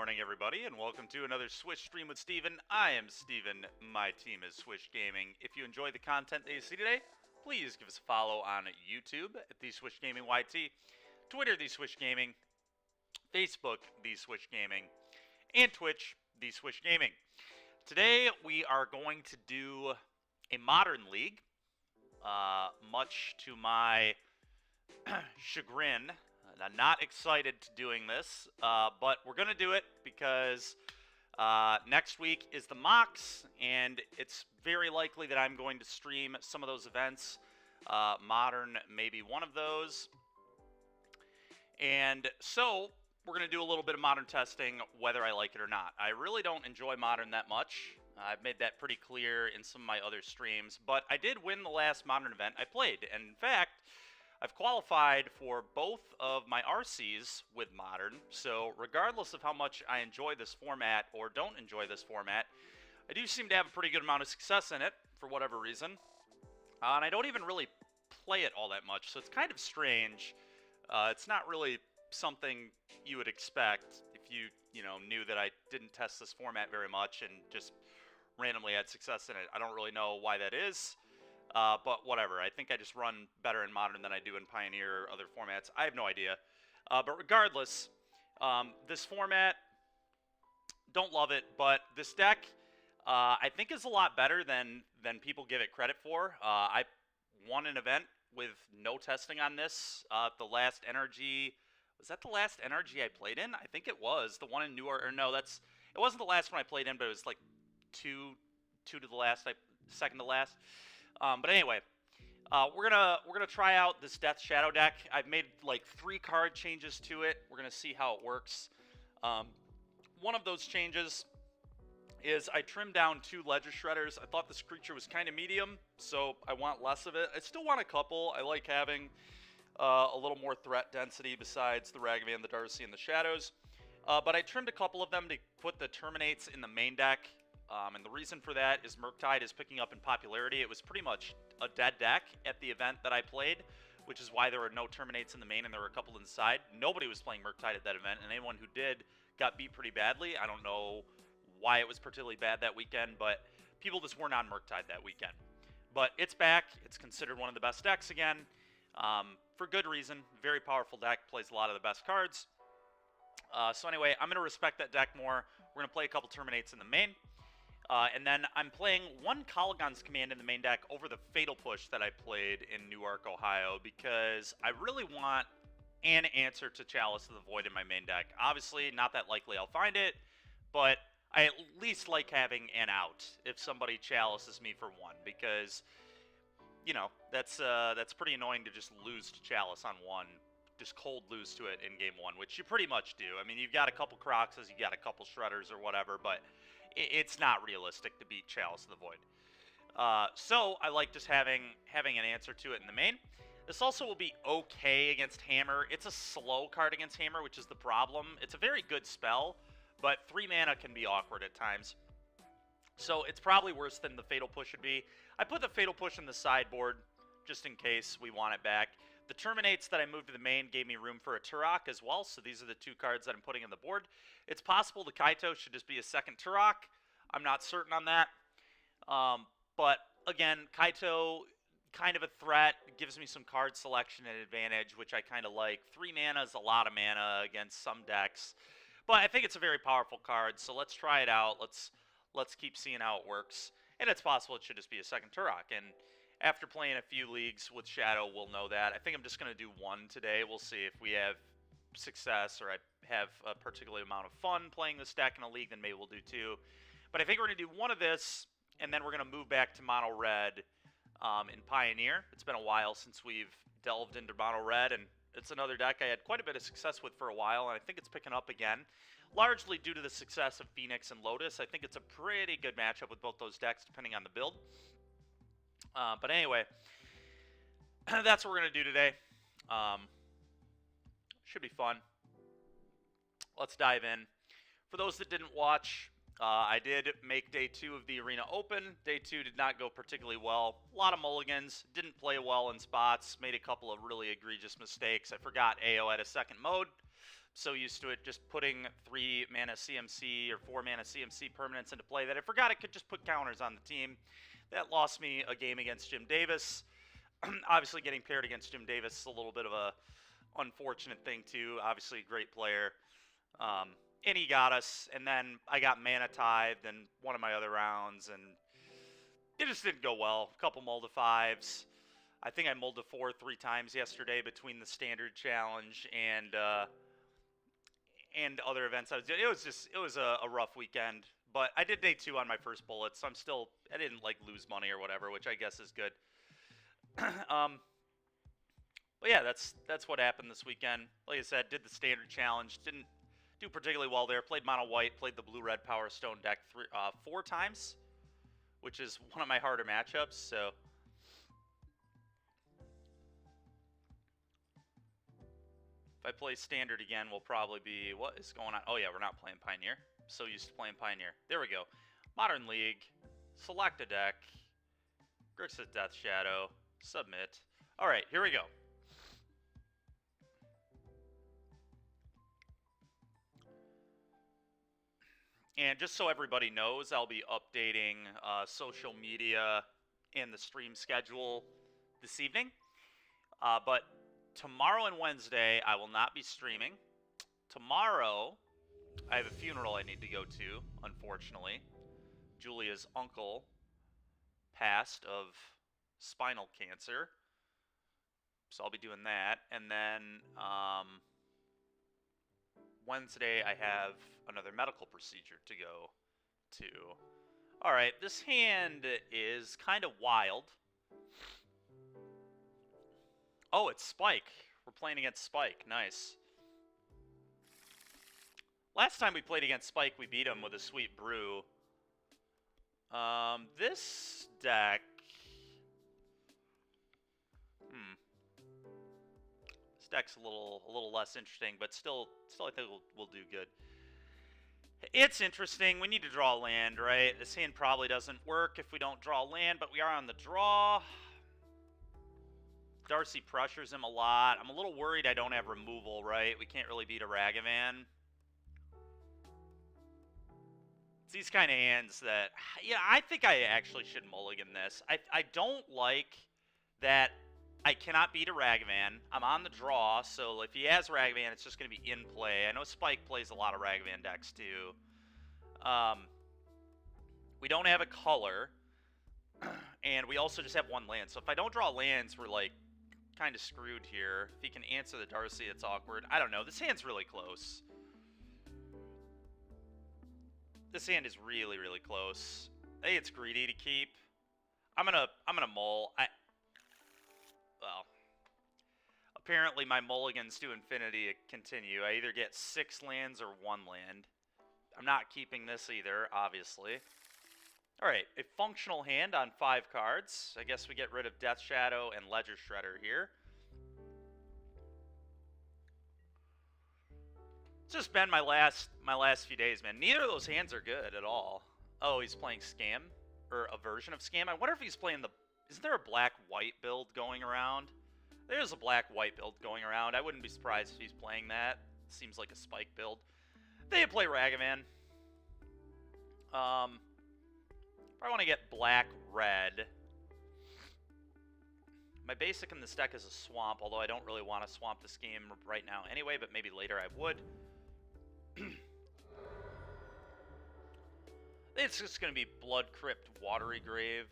morning, everybody, and welcome to another Swish stream with Steven. I am Steven. My team is Swish Gaming. If you enjoy the content that you see today, please give us a follow on YouTube at The Swish Gaming YT, Twitter, The Swish Gaming, Facebook, The Swish Gaming, and Twitch, The Swish Gaming. Today, we are going to do a Modern League, much to my chagrin. I'm not excited to doing this, but we're going to do it because next week is the mocks, and it's very likely that I'm going to stream some of those events. Modern may be one of those. And so we're going to do a little bit of Modern testing, whether I like it or not. I really don't enjoy Modern that much. I've made that pretty clear in some of my other streams, but I did win the last Modern event I played. And in fact, I've qualified for both of my RCs with Modern, so regardless of how much I enjoy this format or don't enjoy this format, I do seem to have a pretty good amount of success in it, for whatever reason. And I don't even really play it all that much, so it's kind of strange. It's not really something you would expect if you knew that I didn't test this format very much and just randomly had success in it. I don't really know why that is. But whatever, I think I just run better in Modern than I do in Pioneer or other formats. I have no idea. But regardless, this format, don't love it, but this deck, I think is a lot better than people give it credit for. I won an event with no testing on this. The last Energy, was that the last Energy I played in? I think it was. The one in Newark, or no, it wasn't the last one I played in, but it was like two to the last, second to last. But anyway, we're gonna try out this Death Shadow deck. I've made like 3 card changes to it. We're gonna see how it works. One of those changes is I trimmed down 2 Ledger Shredders. I thought this creature was kind of medium, so I want less of it. I still want a couple. I like having a little more threat density besides the Ragavan, the Darcy, and the Shadows. But I trimmed a couple of them to put the Terminates in the main deck. And the reason for that is Murktide is picking up in popularity. It was pretty much a dead deck at the event that I played, which is why there were no Terminates in the main and there were a couple inside. Nobody was playing Murktide at that event, and anyone who did got beat pretty badly. I don't know why it was particularly bad that weekend, but people just weren't on Murktide that weekend. But it's back. It's considered one of the best decks again, for good reason. Very powerful deck, plays a lot of the best cards. So anyway, I'm going to respect that deck more. We're going to play a couple Terminates in the main. And then I'm playing 1 Colligon's Command in the main deck over the Fatal Push that I played in Newark, Ohio, because I really want an answer to Chalice of the Void in my main deck. Obviously, not that likely I'll find it, but I at least like having an out if somebody chalices me for 1, because, that's pretty annoying to just lose to Chalice on 1. Just cold lose to it in game 1, which you pretty much do. I mean, you've got a couple Croxes, you got a couple Shredders or whatever, but it's not realistic to beat Chalice of the Void. So I like just having an answer to it in the main. This also will be okay against Hammer. It's a slow card against Hammer, which is the problem. It's a very good spell, but 3 mana can be awkward at times. So it's probably worse than the Fatal Push would be. I put the Fatal Push in the sideboard just in case we want it back. The Terminates that I moved to the main gave me room for a Turok as well, so these are the 2 cards that I'm putting on the board. It's possible the Kaito should just be a second Turok. I'm not certain on that. But again, Kaito, kind of a threat, gives me some card selection and advantage, which I kind of like. 3 mana is a lot of mana against some decks, but I think it's a very powerful card, so let's try it out. Let's keep seeing how it works. And it's possible it should just be a second Turok, and after playing a few leagues with Shadow, we'll know that. I think I'm just going to do 1 today. We'll see if we have success or I have a particular amount of fun playing this deck in a league, then maybe we'll do 2. But I think we're going to do 1 of this, and then we're going to move back to Mono Red in Pioneer. It's been a while since we've delved into Mono Red, and it's another deck I had quite a bit of success with for a while, and I think it's picking up again, largely due to the success of Phoenix and Lotus. I think it's a pretty good matchup with both those decks, depending on the build. But anyway, that's what we're going to do today. Should be fun. Let's dive in. For those that didn't watch, I did make Day 2 of the Arena Open. Day 2 did not go particularly well. A lot of mulligans. Didn't play well in spots. Made a couple of really egregious mistakes. I forgot AO had a second mode. so used to it just putting 3 mana CMC or 4 mana CMC permanents into play that I forgot it could just put counters on the team. That lost me a game against Jim Davis. Obviously, getting paired against Jim Davis is a little bit of a unfortunate thing too. Obviously, a great player. And he got us, and then I got mana tithed in one of my other rounds, and it just didn't go well. A couple mull to 5s. I think I mulled to 4 3 times yesterday between the standard challenge and other events I was doing. It was a rough weekend, but I did day 2 on my first bullet, so I didn't like lose money or whatever, which I guess is good. But yeah, that's what happened this weekend. Like I said, did the standard challenge, didn't do particularly well there. Played mono white, played the blue-red Power Stone deck 4 times, which is one of my harder matchups, so if I play standard again, we'll probably be... What is going on? Oh yeah, we're not playing Pioneer. I'm so used to playing Pioneer. There we go. Modern League. Select a deck. Grixis Death Shadow. Submit. Alright, here we go. And just so everybody knows, I'll be updating social media and the stream schedule this evening. But tomorrow and Wednesday, I will not be streaming. Tomorrow, I have a funeral I need to go to, unfortunately. Julia's uncle passed of spinal cancer. So I'll be doing that. And then Wednesday, I have another medical procedure to go to. Alright, this hand is kind of wild. Oh, it's Spike. We're playing against Spike. Nice. Last time we played against Spike, we beat him with a Sweet Brew. This deck... This deck's a little less interesting, but still I think we'll do good. It's interesting. We need to draw land, right? This hand probably doesn't work if we don't draw land, but we are on the draw. Darcy pressures him a lot. I'm a little worried I don't have removal, right? We can't really beat a Ragavan. It's these kind of hands that... Yeah, I think I actually should mulligan this. I don't like that I cannot beat a Ragavan. I'm on the draw, so if he has Ragavan, it's just going to be in play. I know Spike plays a lot of Ragavan decks, too. We don't have a color, and we also just have 1 land. So if I don't draw lands, we're, like, kind of screwed here. If he can answer the Darcy, it's awkward. I don't know. This hand's really close. This hand is really, really close. I think it's greedy to keep. I'm gonna mull. Well, apparently my mulligans to infinity continue. I either get 6 lands or 1 land. I'm not keeping this either, obviously. Alright, a functional hand on 5 cards. I guess we get rid of Death Shadow and Ledger Shredder here. It's just been my last few days, man. Neither of those hands are good at all. Oh, he's playing Scam? Or a version of Scam? I wonder if he's playing the... Isn't there a black-white build going around? There's a black-white build going around. I wouldn't be surprised if he's playing that. Seems like a Spike build. They play Ragavan. I want to get black-red. My basic in this deck is a swamp, although I don't really want to swamp this game right now anyway, but maybe later I would. It's just going to be Blood Crypt, Watery Grave,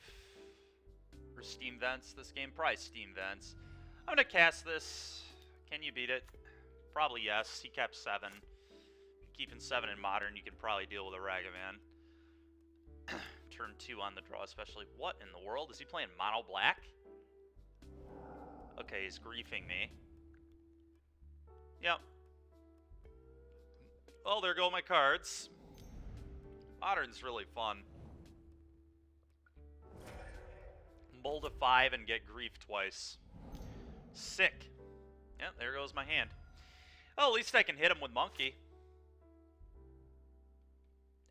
or Steam Vents this game. Probably Steam Vents. I'm going to cast this. Can you beat it? Probably yes. He kept 7. Keeping 7 in Modern, you can probably deal with a Ragavan. Turn 2 on the draw, especially. What in the world? Is he playing mono black? Okay, he's griefing me. Yep. Well, there go my cards. Modern's really fun. Mull to 5 and get grief twice. Sick. Yep, there goes my hand. Oh, at least I can hit him with Monkey.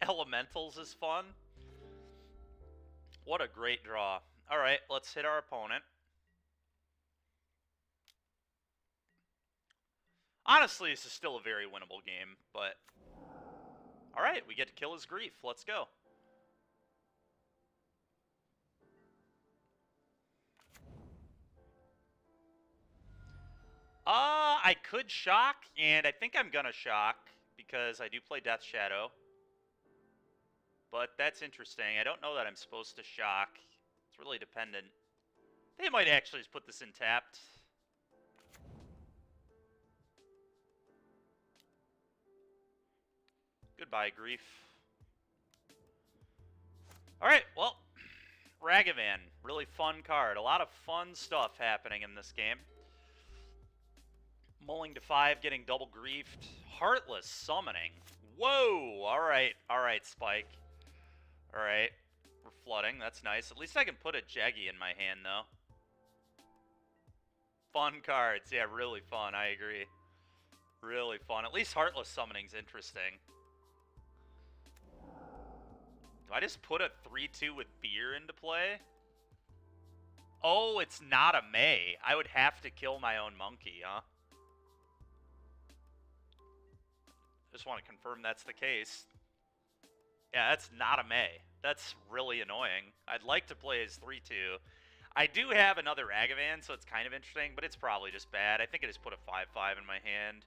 Elementals is fun. What a great draw. Alright, let's hit our opponent. Honestly, this is still a very winnable game, but... Alright, we get to kill his grief. Let's go. I could shock, and I think I'm gonna shock, because I do play Death Shadow. But that's interesting. I don't know that I'm supposed to shock. It's really dependent. They might actually just put this in tapped. Goodbye, grief. Alright, well, Ragavan. Really fun card. A lot of fun stuff happening in this game. Mulling to 5, getting double griefed. Heartless summoning. Whoa! Alright, Spike. Alright. We're flooding, that's nice. At least I can put a Jaggy in my hand, though. Fun cards. Yeah, really fun, I agree. Really fun. At least Heartless Summoning's interesting. Do I just put a 3-2 with Fear into play? Oh, it's not a May. I would have to kill my own monkey, huh? Just want to confirm that's the case. Yeah, that's not a May. That's really annoying. I'd like to play as 3-2. I do have another Ragavan, so it's kind of interesting, but it's probably just bad. I think I just put a 5-5 in my hand.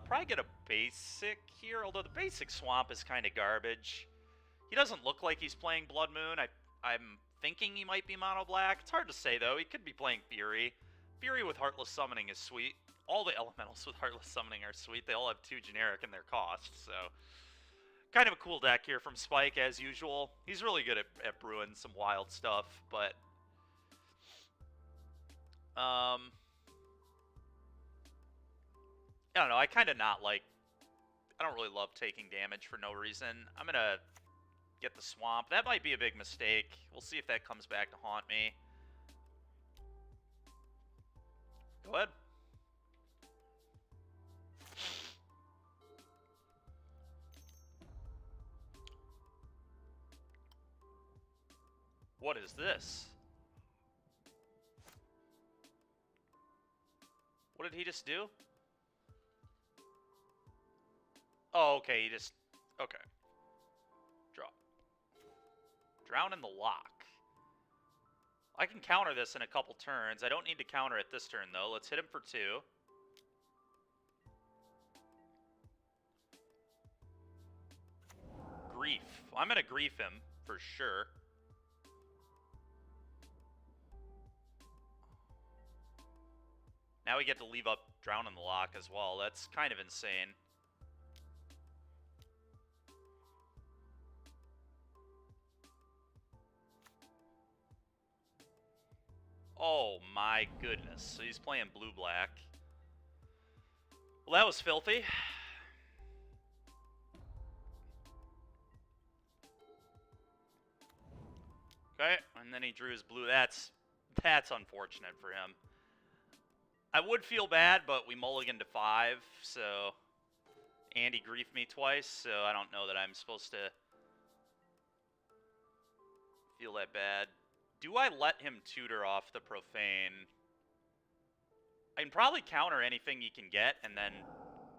Probably get a basic here, although the basic swamp is kind of garbage. He doesn't look like he's playing Blood Moon. I'm thinking he might be mono black. It's hard to say, though. He could be playing Fury. Fury with Heartless Summoning is sweet. All the elementals with Heartless Summoning are sweet. They all have 2 generic in their cost, so... Kind of a cool deck here from Spike, as usual. He's really good at brewing some wild stuff, but... I don't know, I kind of not like... I don't really love taking damage for no reason. I'm gonna get the swamp. That might be a big mistake. We'll see if that comes back to haunt me. Go ahead. What is this? What did he just do? Oh, okay, he just... Okay. Draw. Drown in the Lock. I can counter this in a couple turns. I don't need to counter it this turn, though. Let's hit him for 2. Grief. I'm going to grief him, for sure. Now we get to leave up Drown in the Lock as well. That's kind of insane. Oh my goodness. So he's playing blue-black. Well, that was filthy. Okay, and then he drew his blue. That's unfortunate for him. I would feel bad, but we mulliganed to 5, so... And he griefed me twice, so I don't know that I'm supposed to feel that bad. Do I let him tutor off the Profane? I can probably counter anything he can get, and then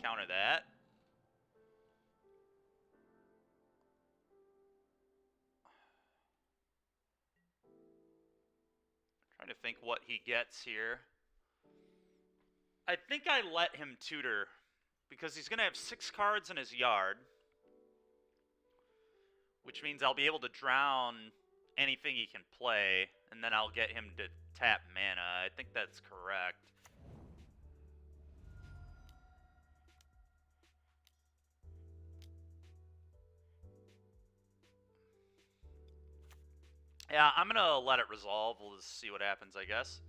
counter that. Trying to think what he gets here. I think I let him tutor, because he's going to have 6 cards in his yard, which means I'll be able to drown anything he can play, and then I'll get him to tap mana. I think that's correct. Yeah, I'm going to let it resolve. We'll just see what happens, I guess.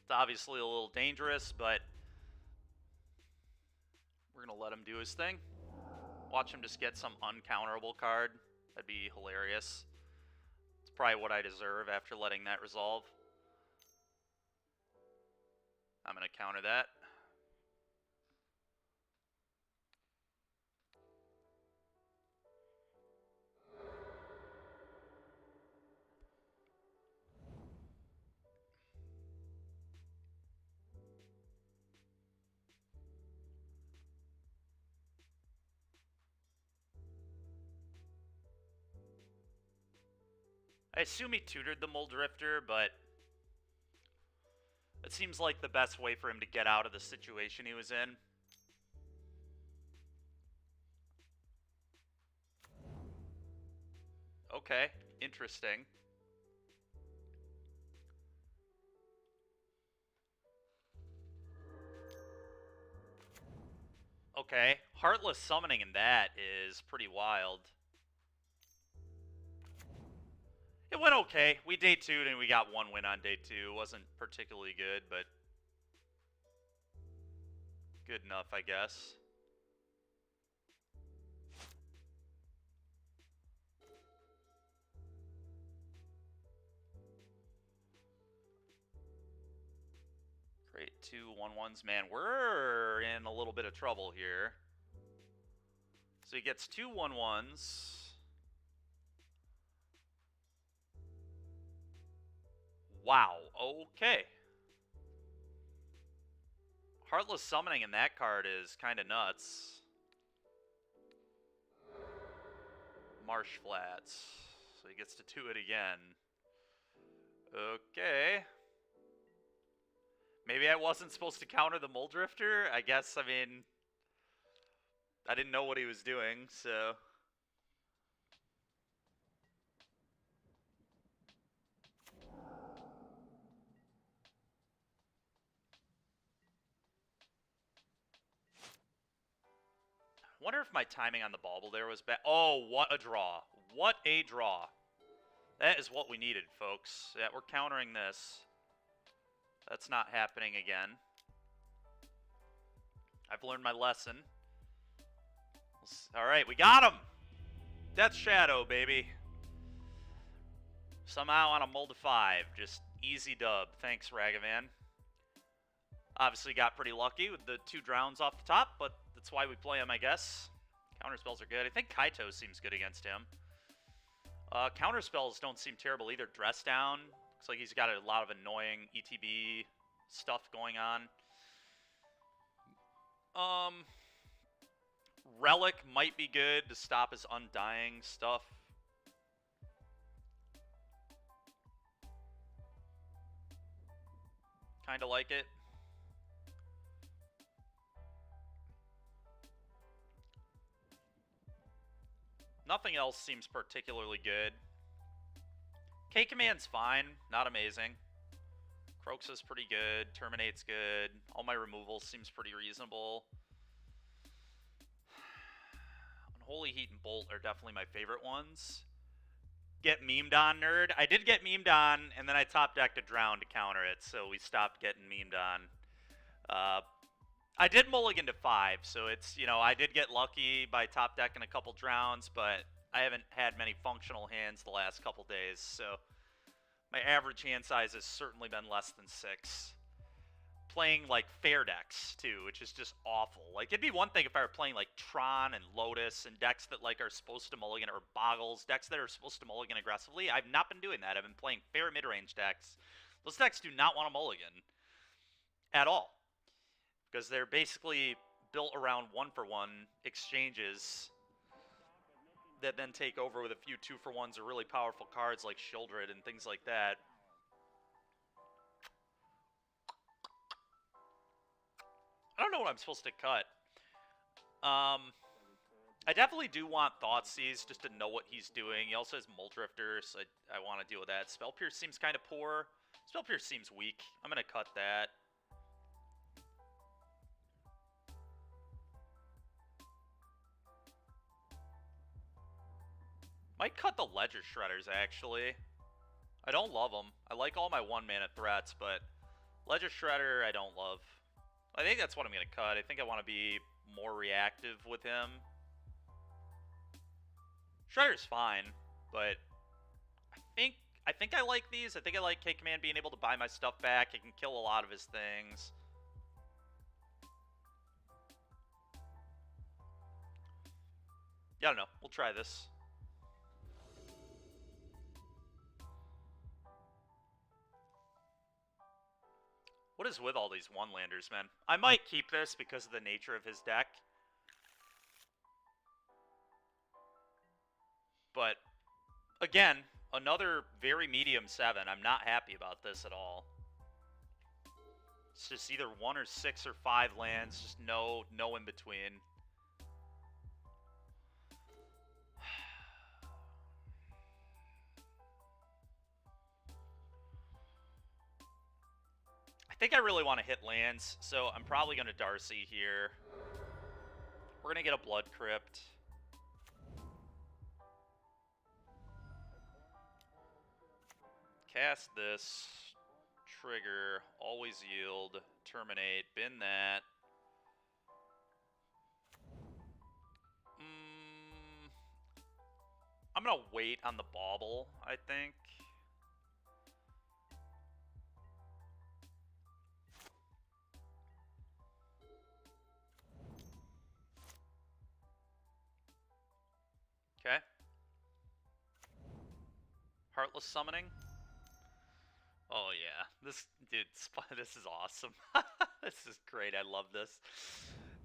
It's obviously a little dangerous, but we're going to let him do his thing. Watch him just get some uncounterable card. That'd be hilarious. It's probably what I deserve after letting that resolve. I'm going to counter that. I assume he tutored the Mole Drifter, but it seems like the best way for him to get out of the situation he was in. Okay, interesting. Okay, Heartless summoning in that is pretty wild. It went okay. We day 2'd and we got 1 win on day 2. It wasn't particularly good, but good enough, I guess. Great, 2 1-1s. Man, we're in a little bit of trouble here. So he gets 2 1-1s. Wow, okay. Heartless summoning in that card is kind of nuts. Marsh Flats. So he gets to do it again. Okay. Maybe I wasn't supposed to counter the Mole Drifter? I guess, I mean, I didn't know what he was doing, so... I wonder if my timing on the bauble there was bad. Oh, what a draw. What a draw. That is what we needed, folks. Yeah, we're countering this. That's not happening again. I've learned my lesson. All right, we got him. Death Shadow, baby. Somehow on a mold of 5. Just easy dub. Thanks, Ragavan. Obviously got pretty lucky with the 2 drowns off the top, but that's why we play him, I guess. Counter spells are good. I think Kaito seems good against him. Counter spells don't seem terrible either. Dress Down. Looks like he's got a lot of annoying ETB stuff going on. Relic might be good to stop his undying stuff. Kind of like it. Nothing else seems particularly good. K-Command's fine, not amazing. Croaks is pretty good. Terminate's good. All my removals seems pretty reasonable. Unholy Heat and Bolt are definitely my favorite ones. Get memed on, nerd. I did get memed on, and then I top decked a Drown to counter it, so we stopped getting memed on. I did mulligan to 5, so it's, you know, I did get lucky by top decking a couple Drowns, but I haven't had many functional hands the last couple days, so my average hand size has certainly been less than 6. Playing, like, fair decks, too, which is just awful. Like, it'd be one thing if I were playing, like, Tron and Lotus and decks that, like, are supposed to mulligan, or Boggles, decks that are supposed to mulligan aggressively. I've not been doing that. I've been playing fair mid-range decks. Those decks do not want to mulligan at all, because they're basically built around 1-for-1 exchanges that then take over with a few 2-for-1s or really powerful cards like Shieldred and things like that. I don't know what I'm supposed to cut. I definitely do want Thoughtseize just to know what he's doing. He also has Mole Drifter, so I want to deal with that. Spell Pierce seems kind of poor. Spell Pierce seems weak. I'm going to cut that. Might cut the Ledger Shredders, actually. I don't love them. I like all my 1-mana threats, but Ledger Shredder I don't love. I think that's what I'm going to cut. I think I want to be more reactive with him. Shredder's fine, but I think I like these. I think I like K-Command being able to buy my stuff back. It can kill a lot of his things. Yeah, I don't know. We'll try this. What is with all these one-landers, man? I might keep this because of the nature of his deck. But, again, Another very medium 7. I'm not happy about this at all. It's just either 1 or 6 or 5 lands. Just no in between. I think I really want to hit lands, so I'm probably going to Darcy here. We're going to get a Blood Crypt. Cast this. Trigger. Always yield. Terminate. Bin that. I'm going to wait on the bauble, I think. Okay. Heartless Summoning. Oh yeah, this is awesome. This is great. I love this.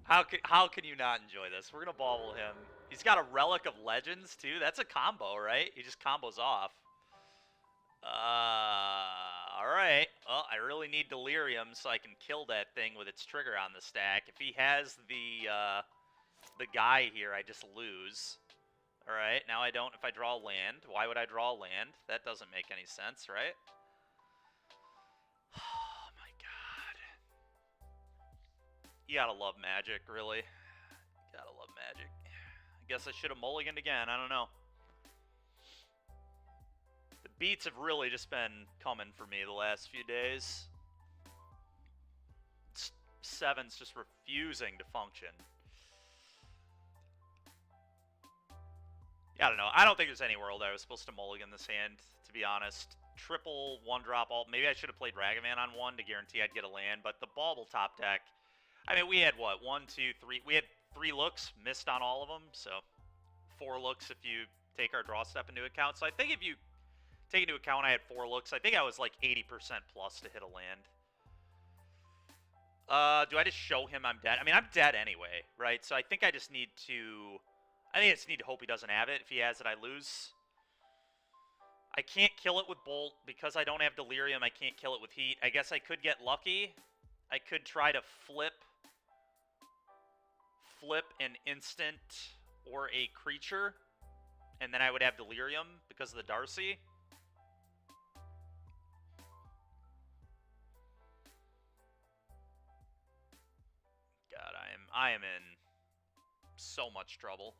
How can you not enjoy this? We're gonna bauble him. He's got a Relic of Legends too. That's a combo, right? He just combos off. All right. Well, I really need Delirium so I can kill that thing with its trigger on the stack. If he has the guy here, I just lose. All right. Now I don't. If I draw a land, why would I draw a land? That doesn't make any sense, right? Oh my god. You gotta love Magic, really. You gotta love Magic. I guess I should have mulliganed again. I don't know. The beats have really just been coming for me the last few days. 7's just refusing to function. I don't know. I don't think there's any world I was supposed to mulligan this hand, to be honest. Triple 1-drop alt. Maybe I should have played Ragavan on 1 to guarantee I'd get a land, but the bauble top deck... I mean, we had, what, 1, 2, 3... We had 3 looks, missed on all of them, so 4 looks if you take our draw step into account. So I think if you take into account I had 4 looks, I think I was like 80% plus to hit a land. Do I just show him I'm dead? I mean, I'm dead anyway, right? So I think I just need to... I just need to hope he doesn't have it. If he has it, I lose. I can't kill it with Bolt because I don't have Delirium. I can't kill it with Heat. I guess I could get lucky. I could try to flip an instant or a creature, and then I would have Delirium because of the Darcy. God, I am in so much trouble.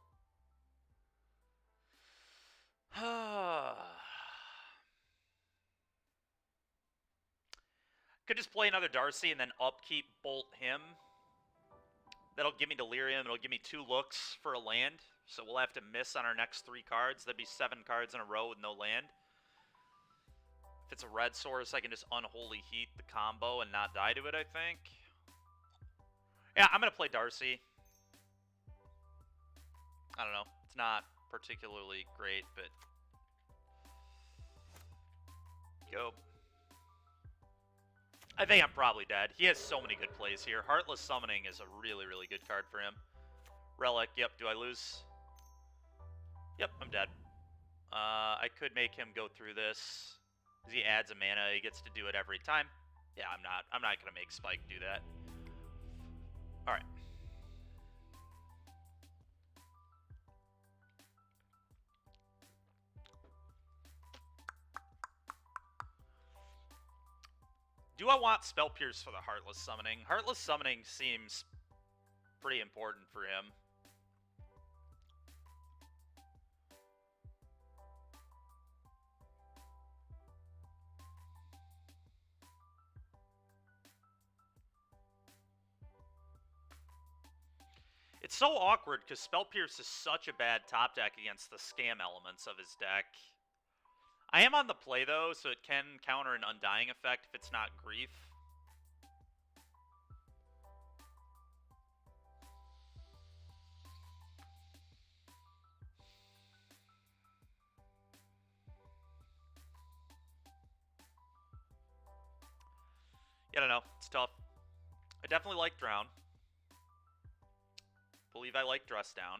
Could just play another Darcy and then upkeep Bolt him. That'll give me Delirium. It'll give me 2 looks for a land. So we'll have to miss on our next 3 cards. That'd be 7 cards in a row with no land. If it's a red source, I can just Unholy Heat the combo and not die to it, I think. Yeah, I'm going to play Darcy. I don't know. It's not particularly great, but... Go. I think I'm probably dead. He has so many good plays here. Heartless Summoning is a really, really good card for him. Relic, yep, do I lose? Yep, I'm dead. I could make him go through this. Because he adds a mana, he gets to do it every time. Yeah, I'm not gonna make Spike do that. Alright. Do I want Spell Pierce for the Heartless Summoning? Heartless Summoning seems pretty important for him. It's so awkward because Spell Pierce is such a bad top deck against the scam elements of his deck. I am on the play, though, so it can counter an Undying effect if it's not Grief. Yeah, I don't know. It's tough. I definitely like Drown. Believe I like Dress Down.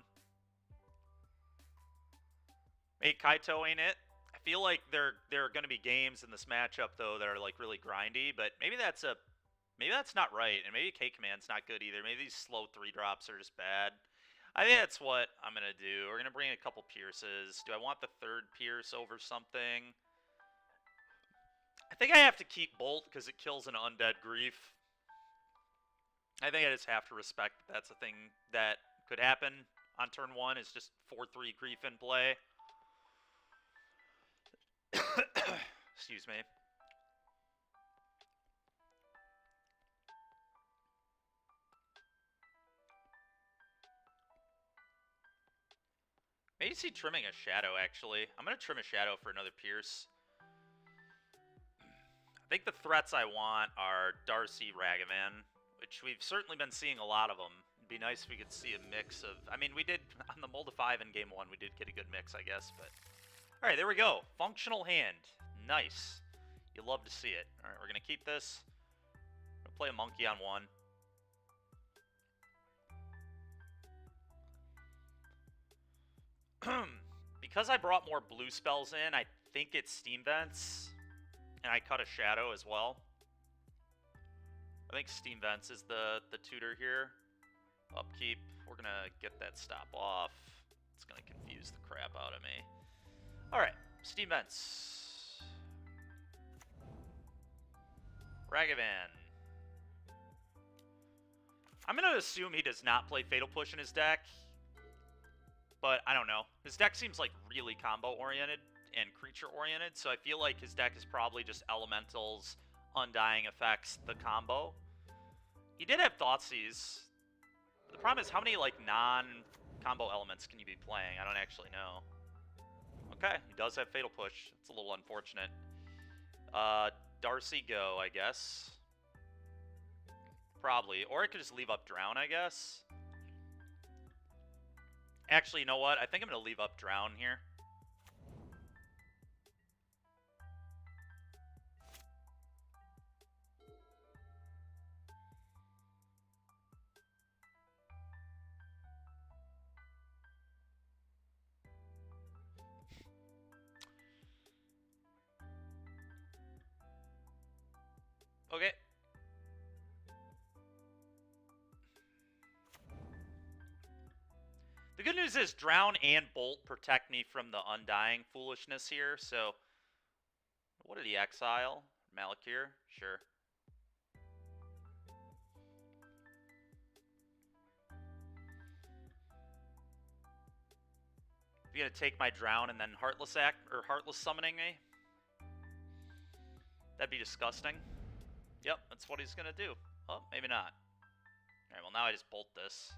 Hey, Kaito ain't it? I feel like there are going to be games in this matchup though that are like really grindy, but maybe that's not right, and maybe K Command's not good either. Maybe these slow 3-drops are just bad. I think that's what I'm going to do. We're going to bring a couple Pierces. Do I want the third Pierce over something? I think I have to keep Bolt because it kills an Undead Grief. I think I just have to respect that that's a thing that could happen on turn 1, is just 4-3 Grief in play. Excuse me. Maybe see trimming a Shadow, actually. I'm going to trim a Shadow for another Pierce. I think the threats I want are Darcy, Ragavan, which we've certainly been seeing a lot of them. It'd be nice if we could see a mix of... I mean, we did, on the Mold of 5 in Game 1, we did get a good mix, I guess, but... Alright, there we go. Functional hand. Nice. You love to see it. Alright, we're going to keep this. I'm going to play a Monkey on 1. Because I brought more blue spells in, I think it's Steam Vents. And I cut a Shadow as well. I think Steam Vents is the tutor here. Upkeep. We're going to get that stop off. It's going to confuse the crap out of me. Alright, Steam Vents. Ragavan. I'm going to assume he does not play Fatal Push in his deck. But I don't know. His deck seems like really combo-oriented and creature-oriented, so I feel like his deck is probably just Elementals, Undying Effects, the combo. He did have Thoughtseize. The problem is, how many, like, non-combo elements can you be playing? I don't actually know. Okay, he does have Fatal Push. It's a little unfortunate. Darcy go, I guess. Probably. Or I could just leave up Drown, I guess. Actually, you know what? I think I'm going to leave up Drown here. Okay. The good news is Drown and Bolt protect me from the Undying foolishness here, so... What did he exile? Malakir? Sure. You gonna take my Drown and then Heartless Summoning me? That'd be disgusting. Yep, that's what he's gonna do. Oh, maybe not. Alright, well now I just Bolt this.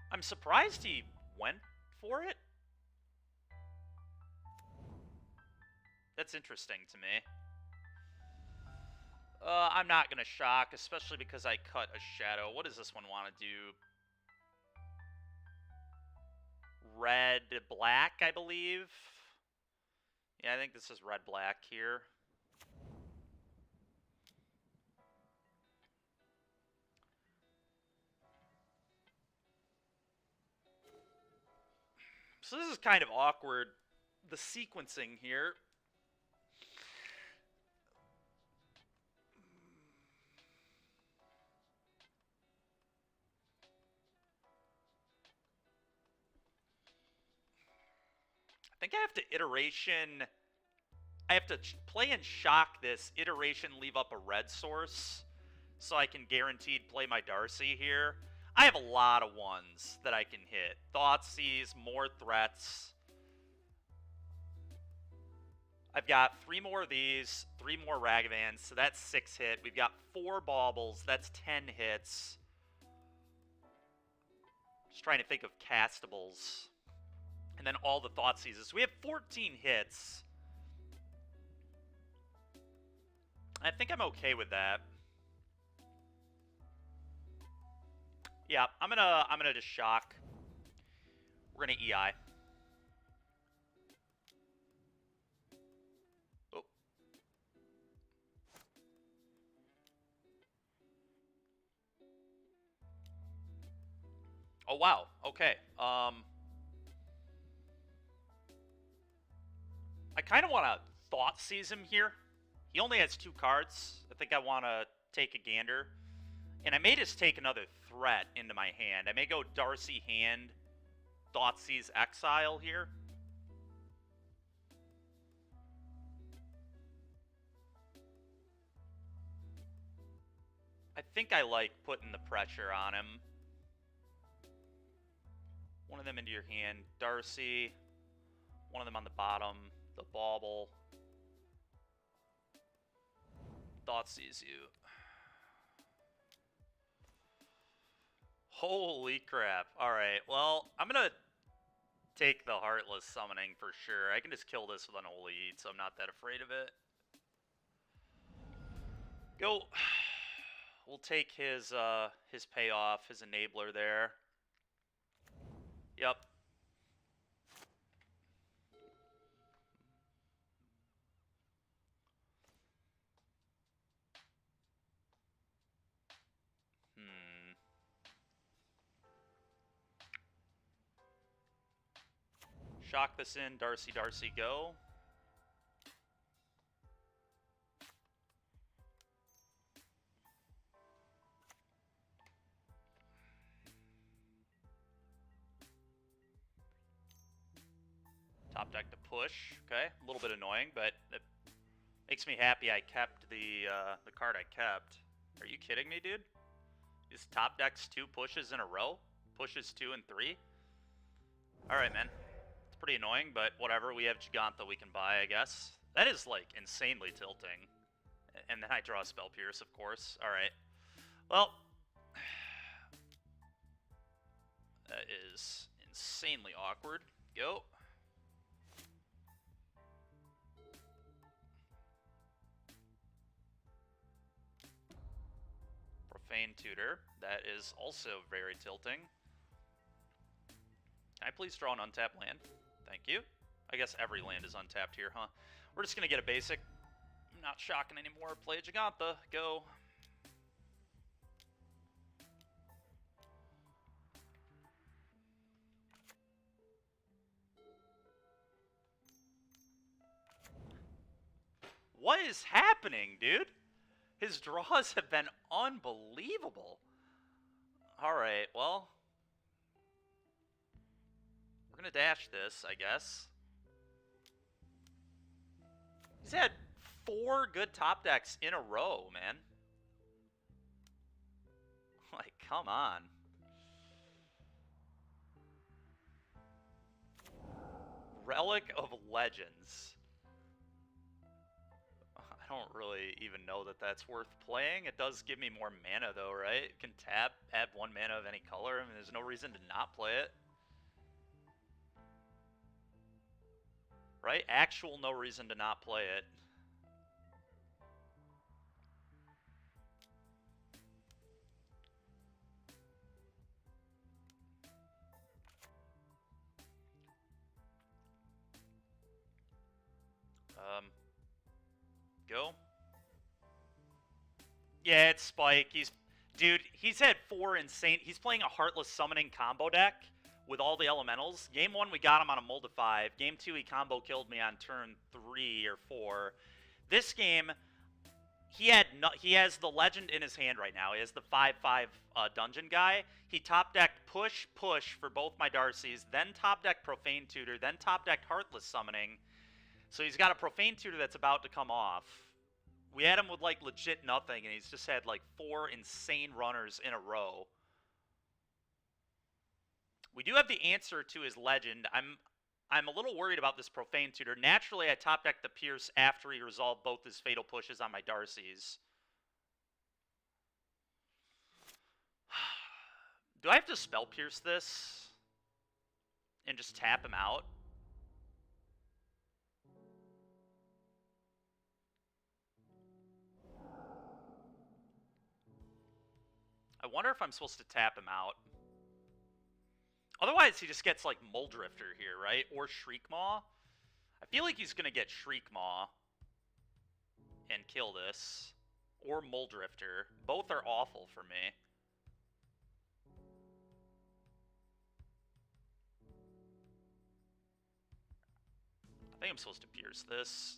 I'm surprised he went for it. That's interesting to me. I'm not going to shock, especially because I cut a Shadow. What does this one want to do? Red, black, I believe. Yeah, I think this is red, black here. So this is kind of awkward, the sequencing here. I think I have to iteration... I have to play and shock this, iteration leave up a red source, so I can guaranteed play my Darcy here. I have a lot of ones that I can hit. Thoughtseize, more threats. I've got 3 more of these, 3 more Ragavans, so that's 6 hit. We've got 4 Baubles, that's 10 hits. Just trying to think of castables. And then all the Thoughtseizes. So we have 14 hits. I think I'm okay with that. Yeah, I'm gonna just shock. We're gonna EI. Oh. Oh, wow. Okay. I kind of want to thought seize him here. He only has 2 cards. I think I want to take a gander. And I may just take another threat into my hand. I may go Darcy hand, Thoughtseize Exile here. I think I like putting the pressure on him. One of them into your hand, Darcy. One of them on the bottom, the Bauble. Thoughtseize you. Holy crap. Alright, well, I'm gonna take the Heartless Summoning for sure. I can just kill this with Unholy Eat, so I'm not that afraid of it. Go. We'll take his payoff, his enabler there. Yep. Shock this in, Darcy, Darcy, go. Top deck to push. Okay, a little bit annoying, but it makes me happy I kept the card I kept. Are you kidding me, dude? Is top decks 2 pushes in a row? Pushes 2 and 3? Alright, man. It's pretty annoying, but whatever. We have Giganta we can buy, I guess. That is, like, insanely tilting. And then I draw a Spell Pierce, of course. Alright. Well, that is insanely awkward. Go. Profane Tutor. That is also very tilting. Can I please draw an untapped land? Thank you. I guess every land is untapped here, huh? We're just going to get a basic. I'm not shocking anymore. Play a Giganta. Go. What is happening, dude? His draws have been unbelievable. Alright, well. We're going to dash this, I guess. He's had 4 good top decks in a row, man. Like, come on. Relic of Legends. I don't really even know that that's worth playing. It does give me more mana, though, right? It can tap, add 1 mana of any color. I mean, there's no reason to not play it. Right? Actual no reason to not play it. Go. Yeah, it's Spike. Dude, he's had 4 insane... He's playing a Heartless Summoning combo deck with all the elementals. Game 1, we got him on a Mold of 5. Game 2, he combo killed me on turn 3 or 4. This game, he has the Legend in his hand right now. He has the 5/5 Dungeon guy. He top decked Push for both my Darcys, then top decked Profane Tutor, then top decked Heartless Summoning. So he's got a Profane Tutor that's about to come off. We had him with, like, legit nothing, and he's just had, like, 4 insane runners in a row. We do have the answer to his Legend. I'm a little worried about this Profane Tutor. Naturally, I top decked the Pierce after he resolved both his Fatal Pushes on my Darcys. Do I have to Spell Pierce this? And just tap him out? I wonder if I'm supposed to tap him out. Otherwise, he just gets, like, Muldrifter here, right? Or Shriekmaw. I feel like he's going to get Shriekmaw and kill this. Or Muldrifter. Both are awful for me. I think I'm supposed to pierce this.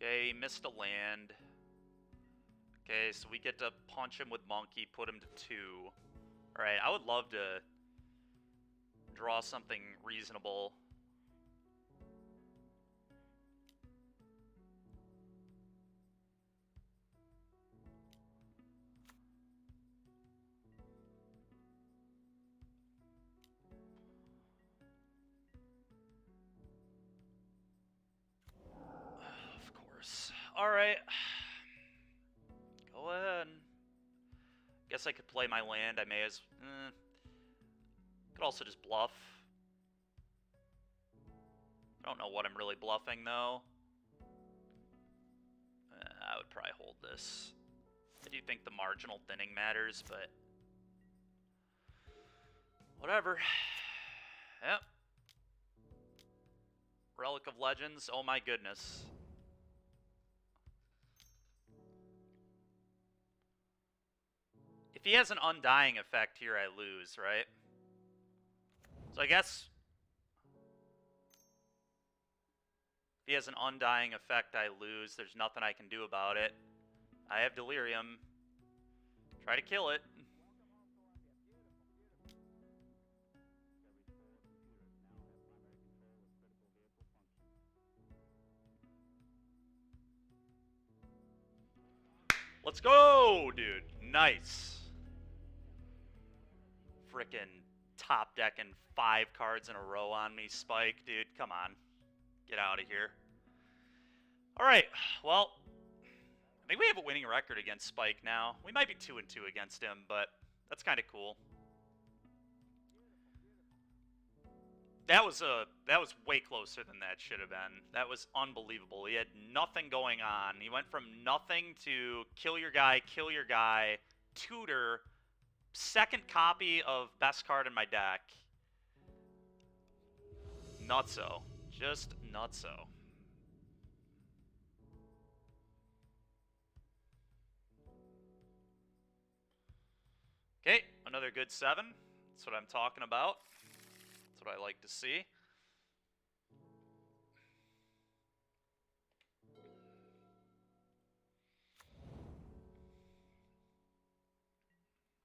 Okay, missed a land. Okay, so we get to punch him with Monkey, put him to 2. Alright, I would love to draw something reasonable. Of course. Alright. Go ahead. Guess I could play my land. I may as... Could also just bluff. I don't know what I'm really bluffing, though. I would probably hold this. I do think the marginal thinning matters, but... Whatever. Yep. Relic of Legends. Oh my goodness. If he has an Undying effect here, I lose, right? So I guess... If he has an Undying effect, I lose. There's nothing I can do about it. I have Delirium. Try to kill it. Let's go, dude. Nice. Frickin' top decking 5 cards in a row on me, Spike, dude. Come on. Get out of here. Alright, well, I think we have a winning record against Spike now. We might be 2-2 against him, but that's kind of cool. That was way closer than that should have been. That was unbelievable. He had nothing going on. He went from nothing to kill your guy, tutor, second copy of best card in my deck. Nutso. Just nutso. Okay, another good 7. That's what I'm talking about. That's what I like to see.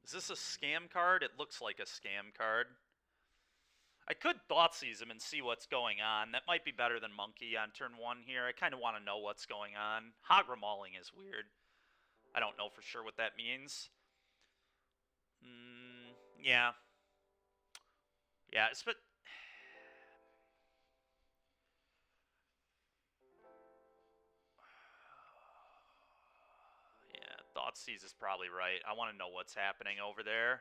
Is this a scam card? It looks like a scam card. I could Thoughtseize him and see what's going on. That might be better than Monkey on turn 1 here. I kind of want to know what's going on. Hagra Mauling is weird. I don't know for sure what that means. Yeah. Yeah, it's but... Yeah, Thoughtseize is probably right. I want to know what's happening over there.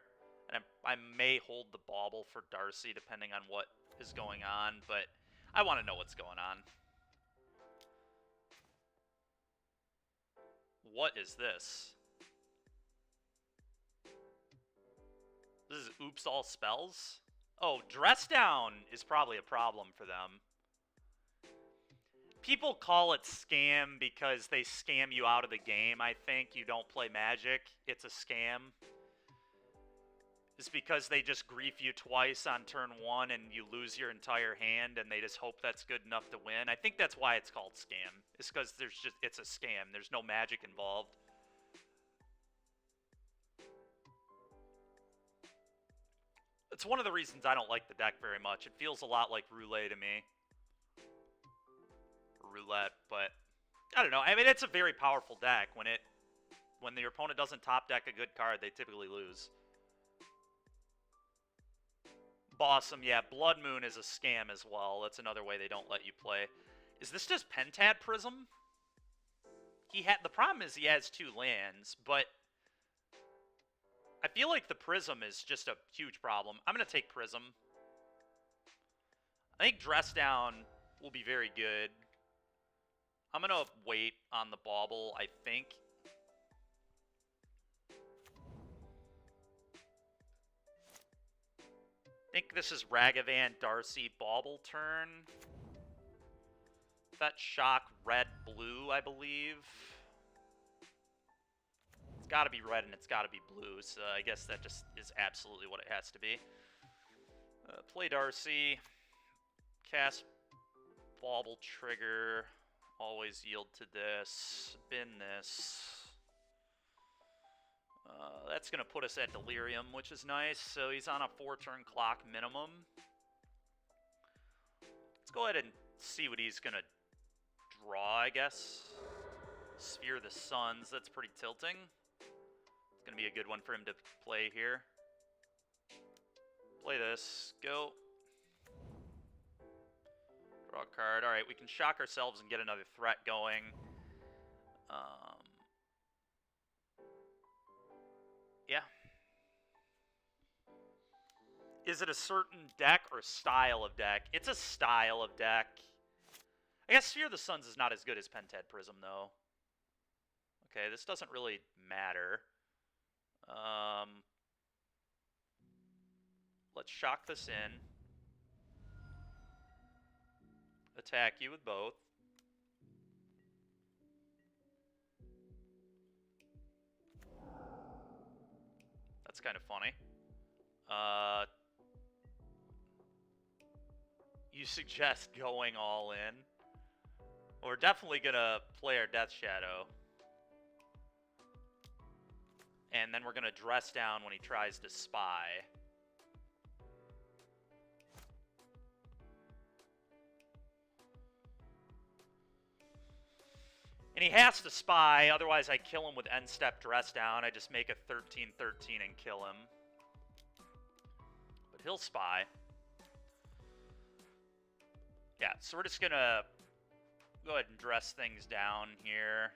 And I may hold the bauble for Darcy depending on what is going on, but I want to know what's going on. What is this? This is Oops All Spells? Oh, Dress Down is probably a problem for them. People call it scam because they scam you out of the game, I think. You don't play Magic. It's a scam. It's because they just grief you twice on turn 1 and you lose your entire hand and they just hope that's good enough to win. I think that's why it's called scam. It's because it's a scam. There's no magic involved. It's one of the reasons I don't like the deck very much. It feels a lot like Roulette to me. Roulette, but I don't know. I mean, it's a very powerful deck. When your opponent doesn't top deck a good card, they typically lose. Bossum, yeah, Blood Moon is a scam as well. That's another way they don't let you play. Is this just Pentad Prism? The problem is he has 2 lands, but I feel like the Prism is just a huge problem. I'm going to take Prism. I think Dress Down will be very good. I'm going to wait on the bauble, I think. I think this is Ragavan Darcy bauble turn. Fetch, Shock, red, blue, I believe. It's got to be red and it's got to be blue, so I guess that just is absolutely what it has to be. Play Darcy. Cast Bauble Trigger. Always yield to this. Bin this. That's going to put us at Delirium, which is nice. So he's on a 4-turn clock minimum. Let's go ahead and see what he's going to draw, I guess. Sphere of the Suns. That's pretty tilting. It's going to be a good one for him to play here. Play this. Go. Draw a card. All right, we can shock ourselves and get another threat going. Yeah. Is it a certain deck or style of deck? It's a style of deck. I guess Sphere of the Suns is not as good as Pentad Prism, though. Okay, this doesn't really matter. Let's shock this in. Attack you with both. That's kind of funny. You suggest going all in? We're definitely going to play our Death Shadow. And then we're going to dress down when he tries to spy. And he has to spy, otherwise I kill him with end-step dress down. I just make a 13-13 and kill him. But he'll spy. Yeah, so we're just going to go ahead and dress things down here.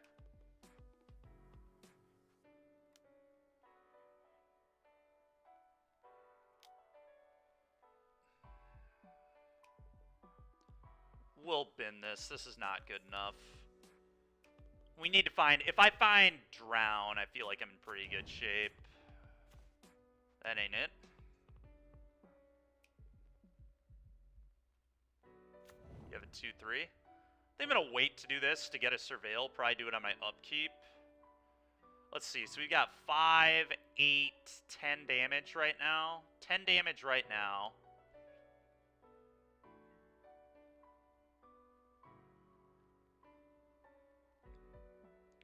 We'll bin this. This is not good enough. We need to find... If I find Drown, I feel like I'm in pretty good shape. That ain't it. You have a 2-3. I think I'm going to wait to do this to get a Surveil. Probably do it on my upkeep. Let's see. So we got 5, 8, 10 damage right now. 10 damage right now.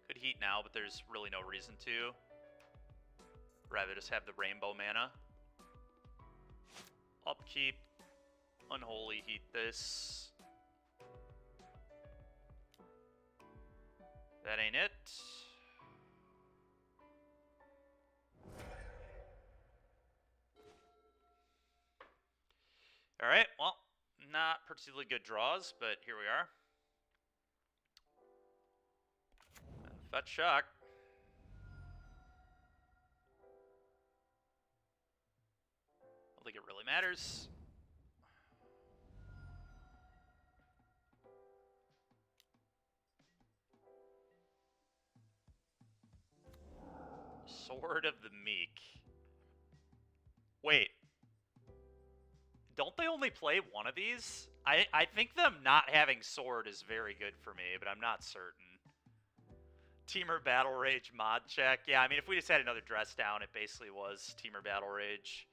Could heat now, but there's really no reason to. Rather just have the rainbow mana. Upkeep. Unholy, heat this. That ain't it. Alright, well, not particularly good draws, but here we are. Fetch shock. I don't think it really matters. Sword of the Meek. Wait. Don't they only play one of these? I think them not having Sword is very good for me, but I'm not certain. Teamer Battle Rage mod check. Yeah, I mean, if we just had another dress down, it basically was Teamer Battle Rage.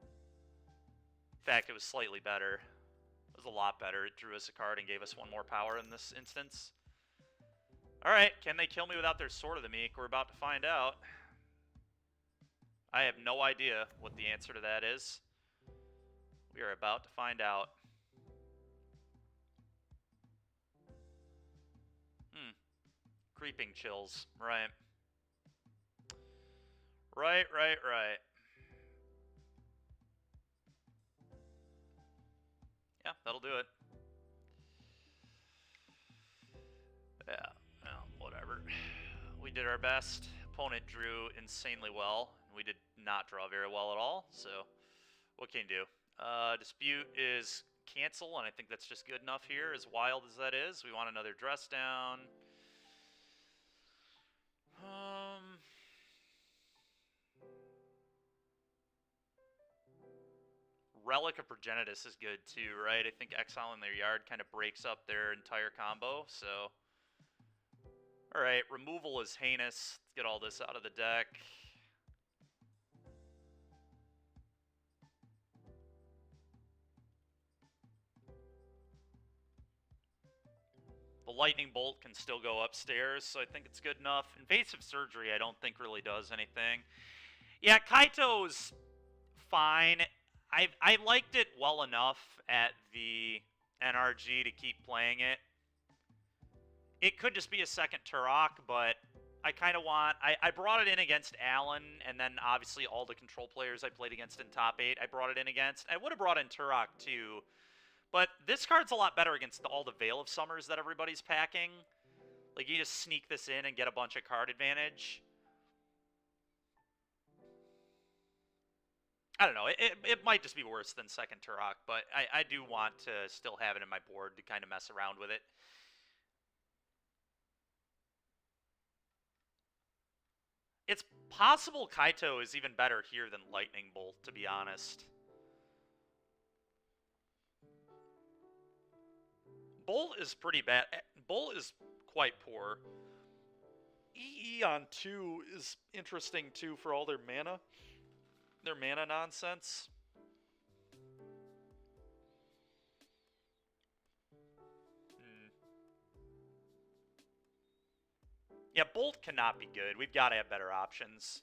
In fact, it was slightly better. It was a lot better. It drew us a card and gave us one more power in this instance. Alright, can they kill me without their Sword of the Meek? We're about to find out. I have no idea what the answer to that is. We are about to find out. Creeping chills. Right. Right. Yeah, that'll do it. Yeah, well, whatever. We did our best. Opponent drew insanely well. We did not draw very well at all, so what can you do? Dispute is cancel, and I think that's just good enough here, as wild as that is. We want another dress down. Relic of Progenitus is good too, right? I think exiling their yard kind of breaks up their entire combo, so... Alright, removal is heinous. Let's get all this out of the deck. The Lightning Bolt can still go upstairs, so I think it's good enough. Invasive Surgery I don't think really does anything. Yeah, Kaito's fine. I liked it well enough at the NRG to keep playing it. It could just be a second Turok, but I kind of want... I brought it in against Alan, and then obviously all the control players I played against in top 8 I brought it in against. I would have brought in Turok too, but this card's a lot better against all the Veil of Summers that everybody's packing. Like, you just sneak this in and get a bunch of card advantage. I don't know. It might just be worse than second Turok, but I do want to still have it in my board to kind of mess around with it. It's possible Kaito is even better here than Lightning Bolt, to be honest. Bolt is pretty bad. Bolt is quite poor. EE on 2 is interesting, too, for all their mana. Their mana nonsense. Yeah, Bolt cannot be good. We've got to have better options.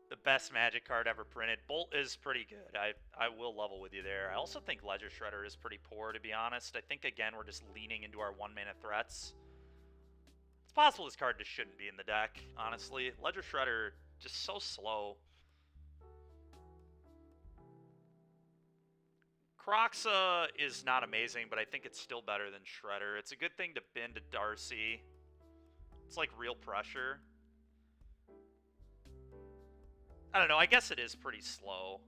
The best Magic card ever printed. Bolt is pretty good. I will level with you there. I also think Ledger Shredder is pretty poor, to be honest. I think, again, we're just leaning into our 1-mana threats. It's possible this card just shouldn't be in the deck, honestly. Ledger Shredder, just so slow. Kroxa is not amazing, but I think it's still better than Shredder. It's a good thing to bin to Darcy. It's like real pressure. I don't know, I guess it is pretty slow.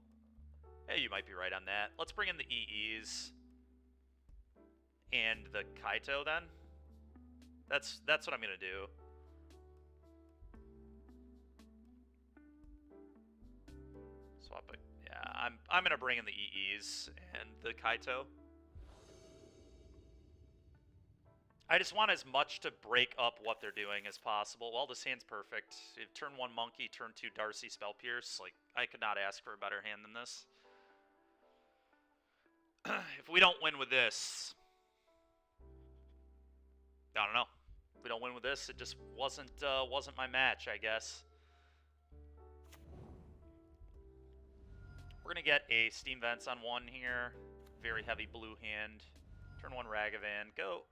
Hey, you might be right on that. Let's bring in the EEs. And the Kaito, then. That's what I'm going to do. Swap it. Yeah, I'm going to bring in the EEs and the Kaito. I just want as much to break up what they're doing as possible. Well, this hand's perfect. If turn 1 Monkey, turn 2 Darcy, Spell Pierce. Like, I could not ask for a better hand than this. If we don't win with this... I don't know. If we don't win with this, it just wasn't my match, I guess. We're going to get a Steam Vents on 1 here. Very heavy blue hand. Turn 1 Ragavan. Go.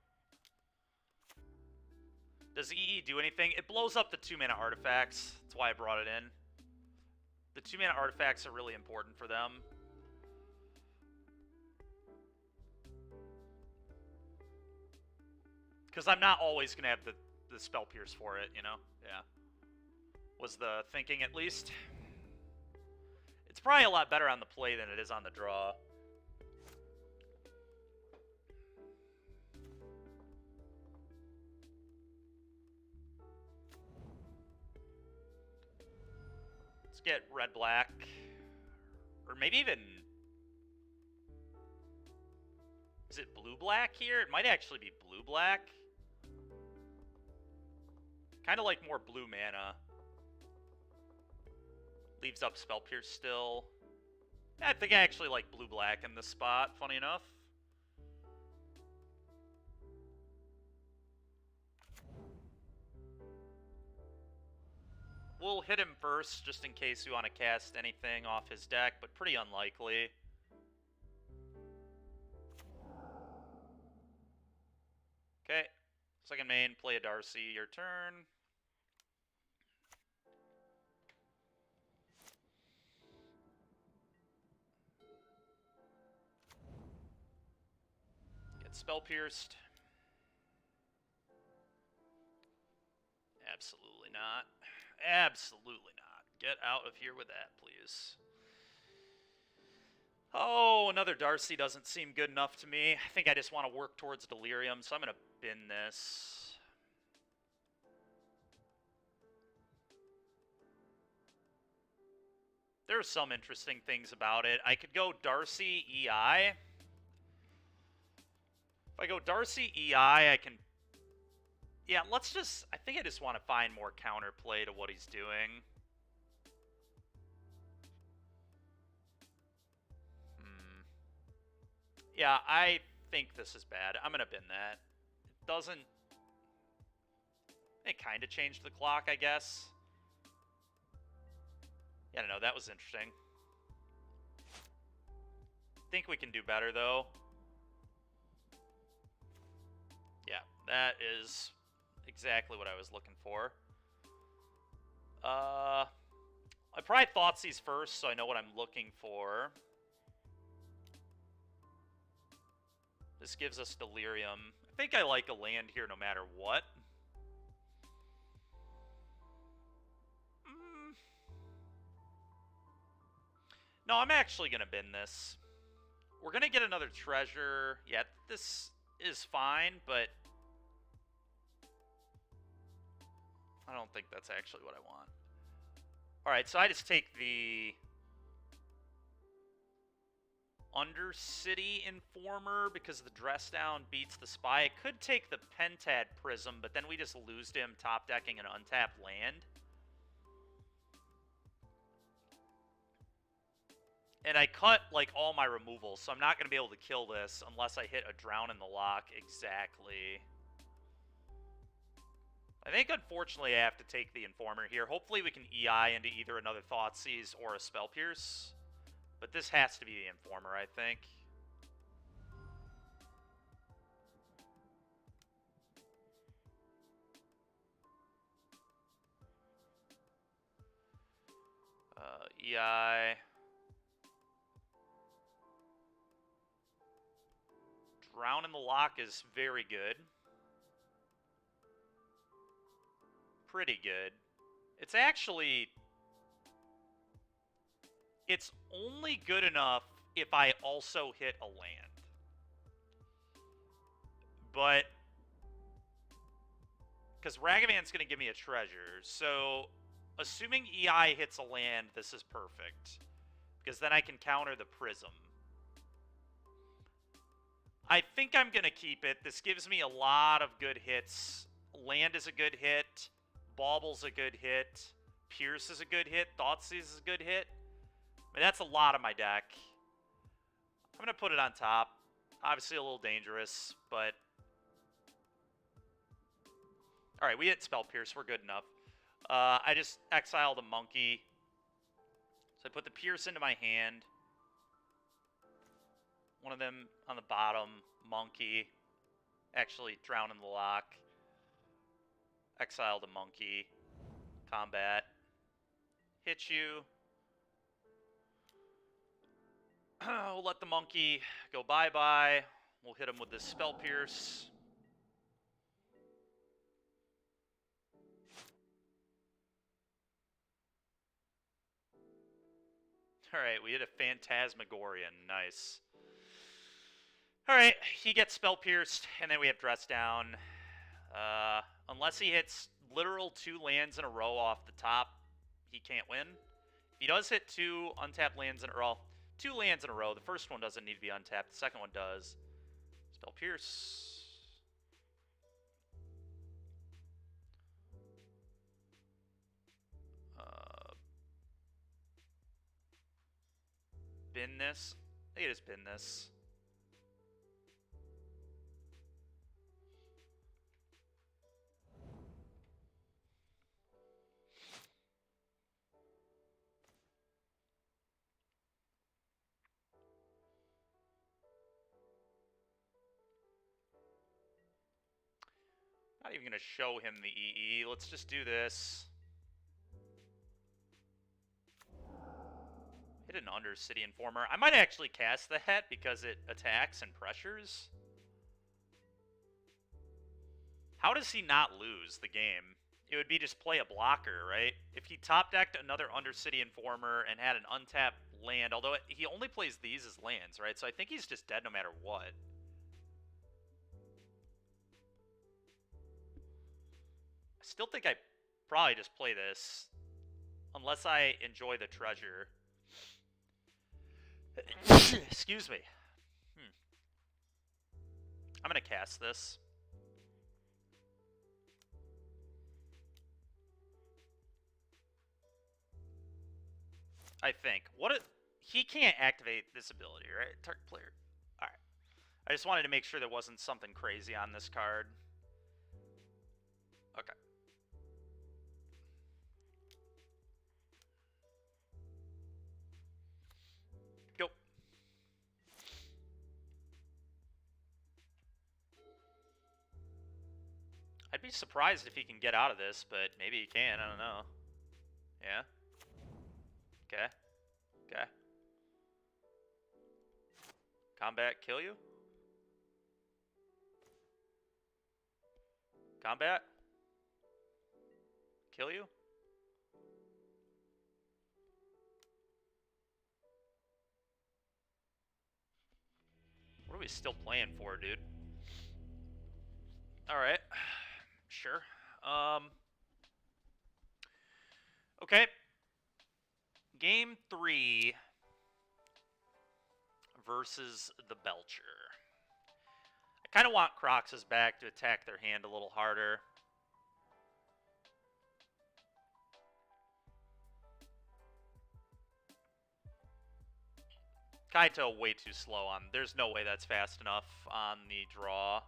Does EE do anything? It blows up the 2-mana artifacts. That's why I brought it in. The 2-mana artifacts are really important for them. Because I'm not always going to have the Spell Pierce for it, you know? Yeah. Was the thinking, at least. It's probably a lot better on the play than it is on the draw. Let's get red-black. Or maybe even... Is it blue-black here? It might actually be blue-black. Kind of like more blue mana. Leaves up Spell Pierce still. I think I actually like blue-black in this spot, funny enough. We'll hit him first, just in case we want to cast anything off his deck, but pretty unlikely. Okay. Second main, play a Darcy, your turn. Get Spell Pierced. Absolutely not. Absolutely not. Get out of here with that, please. Oh, another Darcy doesn't seem good enough to me. I think I just want to work towards Delirium, so I'm going to bin this. There are some interesting things about it. I could go Darcy EI. If I go Darcy EI, I can... Yeah, let's just... I think I just want to find more counterplay to what he's doing. Yeah, I think this is bad. I'm going to bin that. It doesn't... It kind of changed the clock, I guess. Yeah, I don't know. That was interesting. Think we can do better, though. Yeah, that is exactly what I was looking for. I probably Thoughtseize first, so I know what I'm looking for. This gives us Delirium. I think I like a land here no matter what. No, I'm actually going to bin this. We're going to get another treasure. Yeah, this is fine, but I don't think that's actually what I want. Alright, so I just take the Undercity Informer because the dress down beats the spy. I could take the Pentad Prism, but then we just lose to him top decking an untapped land. And I cut, like, all my removals, so I'm not going to be able to kill this unless I hit a Drown in the Lock exactly. I think, unfortunately, I have to take the Informer here. Hopefully we can EI into either another Thoughtseize or a Spell Pierce. But this has to be the Informer, I think. EI. Drown in the Lock is very good. Pretty good. It's actually... It's only good enough if I also hit a land. But... Because Ragavan's going to give me a treasure, so... Assuming EI hits a land, this is perfect. Because then I can counter the Prism. I think I'm going to keep it. This gives me a lot of good hits. Land is a good hit. Bauble's a good hit. Pierce is a good hit. Thoughtseize is a good hit. I mean, that's a lot of my deck. I'm going to put it on top. Obviously a little dangerous, but... Alright, we hit Spell Pierce. We're good enough. I just exiled a monkey. So I put the Pierce into my hand. One of them on the bottom. Monkey. Actually, Drown in the Lock. Exiled a monkey. Combat. Hit you. We'll let the monkey go bye-bye. We'll hit him with this Spell Pierce. Alright, we hit a Phantasmagorian. Nice. Alright, he gets Spell Pierced, and then we have Dress Down. Unless he hits literal 2 lands in a row off the top, he can't win. If he does hit 2 untapped lands in a row, 2 lands in a row, the first one doesn't need to be untapped, the second one does. Spell Pierce. Bin this. I think I just bin this. Not even going to show him the EE. Let's just do this. Hit an Undercity Informer. I might actually cast that because it attacks and pressures. How does he not lose the game? It would be just play a blocker, right? If he top-decked another Undercity Informer and had an untapped land, although he only plays these as lands, right? So I think he's just dead no matter what. I still think I probably just play this. Unless I enjoy the treasure. Excuse me. I'm going to cast this. I think. He can't activate this ability, right? Target player. Alright. I just wanted to make sure there wasn't something crazy on this card. Okay. Go. I'd be surprised if he can get out of this, but maybe he can. I don't know. Yeah. Okay. Okay. Combat kill you? Combat? Kill you? What are we still playing for, dude? Alright. Sure. Okay. Game 3 versus the Belcher. I kind of want Grixis back to attack their hand a little harder. Kaito way too slow on. There's no way that's fast enough on the draw.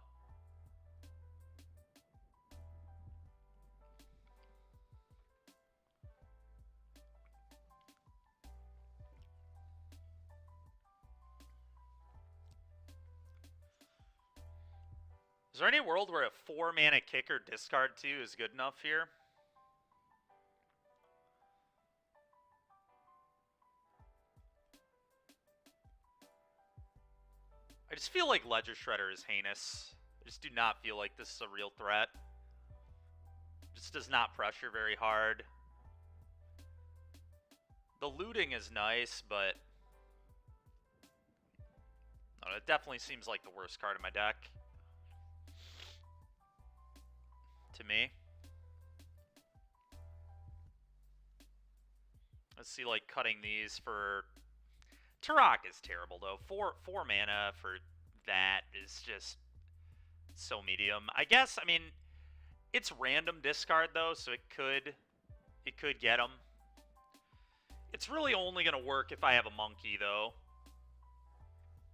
Is there any world where a 4-mana kicker discard 2 is good enough here? I just feel like Ledger Shredder is heinous. I just do not feel like this is a real threat. Just does not pressure very hard. The looting is nice, but it definitely seems like the worst card in my deck. To me. Let's see, like, cutting these for... Turok is terrible, though. Four mana for that is just so medium. I guess, I mean, it's random discard, though, so it could get him. It's really only going to work if I have a Monkey, though.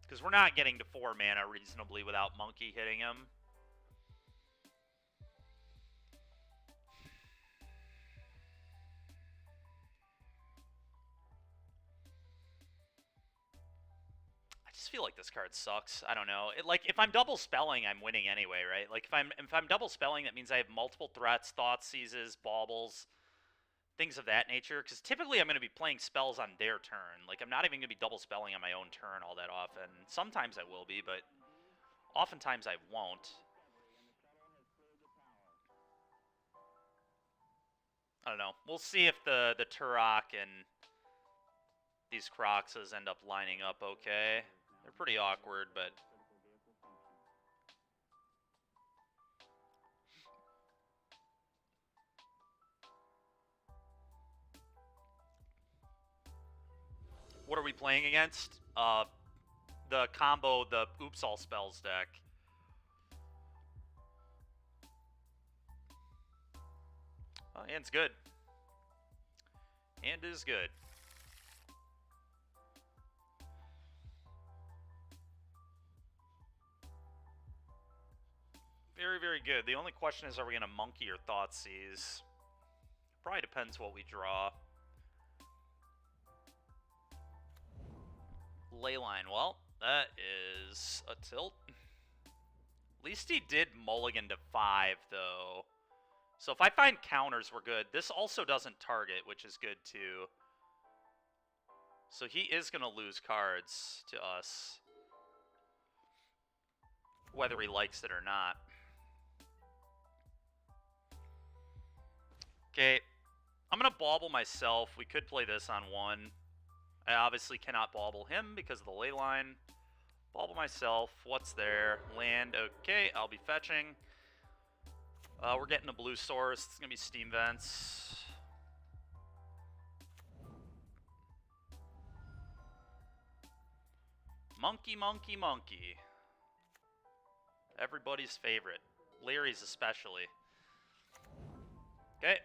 Because we're not getting to 4 mana reasonably without Monkey hitting him. I just feel like this card sucks. I don't know. Like, if I'm double spelling, I'm winning anyway, right? Like, if I'm double spelling, that means I have multiple threats, thought seizes, baubles, things of that nature. Because typically I'm going to be playing spells on their turn. Like, I'm not even going to be double spelling on my own turn all that often. Sometimes I will be, but oftentimes I won't. I don't know. We'll see if the Turok and these Grixis end up lining up okay. They're pretty awkward, but... What are we playing against? The combo, the Oops All Spells deck. Oh, hand's good. Hand is good. Very, very good. The only question is, are we going to Monkey or Thoughtseize? Probably depends what we draw. Leyline. Well, that is a tilt. At least he did mulligan to 5, though. So if I find counters, we're good. This also doesn't target, which is good, too. So he is going to lose cards to us, whether he likes it or not. Okay, I'm going to bauble myself. We could play this on 1. I obviously cannot bauble him because of the ley line. Bauble myself. What's there? Land. Okay, I'll be fetching. We're getting a blue source. It's going to be Steam Vents. Monkey, monkey, monkey. Everybody's favorite. Larry's especially. Okay.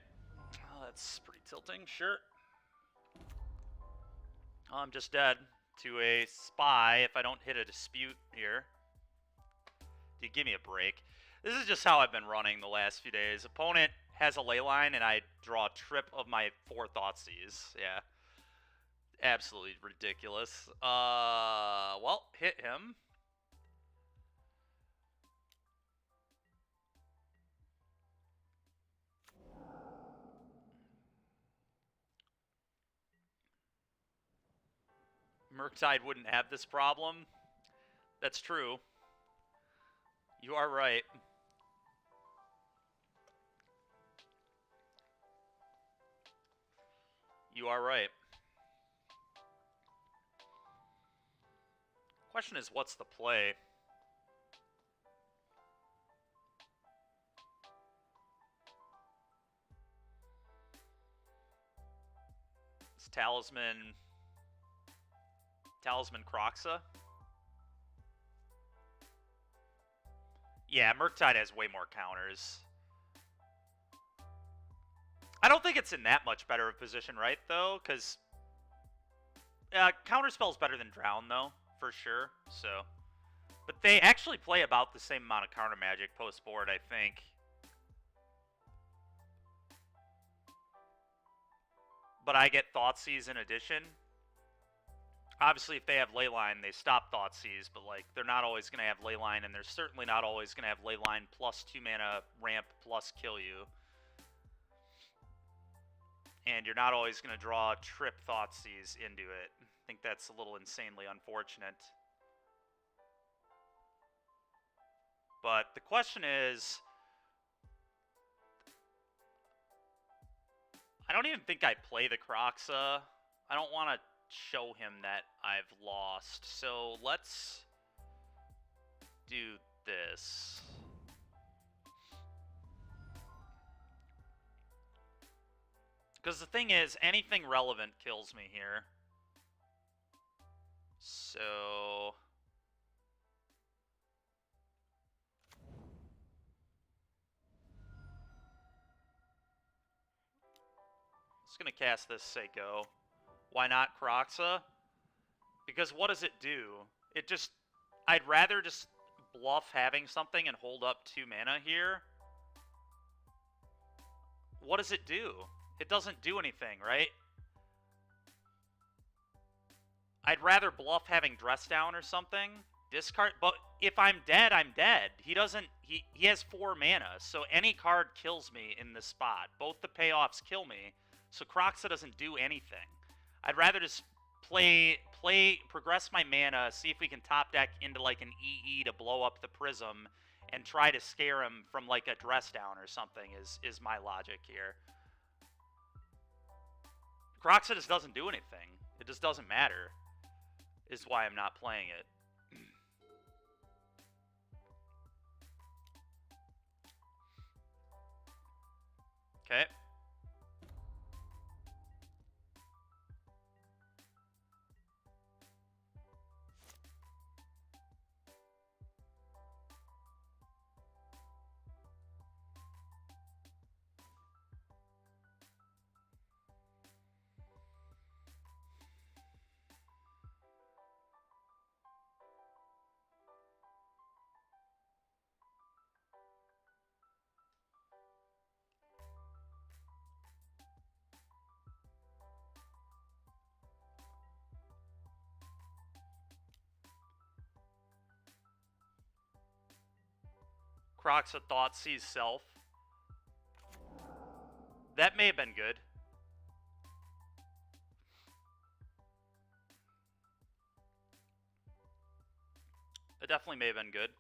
Oh, that's pretty tilting, sure. Oh, I'm just dead to a spy if I don't hit a dispute here. Dude, give me a break. This is just how I've been running the last few days. Opponent has a ley line, and I draw a trip of my 4 Thoughtseize. Yeah. Absolutely ridiculous. Well, hit him. Murktide wouldn't have this problem. That's true. You are right. You are right. Question is, what's the play? It's Talisman Croxa? Yeah, Murktide has way more counters. I don't think it's in that much better of a position, right, though? Because Counterspell's better than Drown, though, for sure. So, but they actually play about the same amount of counter magic post-board, I think. But I get Thoughtseize in addition. Obviously, if they have Leyline, they stop Thoughtseize, but like they're not always going to have Leyline, and they're certainly not always going to have Leyline plus 2 mana ramp plus kill you. And you're not always going to draw trip Thoughtseize into it. I think that's a little insanely unfortunate. But the question is, I don't even think I play the Croxa. I don't want to show him that I've lost. So let's do this. Because the thing is, anything relevant kills me here. So just going to cast this Seiko. Why not Croxa? Because what does it do? It just... I'd rather just bluff having something and hold up 2 mana here. What does it do? It doesn't do anything, right? I'd rather bluff having Dress Down or something. Discard... But if I'm dead, I'm dead. He doesn't... He has 4 mana, so any card kills me in this spot. Both the payoffs kill me, so Croxa doesn't do anything. I'd rather just progress my mana, see if we can top deck into like an EE to blow up the Prism, and try to scare him from like a Dress Down or something is my logic here. Croxa just doesn't do anything. It just doesn't matter, is why I'm not playing it. Okay. Croxa Thoughtseize Self. That may have been good. It definitely may have been good.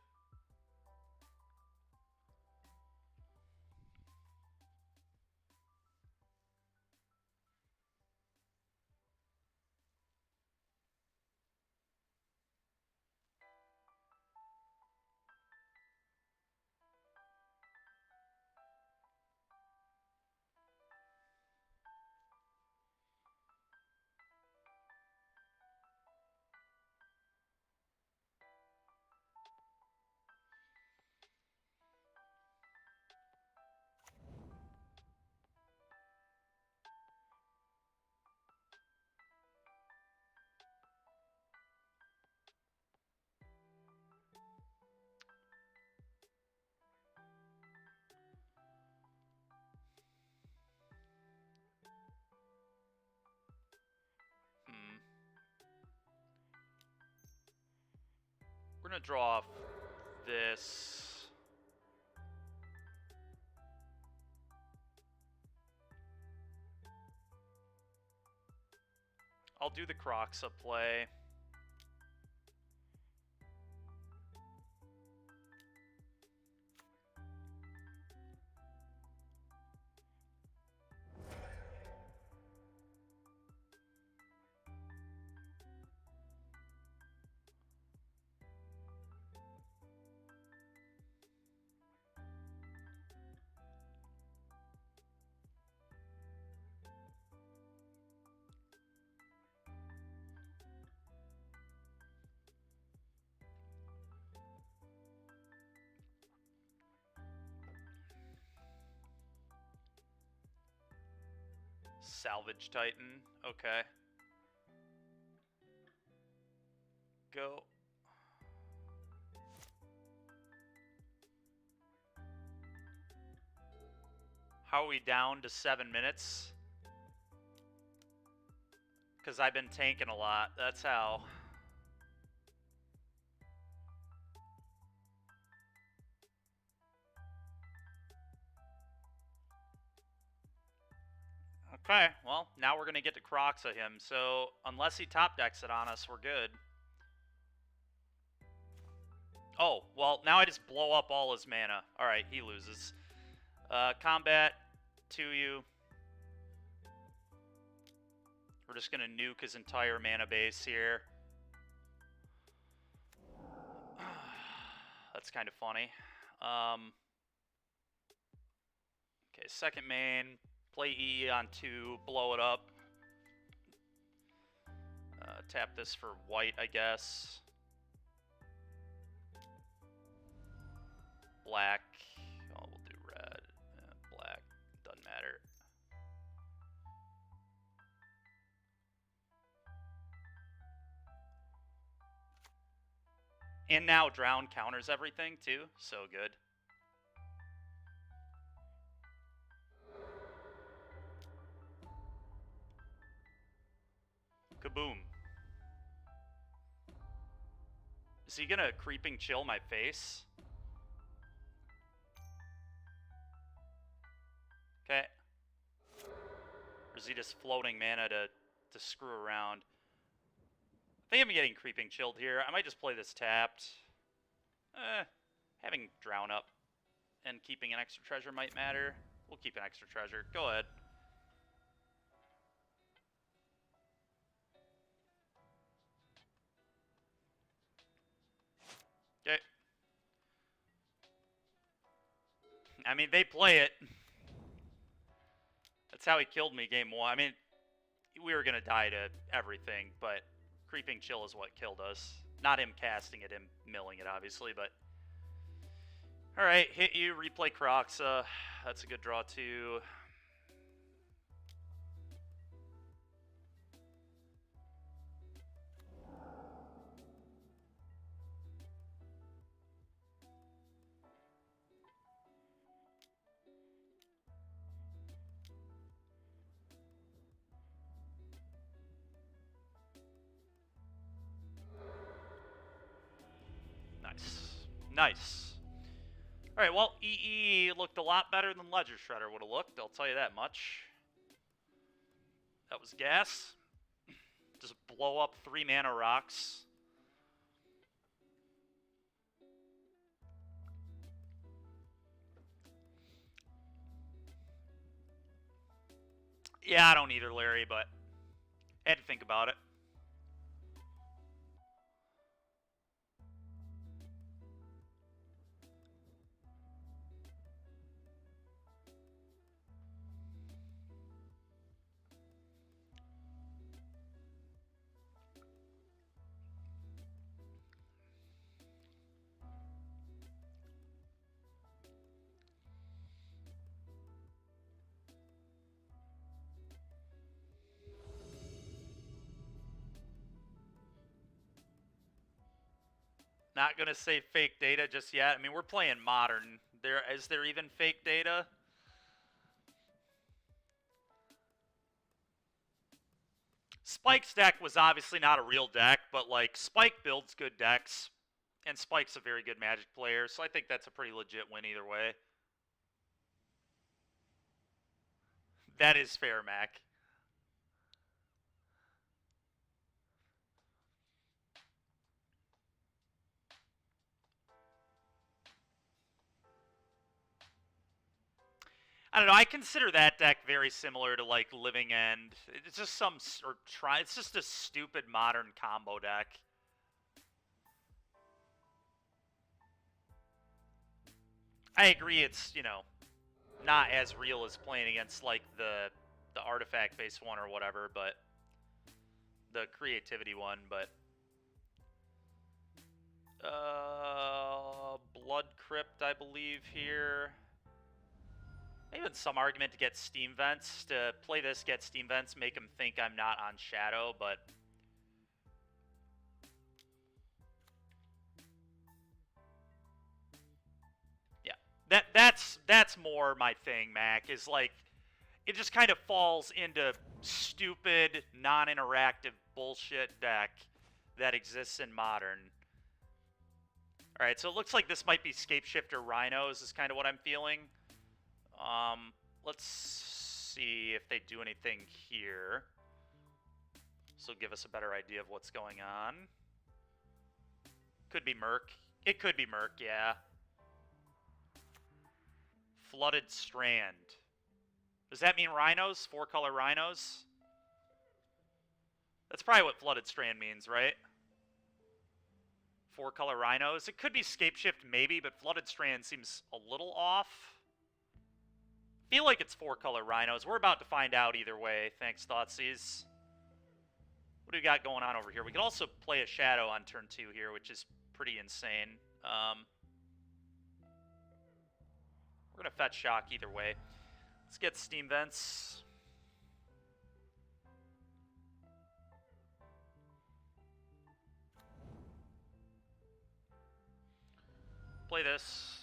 gonna draw this. I'll do the Croxa play. Salvage Titan. Okay. Go. How are we down to 7 minutes? Because I've been tanking a lot. That's how. Okay, well, now we're going to get to Croxa him. So, unless he top decks it on us, we're good. Oh, well, now I just blow up all his mana. Alright, he loses. Combat to you. We're just going to nuke his entire mana base here. That's kind of funny. Okay, second main. Play EE on 2, blow it up. Tap this for white, I guess. Black. Oh, we'll do red. Black. Doesn't matter. And now Drown counters everything, too. So good. Kaboom. Is he gonna creeping chill my face? Okay. Or is he just floating mana to screw around? I think I'm getting creeping chilled here. I might just play this tapped. Having Drown up and keeping an extra treasure might matter. We'll keep an extra treasure. Go ahead. Okay. I mean, they play it. That's how he killed me game 1. I mean, we were going to die to everything, but creeping chill is what killed us. Not him casting it, him milling it, obviously, but... Alright, hit you, replay Croxa. That's a good draw, too. Nice. Alright, well, EE looked a lot better than Ledger Shredder would have looked, I'll tell you that much. That was gas. Just blow up 3 mana rocks. Yeah, I don't either, Larry, but I had to think about it. Not going to say fake data just yet. I mean, we're playing Modern. Is there even fake data? Spike's deck was obviously not a real deck, but, like, Spike builds good decks. And Spike's a very good Magic player, so I think that's a pretty legit win either way. That is fair, Mac. I don't know. I consider that deck very similar to like Living End. It's just It's just a stupid modern combo deck. I agree. It's not as real as playing against like the artifact based one or whatever, but the creativity one. But Blood Crypt, I believe here. Maybe some argument to get Steam Vents. To play this, get Steam Vents, make them think I'm not on Shadow, but... Yeah. That's more my thing, Mac, is like... It just kind of falls into stupid, non-interactive bullshit deck that exists in Modern. Alright, so it looks like this might be Scapeshifter Rhinos is kind of what I'm feeling. Let's see if they do anything here. This will give us a better idea of what's going on. Could be Merc. It could be Merc, yeah. Flooded Strand. Does that mean Rhinos? 4-color Rhinos? That's probably what Flooded Strand means, right? 4-color Rhinos. It could be Scapeshift maybe, but Flooded Strand seems a little off. Feel like it's 4-color Rhinos. We're about to find out either way. Thanks, Thoughtseize. What do we got going on over here? We could also play a Shadow on turn 2 here, which is pretty insane. We're going to fetch Shock either way. Let's get Steam Vents. Play this.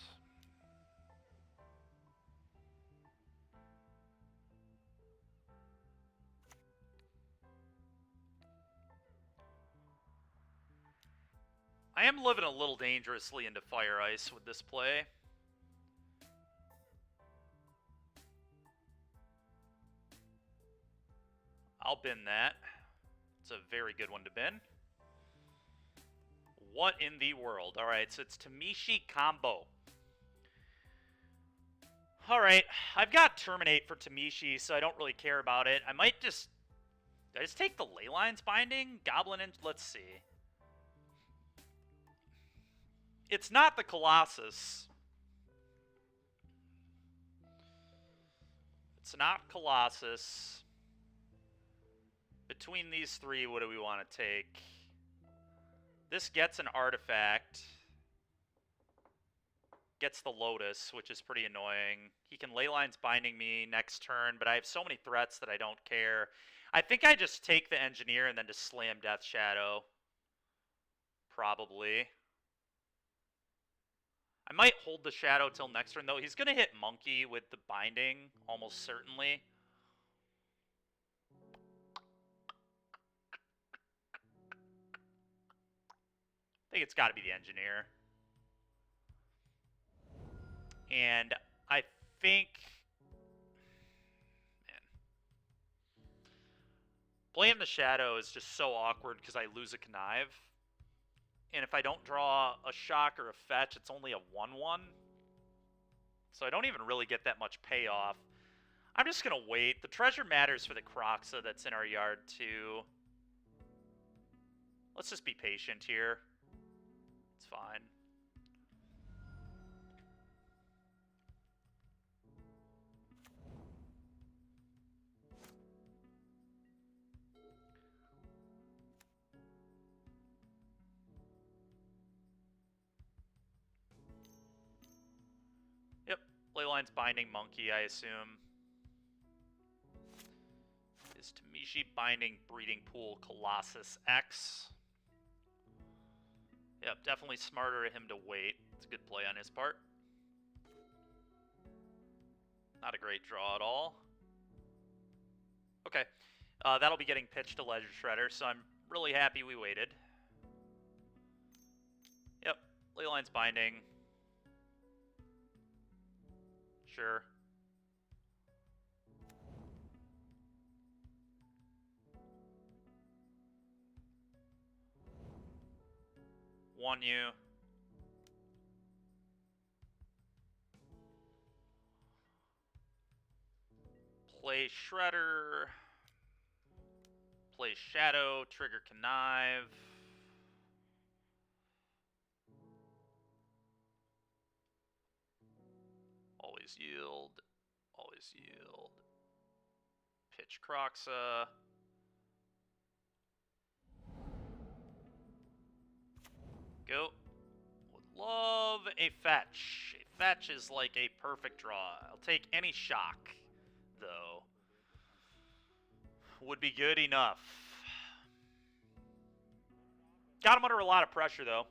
I am living a little dangerously into Fire Ice with this play. I'll bin that. It's a very good one to bin. What in the world? Alright, so it's Tamishi combo. Alright, I've got Terminate for Tamishi, so I don't really care about it. I might just... Did I just take the Leyline's Binding? Goblin and... Let's see. It's not the Colossus. It's not Colossus. Between these three, what do we want to take? This gets an artifact. Gets the Lotus, which is pretty annoying. He can Leyline's Binding me next turn, but I have so many threats that I don't care. I think I just take the Engineer and then just slam Death Shadow. Probably. I might hold the Shadow till next turn, though. He's going to hit Monkey with the Binding, almost certainly. I think it's got to be the Engineer. And I think... Man. Playing the Shadow is just so awkward because I lose a Connive. And if I don't draw a Shock or a Fetch, it's only a 1-1. So I don't even really get that much payoff. I'm just going to wait. The treasure matters for the Croxa that's in our yard, too. Let's just be patient here. It's fine. Yep, Leyline's Binding Monkey, I assume. Is Tamishi Binding Breeding Pool Colossus X? Yep, definitely smarter of him to wait. It's a good play on his part. Not a great draw at all. Okay, that'll be getting pitched to Ledger Shredder, so I'm really happy we waited. Yep, Leyline's binding. Sure. One you. Play Shredder. Play Shadow. Trigger Connive. Always yield. Always yield. Pitch Croxa. Go. Would love a fetch. A fetch is like a perfect draw. I'll take any shock, though. Would be good enough. Got him under a lot of pressure, though.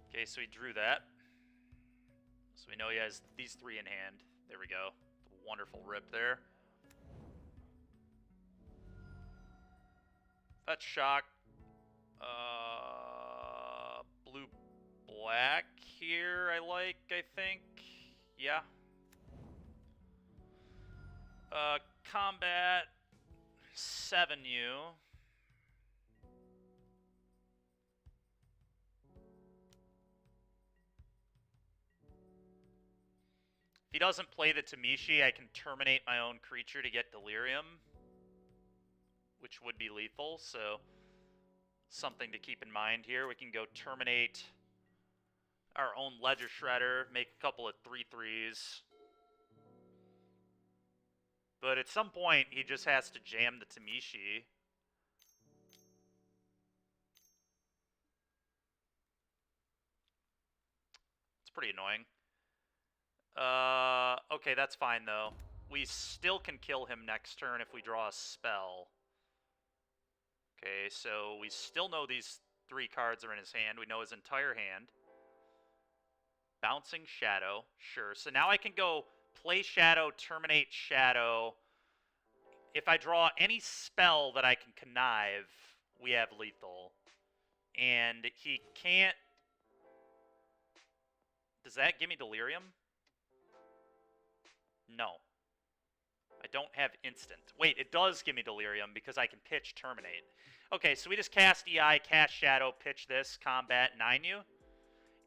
Okay, so he drew that. So we know he has these three in hand. There we go. Wonderful rip there. Fetch shock. Blue black here I like, I think. Yeah. Combat 7U. If he doesn't play the Tamishi, I can terminate my own creature to get Delirium, which would be lethal, so something to keep in mind here. We can go terminate our own Ledger Shredder, make a couple of 3/3s. But at some point, he just has to jam the Tamishi. It's pretty annoying. Okay, that's fine, though. We still can kill him next turn if we draw a spell. Okay, so we still know these 3 cards are in his hand. We know his entire hand. Bouncing Shadow, sure. So now I can go play Shadow, terminate Shadow. If I draw any spell that I can connive, we have lethal. And he can't... Does that give me Delirium? No. I don't have instant. Wait, it does give me Delirium because I can pitch Terminate. Okay, so we just cast EI, cast Shadow, pitch this, combat 9U.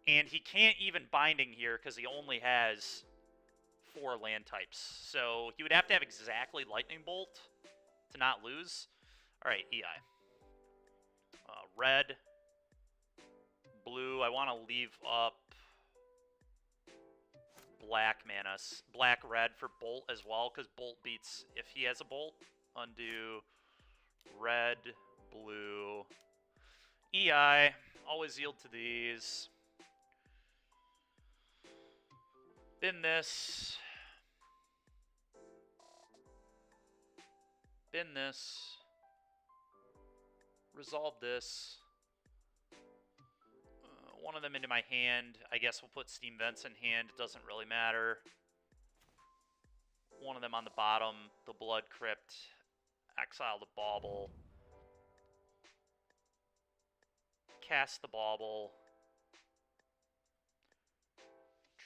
And he can't even Binding here because he only has 4 land types. So he would have to have exactly Lightning Bolt to not lose. Alright, EI. Red. Blue. I want to leave up black mana. Black-red for Bolt as well, because Bolt beats if he has a Bolt. Undo. Red. Blue. EI. Always yield to these. Bin this. Bin this. Resolve this. One of them into my hand. I guess we'll put Steam Vents in hand. It doesn't really matter. One of them on the bottom. The Blood Crypt. Exile the Bauble. Cast the Bauble.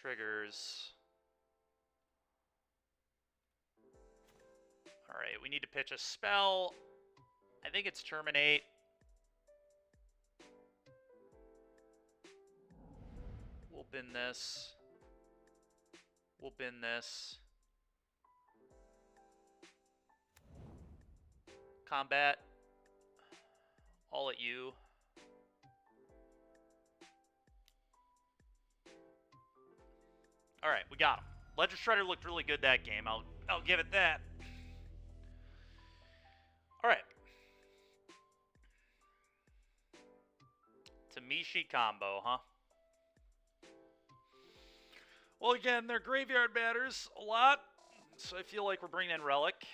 Triggers. Alright, we need to pitch a spell. I think it's Terminate. We'll bin this. We'll bin this. Combat. All at you. Alright, we got him. Ledger Shredder looked really good that game. I'll give it that. Alright. Tamishi combo, huh? Well, again, their graveyard matters a lot, so I feel like we're bringing in Relic.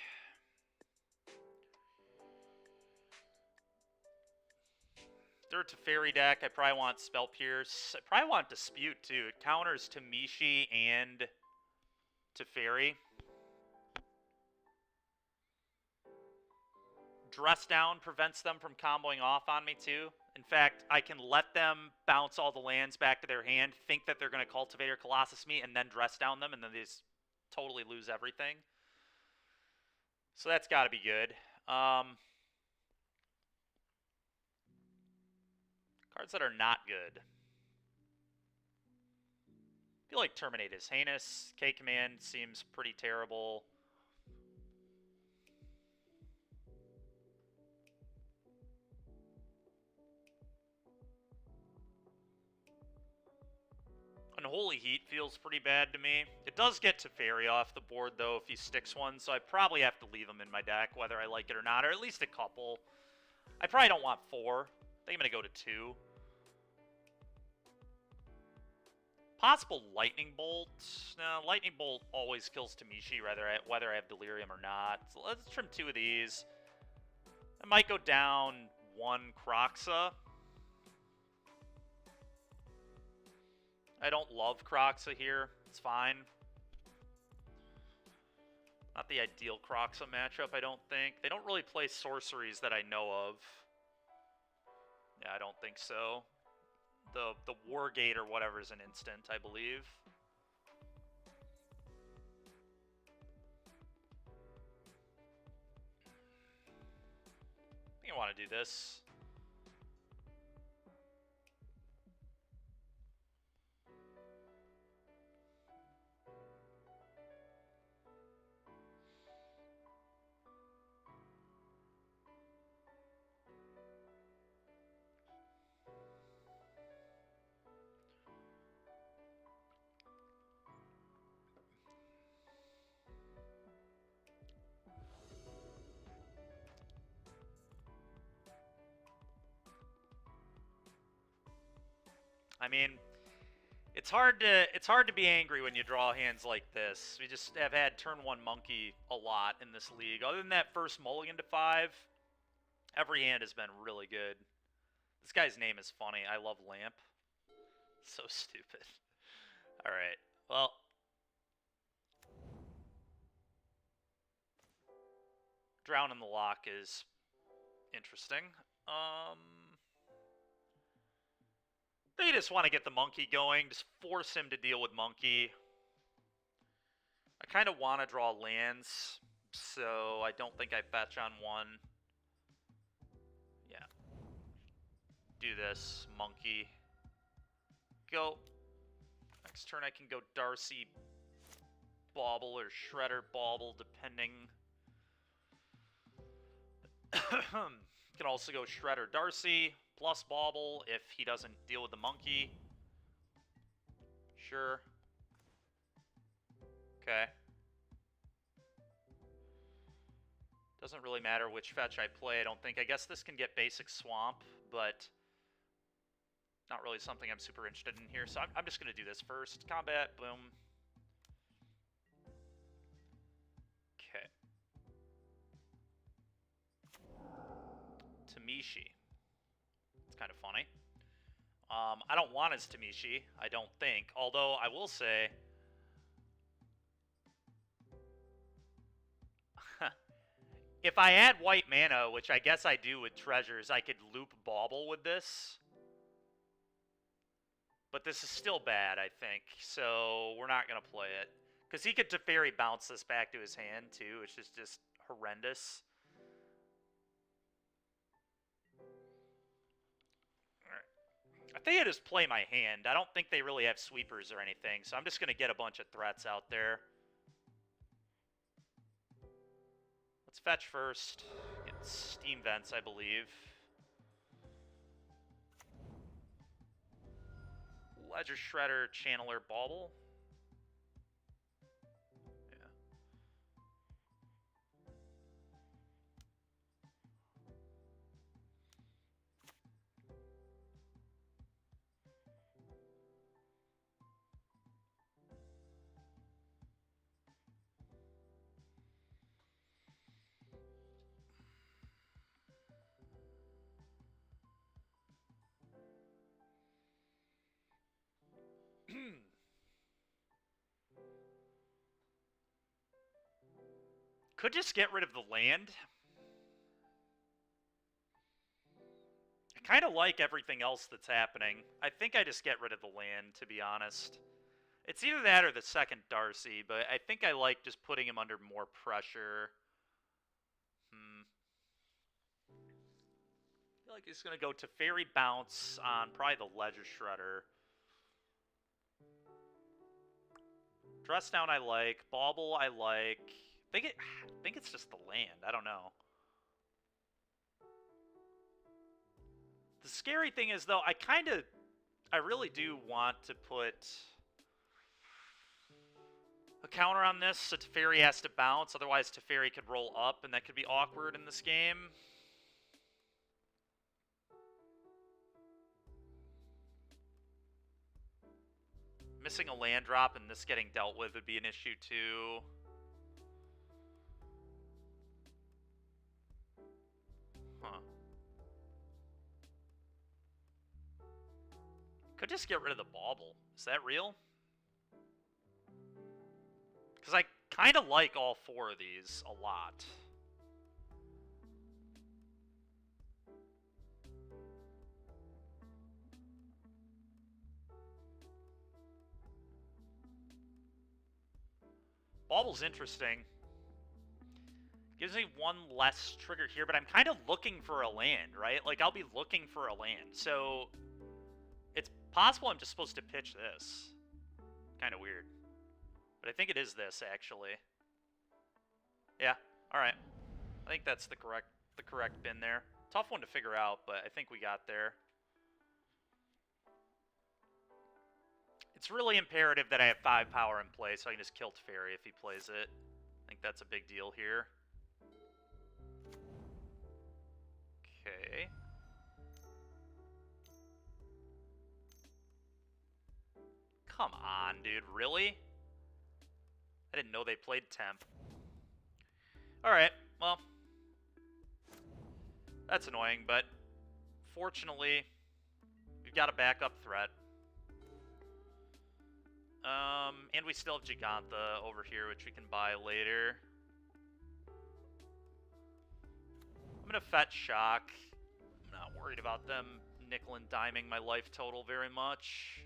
Third to Fairy deck, I probably want Spell Pierce. I probably want Dispute, too. It counters Tamishi and Teferi. Dress Down prevents them from comboing off on me, too. In fact, I can let them bounce all the lands back to their hand, think that they're going to Cultivator Colossus me, and then Dress Down them, and then they just totally lose everything. So that's got to be good. Cards that are not good. I feel like Terminate is heinous. K-Command seems pretty terrible. Unholy Heat feels pretty bad to me. It does get Teferi off the board, though, if he sticks one, so I probably have to leave him in my deck, whether I like it or not, or at least a couple. I probably don't want 4. I think I'm going to go to 2. Possible Lightning Bolt. No, Lightning Bolt always kills Tamishi, whether I have Delirium or not. So let's trim 2 of these. I might go down 1 Kroxa. I don't love Kroxa here. It's fine. Not the ideal Kroxa matchup, I don't think. They don't really play sorceries that I know of. Yeah, I don't think so. The Wargate or whatever is an instant, I believe. I think I want to do this. I mean, it's hard to be angry when you draw hands like this. We just have had turn 1 Monkey a lot in this league. Other than that first mulligan to 5, every hand has been really good. This guy's name is funny. I love Lamp. So stupid. Alright, well. Drown in the Lock is interesting. They just want to get the Monkey going. Just force him to deal with Monkey. I kind of want to draw lands, so I don't think I fetch on 1. Yeah. Do this. Monkey. Go. Next turn I can go Darcy Bauble or Shredder Bauble, depending. Can also go Shredder Darcy plus Bauble if he doesn't deal with the Monkey. Sure. Okay. Doesn't really matter which fetch I play, I don't think. I guess this can get basic Swamp, but not really something I'm super interested in here. So I'm just going to do this first. Combat, boom. Okay. Tamishi. It's kind of funny. I don't want his Tamishi, I don't think. Although, I will say... if I add white mana, which I guess I do with treasures, I could loop Bauble with this. But this is still bad, I think. So, we're not going to play it. Because he could Teferi bounce this back to his hand, too, which is just horrendous. I think I just play my hand. I don't think they really have sweepers or anything, so I'm just going to get a bunch of threats out there. Let's fetch first. Get Steam Vents, I believe. Ledger Shredder, Channeler, Bauble. Yeah. Could just get rid of the land. kind of like everything else that's happening. I think I just get rid of the land, to be honest. It's either that or the second Darcy, but I think I like just putting him under more pressure. I feel like he's going to go to Fairy Bounce on probably the Ledger Shredder. Dress Down I like. Bauble I like. I think it's just the land. I don't know. The scary thing is, though, I really do want to put a counter on this, so Teferi has to bounce. Otherwise, Teferi could roll up, and that could be awkward in this game. Missing a land drop and this getting dealt with would be an issue, too. Huh. Could just get rid of the Bauble. Is that real? Because I kind of like all four of these a lot. Bauble's interesting. Gives me one less trigger here, but I'm kind of looking for a land, right? Like, I'll be looking for a land. So, it's possible I'm just supposed to pitch this. Kind of weird. But I think it is this, actually. Yeah, alright. I think that's the correct bin there. Tough one to figure out, but I think we got there. It's really imperative that I have 5 power in play, so I can just kill Teferi if he plays it. I think that's a big deal here. Okay. Come on, dude. Really? I didn't know they played Temp. Alright, well. That's annoying, but fortunately, we've got a backup threat. And we still have Gigantha over here, which we can buy later. I'm gonna fetch Shock. I'm not worried about them nickel and diming my life total very much.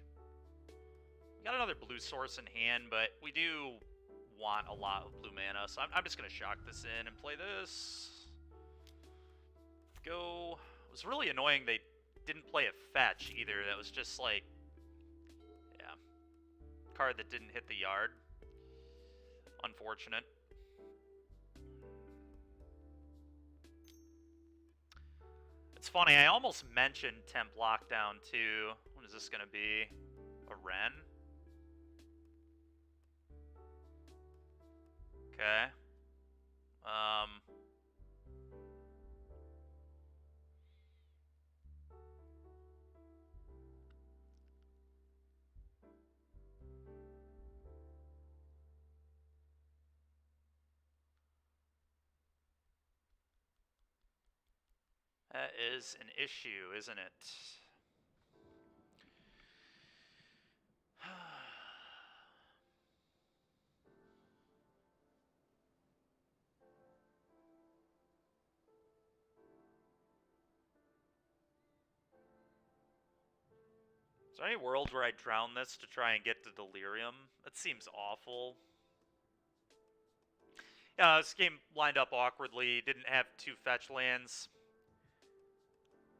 We got another blue source in hand, but we do want a lot of blue mana, so I'm just gonna Shock this in and play this. Go. It was really annoying they didn't play a fetch either. That was just like, yeah, card that didn't hit the yard. Unfortunate. It's funny, I almost mentioned Temp Lockdown too. What is this gonna be? A Wrenn? Okay. That is an issue, isn't it? Is there any world where I drown this to try and get to Delirium? That seems awful. Yeah, this game lined up awkwardly. Didn't have 2 fetch lands.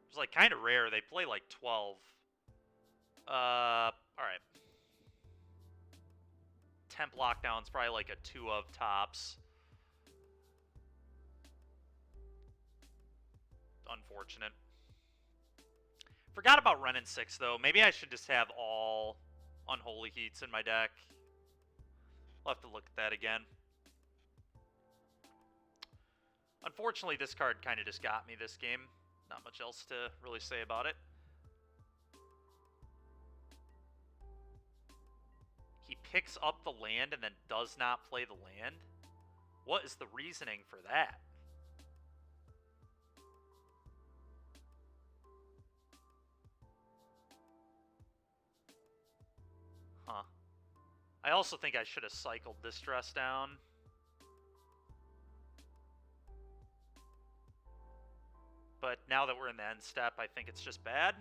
It was like kind of rare. They play like 12. Alright. Temp Lockdown's probably like a 2 of tops. Unfortunate. Forgot about Wrenn and 6, though. Maybe I should just have all Unholy Heats in my deck. I'll have to look at that again. Unfortunately, this card kind of just got me this game. Not much else to really say about it. He picks up the land and then does not play the land? What is the reasoning for that? Huh. I also think I should have cycled this dress down. but now that we're in the end step, I think it's just bad.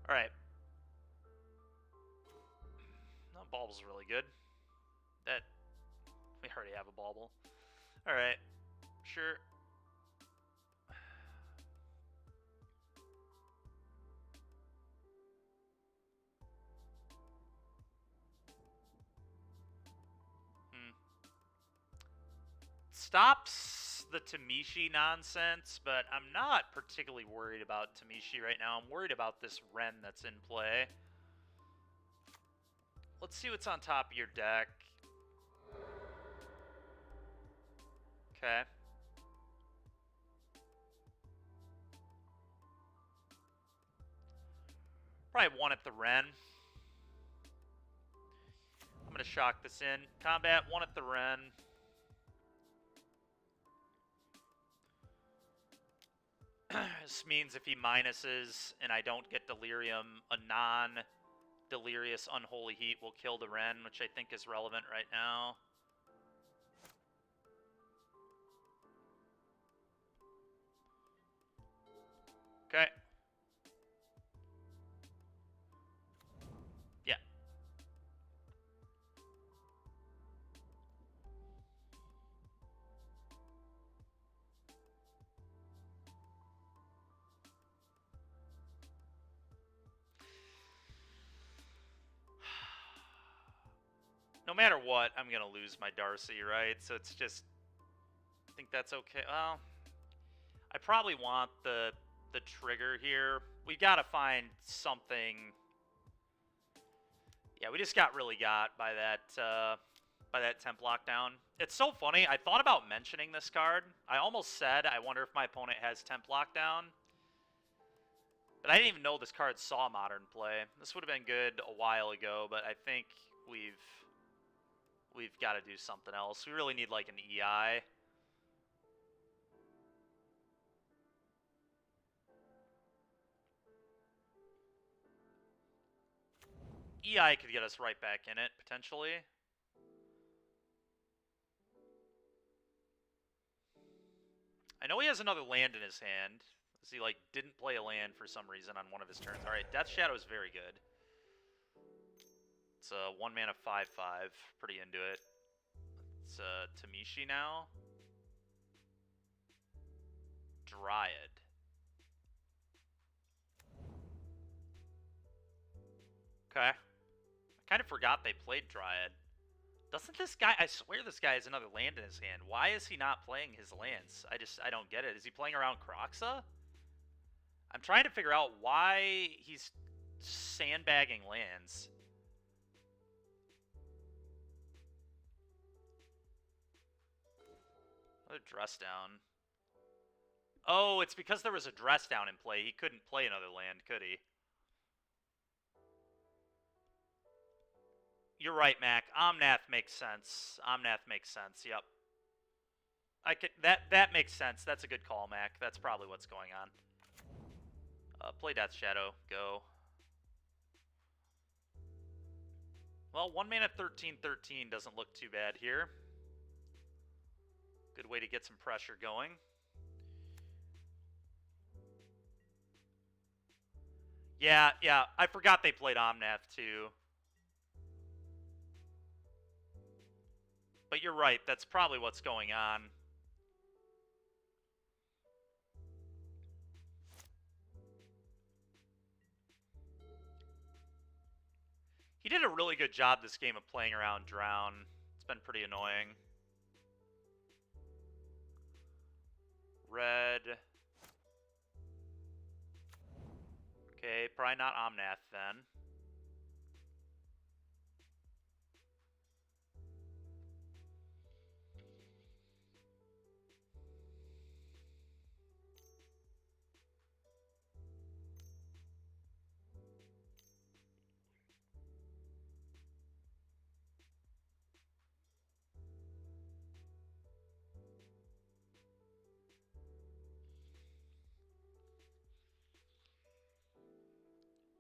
Alright. No, Bauble's really good. We already have a Bauble. Alright. Sure. Stops the Tamishi nonsense, but I'm not particularly worried about Tamishi right now. I'm worried about this Ren that's in play. Let's see what's on top of your deck. Okay. Probably one at the Ren. I'm going to shock this in. Combat, one at the Ren. This means if he minuses and I don't get Delirium, a non-Delirious Unholy Heat will kill the Ren, which I think is relevant right now. Okay. Yeah. No matter what, I'm going to lose my Darcy, right? So it's just... I think that's okay. Well, I probably want the trigger here. We got to find something... Yeah, we just got really got by that temp lockdown. It's so funny. I thought about mentioning this card. I almost said, I wonder if my opponent has temp lockdown. But I didn't even know this card saw modern play. This would have been good a while ago, but I think we've got to do something else. We really need like an EI. EI could get us right back in it, potentially. I know he has another land in his hand. He like didn't play a land for some reason on one of his turns. All right, Death Shadow is very good. It's a 1-mana 5/5. Pretty into it. It's Tamishi now. Dryad. Okay. I kind of forgot they played Dryad. Doesn't this guy... I swear this guy has another land in his hand. Why is he not playing his lands? I don't get it. Is he playing around Kroxa? I'm trying to figure out why he's sandbagging lands. Another dress down. Oh, it's because there was a dress down in play. He couldn't play another land, could he? You're right, Mac. Omnath makes sense. Omnath makes sense. Yep. That makes sense. That's a good call, Mac. That's probably what's going on. Play Death Shadow. Go. Well, 1-mana 13/13 doesn't look too bad here. Good way to get some pressure going. Yeah. I forgot they played Omnath too. But you're right. That's probably what's going on. He did a really good job this game of playing around Drown. It's been pretty annoying. Red. Okay, probably not Omnath then.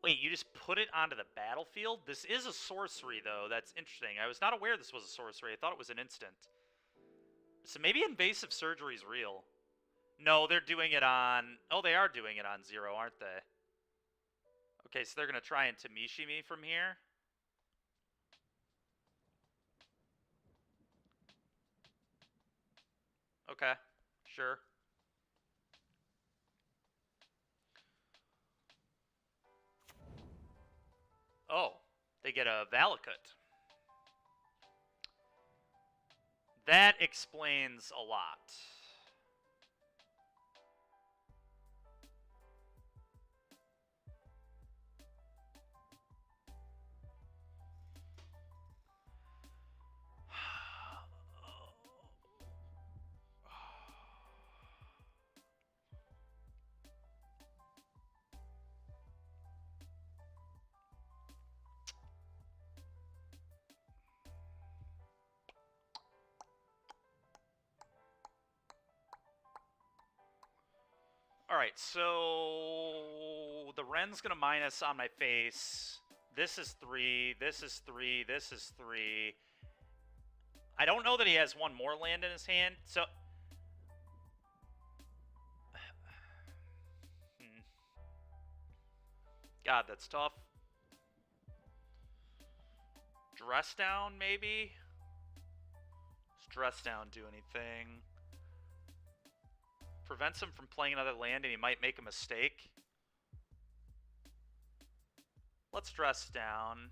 Wait, you just put it onto the battlefield? This is a sorcery, though. That's interesting. I was not aware this was a sorcery. I thought it was an instant. So maybe invasive surgery is real. No, they're doing it on... Oh, they are doing it on 0, aren't they? Okay, so they're going to try and Tamishi me from here. Okay, sure. Oh, they get a Valakut. That explains a lot. Alright, so the Ren's gonna minus on my face. This is 3, this is 3, this is 3. I don't know that he has one more land in his hand, so... God, that's tough. Dress down, maybe? Does dress down do anything? Prevents him from playing another land and he might make a mistake. Let's dress down.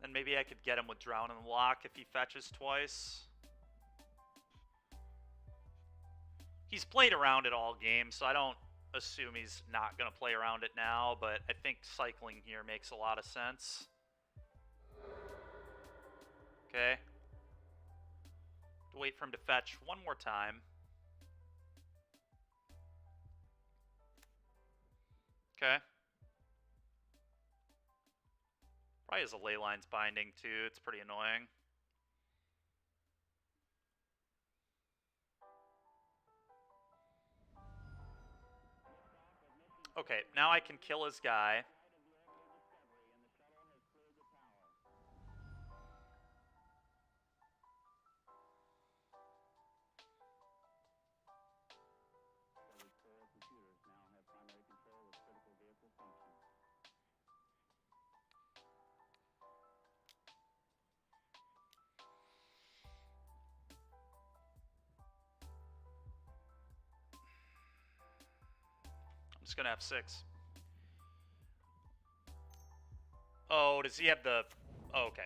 Then maybe I could get him with Drown in the Lock if he fetches twice. He's played around it all game, so I don't assume he's not going to play around it now, but I think cycling here makes a lot of sense. Okay. Wait for him to fetch one more time. Okay. Probably has a ley lines binding too. It's pretty annoying. Okay, now I can kill his guy. I'm just gonna have 6. Oh, does he have the... Oh, okay.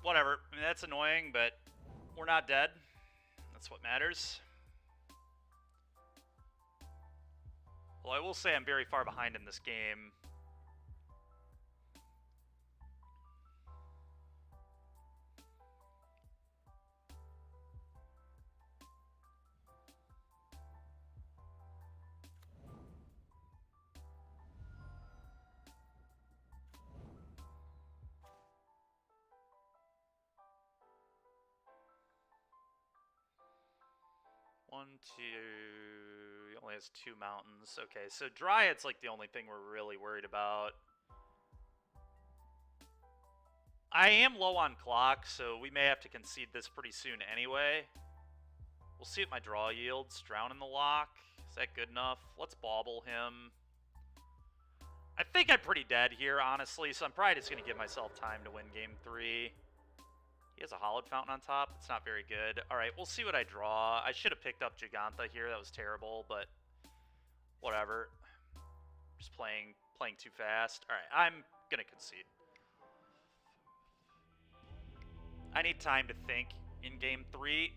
Whatever. I mean, that's annoying, but we're not dead. That's what matters. Well, I will say I'm very far behind in this game. One, two... He only has 2 mountains. Okay, so Dryad's like the only thing we're really worried about. I am low on clock, so we may have to concede this pretty soon anyway. We'll see what my draw yields. Drown in the Lock. Is that good enough? Let's bauble him. I think I'm pretty dead here, honestly, so I'm probably just going to give myself time to win game 3. He has a Hollowed Fountain on top. It's not very good. Alright, we'll see what I draw. I should have picked up Giganta here. That was terrible, but whatever. Just playing too fast. Alright, I'm going to concede. I need time to think in game 3.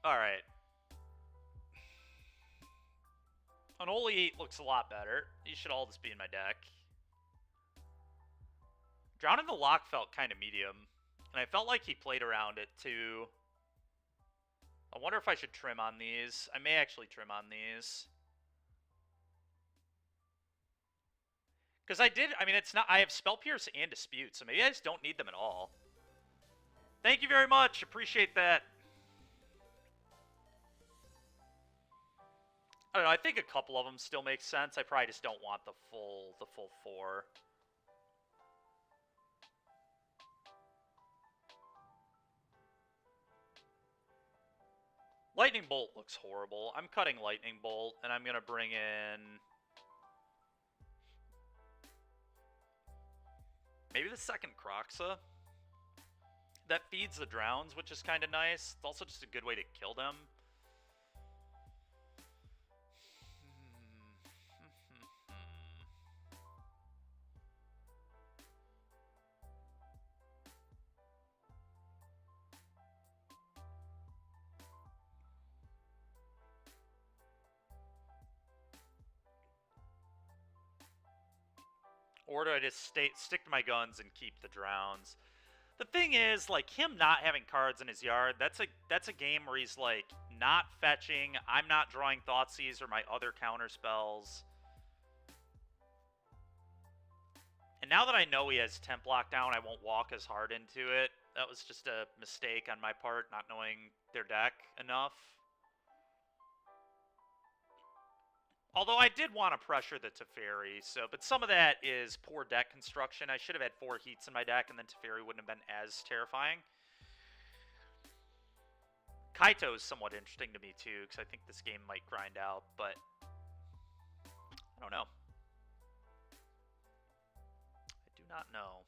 Alright. Unholy looks a lot better. These should all just be in my deck. Drown in the Lock felt kind of medium. And I felt like he played around it too. I wonder if I should trim on these. I may actually trim on these. Because I mean, it's not, I have Spell Pierce and Dispute, so maybe I just don't need them at all. Thank you very much. Appreciate that. I don't know, I think a couple of them still make sense. I probably just don't want the full 4. Lightning Bolt looks horrible. I'm cutting Lightning Bolt, and I'm going to bring in... maybe the second Croxa. That feeds the Drowns, which is kind of nice. It's also just a good way to kill them. Or do I just stick to my guns and keep the Drowns? The thing is, like, him not having cards in his yard, that's a game where he's, like, not fetching, I'm not drawing Thoughtseize or my other counter spells. And now that I know he has Temp Lockdown, I won't walk as hard into it. That was just a mistake on my part, not knowing their deck enough. Although I did want to pressure the Teferi, but some of that is poor deck construction. I should have had 4 heats in my deck, and then Teferi wouldn't have been as terrifying. Kaito is somewhat interesting to me, too, because I think this game might grind out, but I don't know. I do not know.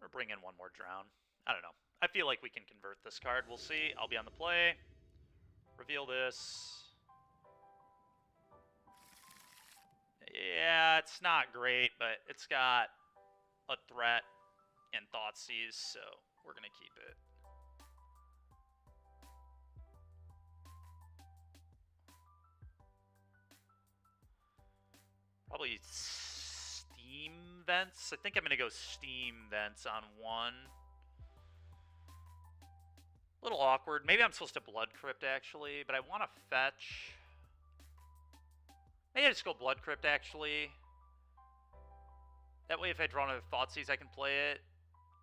We're bringing in one more Drown. I don't know. I feel like we can convert this card. We'll see. I'll be on the play. Reveal this. Yeah, it's not great, but it's got a threat and Thoughtseize, so we're going to keep it. Probably Steam Vents. I think I'm going to go Steam Vents on 1. A little awkward. Maybe I'm supposed to Blood Crypt, actually, but I want to fetch. Maybe I just go Blood Crypt, actually. That way, if I draw another Thoughtseize, I can play it.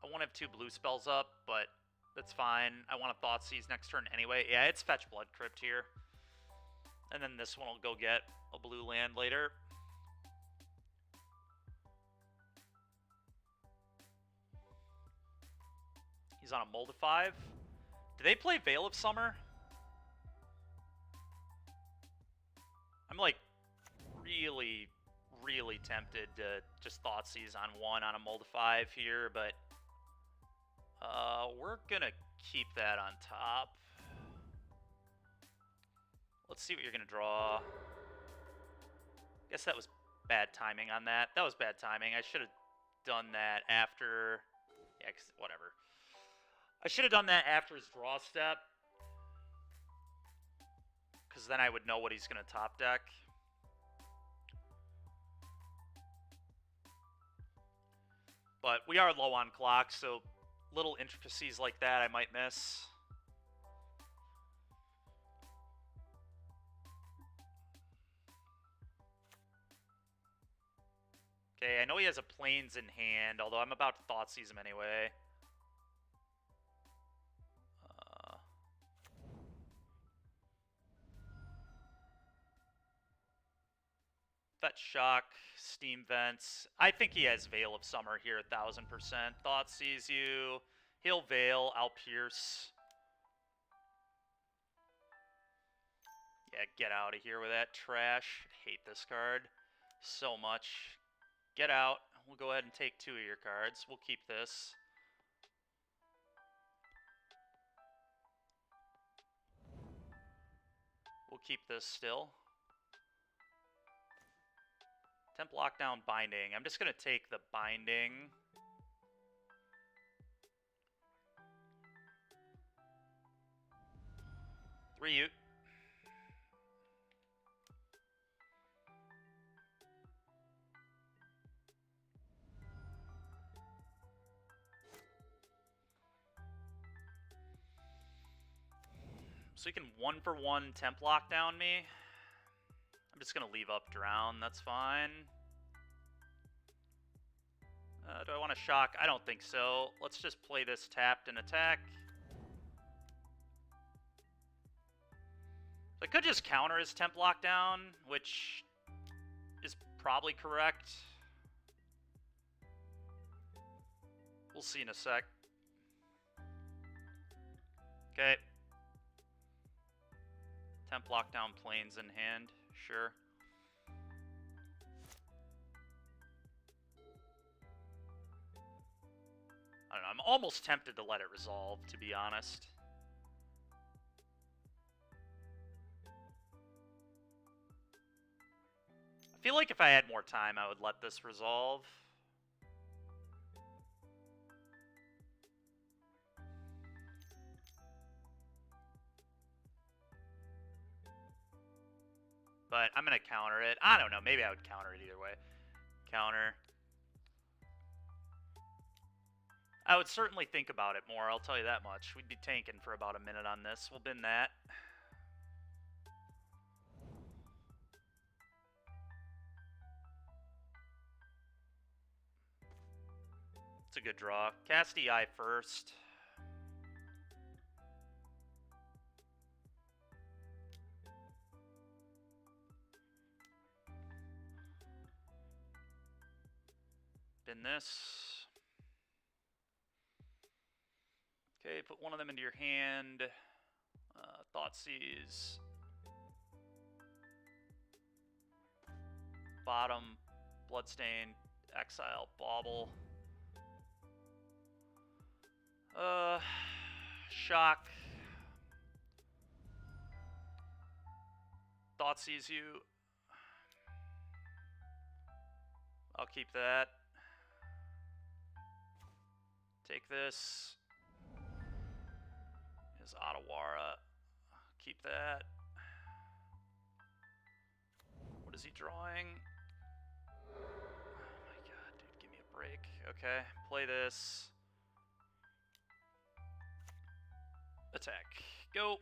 I won't have 2 blue spells up, but that's fine. I want a Thoughtseize next turn anyway. Yeah, it's fetch Blood Crypt here. And then this one will go get a blue land later. He's on a Moldify. Do they play Veil of Summer? I'm like really, really tempted to just Thoughtseize on 1 on a Moldify here, but we're gonna keep that on top. Let's see what you're gonna draw. Guess that was bad timing on that. That was bad timing. I should have done that after. Yeah, whatever. I should have done that after his draw step, because then I would know what he's going to top deck. But we are low on clock, so little intricacies like that I might miss. Okay, I know he has a Plains in hand, although I'm about to Thoughtseize him anyway. Fetch Shock, Steam Vents. I think he has Veil of Summer here, 1000%. Thoughtseize you. He'll Veil, I'll Pierce. Yeah, get out of here with that trash. I hate this card so much. Get out. We'll go ahead and take 2 of your cards. We'll keep this. We'll keep this still. Temp Lockdown Binding. I'm just going to take the Binding. Ute. So you can 1-for-1 Temp Lockdown me. I'm just going to leave up Drown. That's fine. Do I want to shock? I don't think so. Let's just play this tapped and attack. I could just counter his temp lockdown, which is probably correct. We'll see in a sec. Okay. Temp lockdown planes in hand, sure. I don't know, I'm almost tempted to let it resolve, to be honest. I feel like if I had more time, I would let this resolve. But I'm going to counter it. I don't know, maybe I would counter it either way. Counter. I would certainly think about it more, I'll tell you that much. We'd be tanking for about a minute on this. We'll bin that. It's a good draw. Cast EI first. Bin this. Okay, put one of them into your hand. Thoughtseize. Bottom. Bloodstain. Exile. Bauble. Shock. Thoughtseize you. I'll keep that. Take this. Is Otawara. Keep that. What is he drawing? Oh my god, dude, give me a break. Okay, play this. Attack. Go.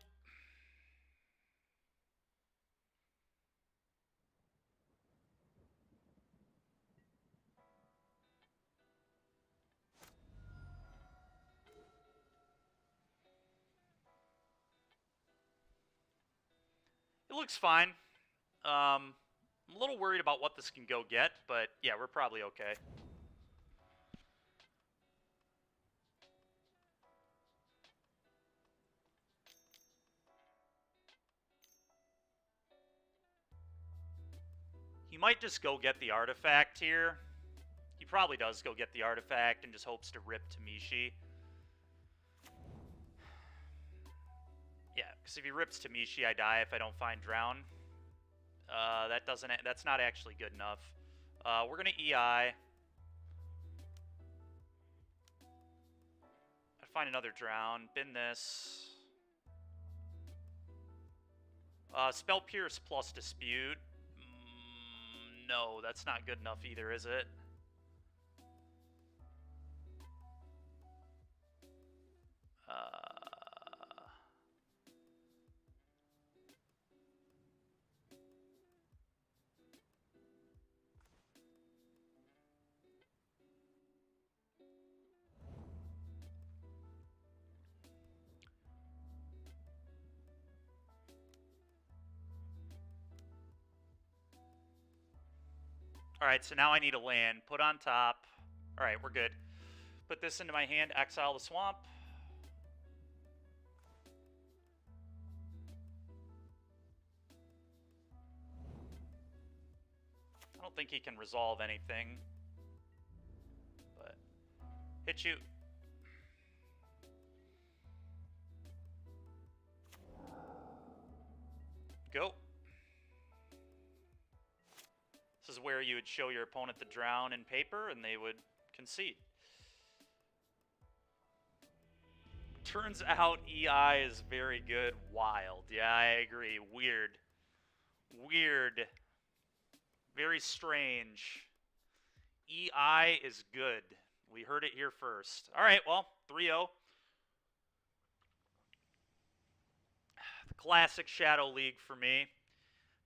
It looks fine. I'm a little worried about what this can go get, but yeah, we're probably okay. He might just go get the artifact here. He probably does go get the artifact and just hopes to rip Tamishi. Yeah, because if he rips Tamishi, I die if I don't find Drown. That's not actually good enough. We're gonna EI. I'd find another Drown. Bin this. Spell Pierce plus Dispute. No, that's not good enough either, is it? Alright, so now I need a land. Put on top. Alright, we're good. Put this into my hand. Exile the swamp. I don't think he can resolve anything. But hit you. Go. This is where you would show your opponent the Drown in paper, and they would concede. Turns out EI is very good. Wild. Yeah, I agree. Weird. Weird. Very strange. EI is good. We heard it here first. All right, well, 3-0. The classic Shadow League for me.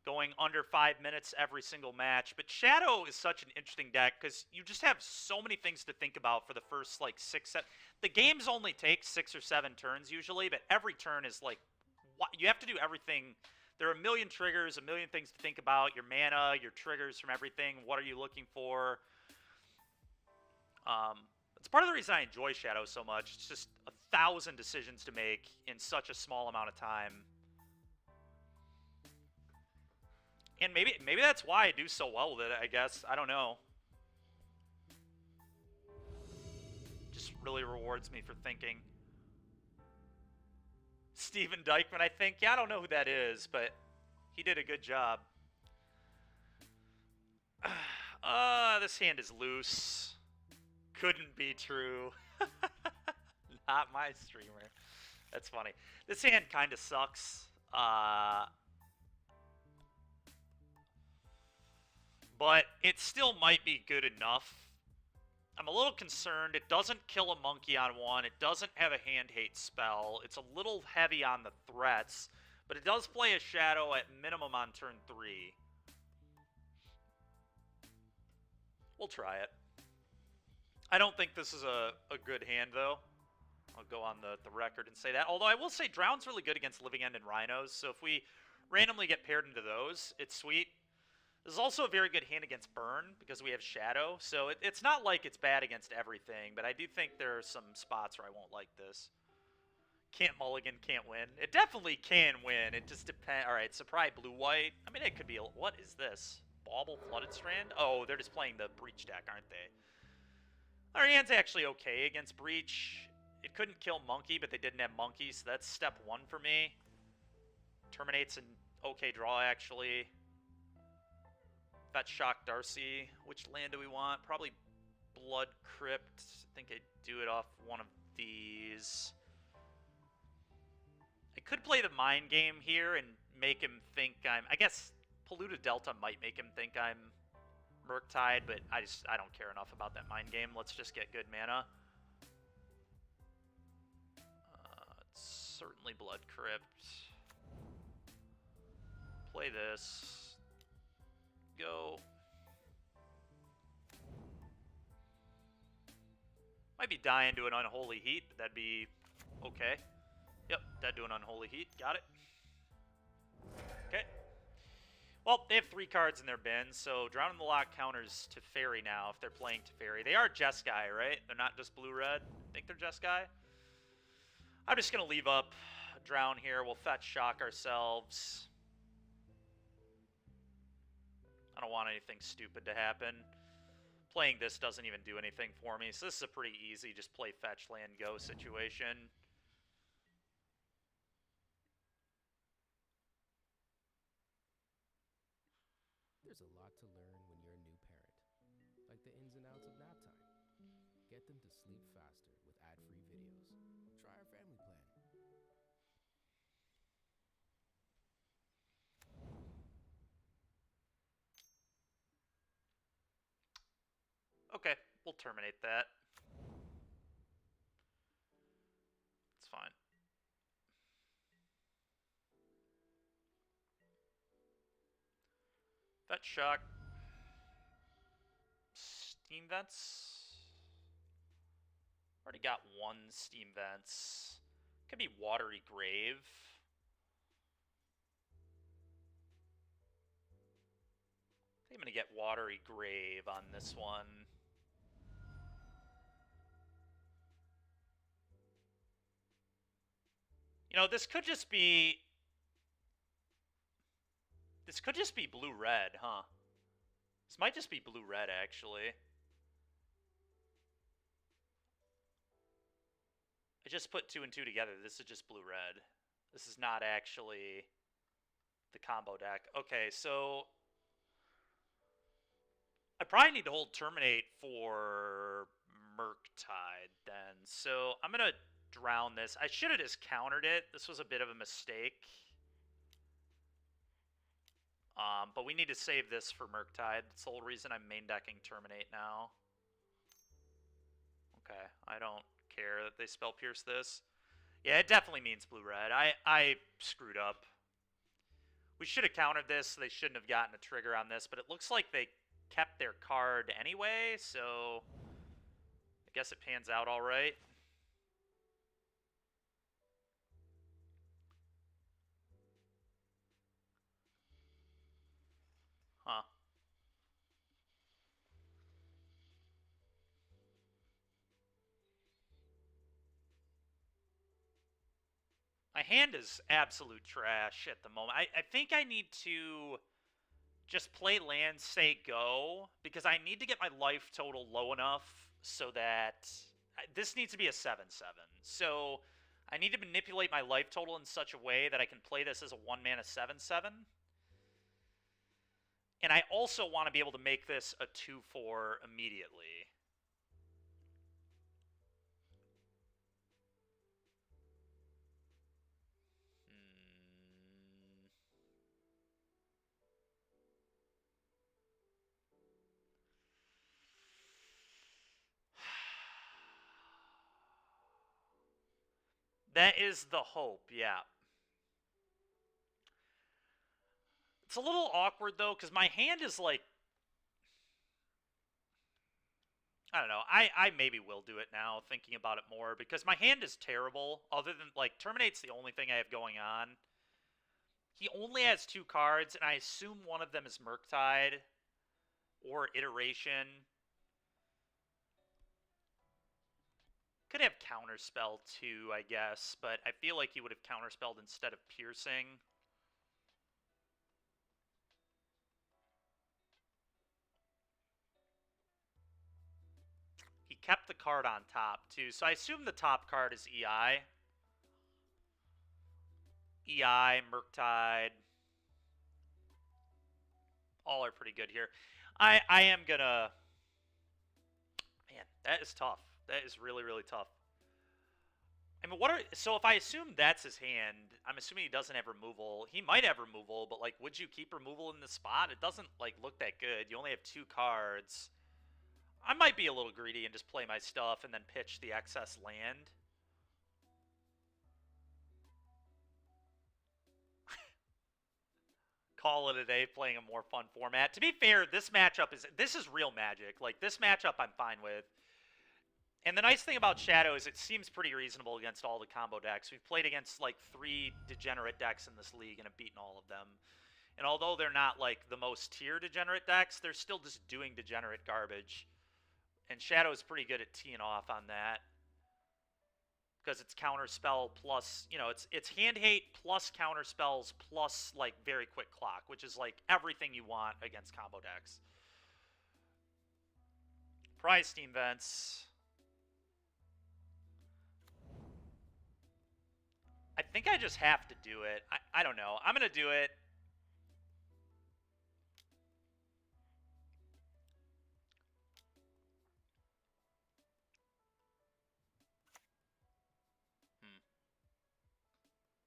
going under 5 minutes every single match. But Shadow is such an interesting deck because you just have so many things to think about for the first like 6, 7. The games only take 6 or 7 turns usually, but every turn is like you have to do everything. There are a million triggers, a million things to think about. Your mana, your triggers from everything. What are you looking for? It's part of the reason I enjoy Shadow so much. It's just 1,000 decisions to make in such a small amount of time. And maybe that's why I do so well with it, I guess. I don't know. Just really rewards me for thinking. Steven Dykman, I think. Yeah, I don't know who that is, but he did a good job. This hand is loose. Couldn't be true. Not my streamer. That's funny. This hand kind of sucks. But it still might be good enough. I'm a little concerned. It doesn't kill a monkey on one. It doesn't have a hand hate spell. It's a little heavy on the threats. But it does play a shadow at minimum on turn 3. We'll try it. I don't think this is a good hand, though. I'll go on the record and say that. Although I will say Drown's really good against Living End and Rhinos. So if we randomly get paired into those, it's sweet. This is also a very good hand against Burn because we have Shadow. So it's not like it's bad against everything, but I do think there are some spots where I won't like this. Can't mulligan, can't win. It definitely can win. It just depends. All right, Surprise Blue-White. I mean, it could be a... What is this? Bauble Flooded Strand? Oh, they're just playing the Breach deck, aren't they? Our hand's actually okay against Breach. It couldn't kill Monkey, but they didn't have Monkey, so that's step 1 for me. Terminate's an okay draw, actually. Fetch Shock Darcy. Which land do we want? Probably Blood Crypt. I think I'd do it off one of these. I could play the mind game here and make him think I'm... I guess Polluted Delta might make him think I'm Murktide, but I don't care enough about that mind game. Let's just get good mana. It's certainly Blood Crypt. Play this. Go. Might be dying to an Unholy Heat, but that'd be okay. Yep, dead to an Unholy Heat. Got it. Okay. Well, they have 3 cards in their bin, so Drown in the Lock counters Teferi now if they're playing Teferi. They are Jeskai, right? They're not just blue-red. I think they're Jeskai. I'm just going to leave up Drown here. We'll Fetch Shock ourselves. I don't want anything stupid to happen. Playing this doesn't even do anything for me, so this is a pretty easy just play fetch, land, go situation. There's a lot to learn when you're a new parent, like the ins and outs of nap time. Get them to sleep faster with ad-free videos. Try our family plan. Okay, we'll terminate that. It's fine. Fetch Shock. Steam Vents. Already got 1 Steam Vents. Could be Watery Grave. I think I'm going to get Watery Grave on this one. You know, this could just be... This could just be blue-red, huh? This might just be blue-red, actually. I just put 2 and 2 together. This is just blue-red. This is not actually the combo deck. Okay, so... I probably need to hold Terminate for Murktide, then. So I'm going to drown this. I should have just countered it. This was a bit of a mistake. But we need to save this for Murktide. That's the whole reason I'm main decking Terminate now. Okay, I don't care that they spell pierce this. Yeah, it definitely means blue-red. I screwed up. We should have countered this, so they shouldn't have gotten a trigger on this, but it looks like they kept their card anyway, so I guess it pans out all right. Huh. My hand is absolute trash at the moment. I think I need to just play land, say go, because I need to get my life total low enough so that this needs to be a 7-7. So I need to manipulate my life total in such a way that I can play this as a 1-mana 7-7. And I also want to be able to make this a 2-4 immediately. That is the hope, yeah. It's a little awkward, though, because my hand is like... I don't know. I maybe will do it now, thinking about it more, because my hand is terrible. Other than, like, Terminate's the only thing I have going on. He only has 2 cards, and I assume one of them is Murktide or Iteration. Could have Counterspell, too, I guess, but I feel like he would have Counterspelled instead of Piercing. He kept the card on top, too, so I assume the top card is EI. EI, Murktide. All are pretty good here. I am gonna... Man, that is tough. That is really, really tough. I mean, what are... So if I assume that's his hand, I'm assuming he doesn't have removal. He might have removal, but, like, would you keep removal in the spot? It doesn't, like, look that good. You only have 2 cards. I might be a little greedy and just play my stuff and then pitch the excess land. Call it a day, playing a more fun format. To be fair, this matchup is... This is real Magic. Like, this matchup I'm fine with. And the nice thing about Shadow is it seems pretty reasonable against all the combo decks. We've played against, like, 3 degenerate decks in this league and have beaten all of them. And although they're not, like, the most tier degenerate decks, they're still just doing degenerate garbage. And Shadow's pretty good at teeing off on that. Because it's Counterspell plus, you know, it's Hand Hate plus Counterspells plus, like, Very Quick Clock, which is, like, everything you want against combo decks. Prize Steam Vents... I think I just have to do it. I don't know. I'm going to do it.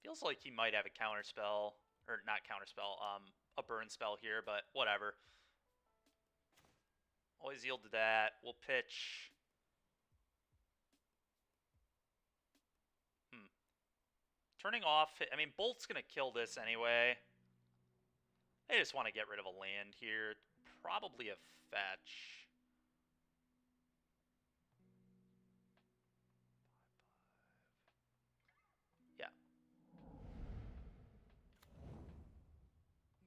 Feels like he might have a counterspell. Or not counterspell, a burn spell here, but whatever. Always yield to that. We'll pitch. Turning off... I mean, Bolt's going to kill this anyway. I just want to get rid of a land here. Probably a fetch. Yeah.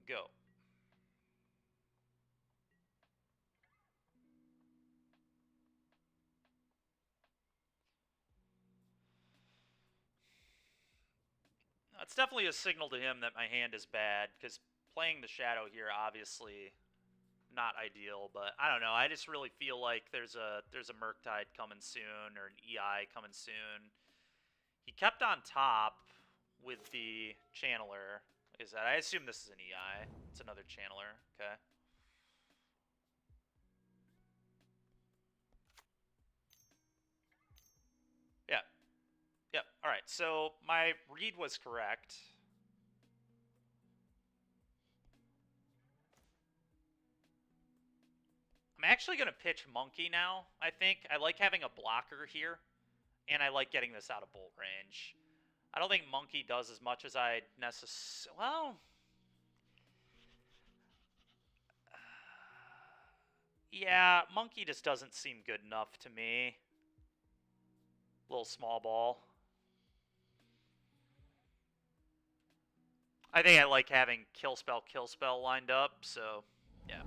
Go. It's definitely a signal to him that my hand is bad, because playing the Shadow here, obviously not ideal, but I don't know. I just really feel like there's a Murktide coming soon, or an EI coming soon. He kept on top with the Channeler. Is that? I assume this is an EI. It's another Channeler. Okay. Yeah. Yep. All right. So my read was correct. I'm actually going to pitch Monkey now, I think. I like having a blocker here, and I like getting this out of bolt range. I don't think Monkey does as much as I necessarily... Well, Yeah, monkey just doesn't seem good enough to me. Little small ball. I think I like having kill spell lined up, so yeah.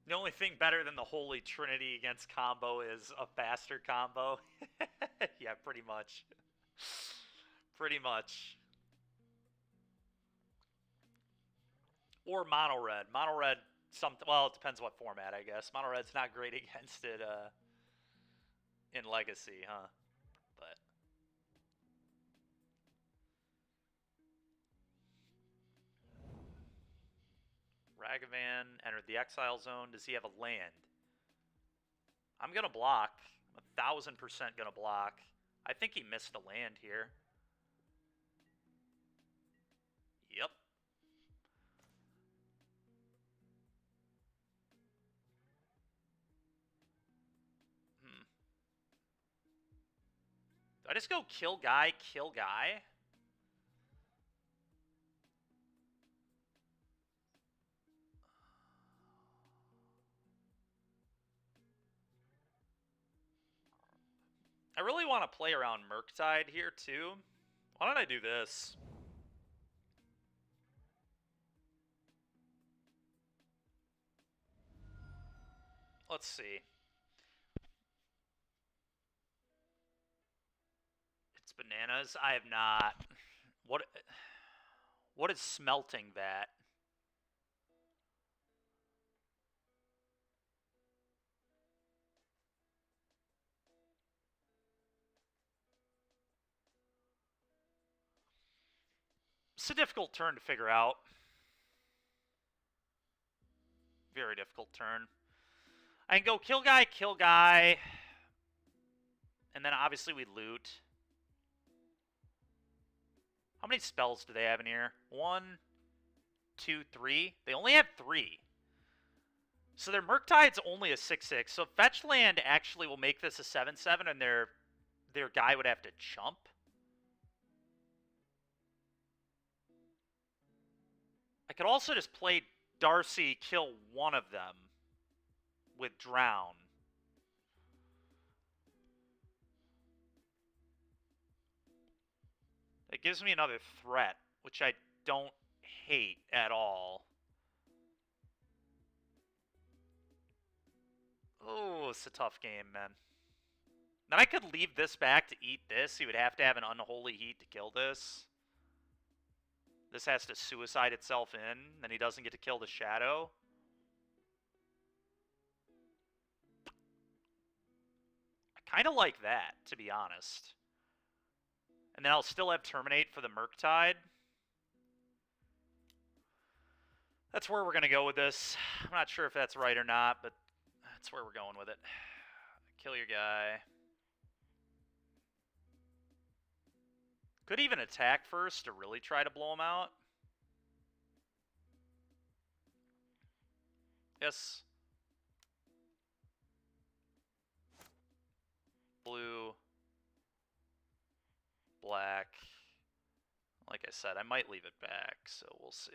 The only thing better than the Holy Trinity against combo is a faster combo. Yeah, pretty much. Pretty much. Or mono red. Mono red, well, it depends what format, I guess. Mono red's not great against it in Legacy, huh? But Ragavan entered the exile zone. Does he have a land? I'm gonna block. 1,000% gonna block. I think he missed a land here. Yep. Hmm. Do I just go kill guy, kill guy? I really want to play around Murktide here, too. Why don't I do this? Let's see. It's bananas. I have not. What is smelting that? It's a difficult turn to figure out. Very difficult turn. I can go kill guy, and then obviously we loot. How many spells do they have in here? 1, 2, 3. They only have 3. So their Murktide's only a 6/6. So fetch land actually will make this a 7/7, and their guy would have to chump. I could also just play Darcy, kill one of them with Drown. It gives me another threat, which I don't hate at all. Oh, it's a tough game, man. Then I could leave this back to eat this. He would have to have an unholy heat to kill this. This has to suicide itself in. Then he doesn't get to kill the shadow. I kind of like that, to be honest. And then I'll still have Terminate for the Murktide. That's where we're going to go with this. I'm not sure if that's right or not, but that's where we're going with it. Kill your guy. Could even attack first to really try to blow him out. Yes. Blue. Black. Like I said, I might leave it back, so we'll see.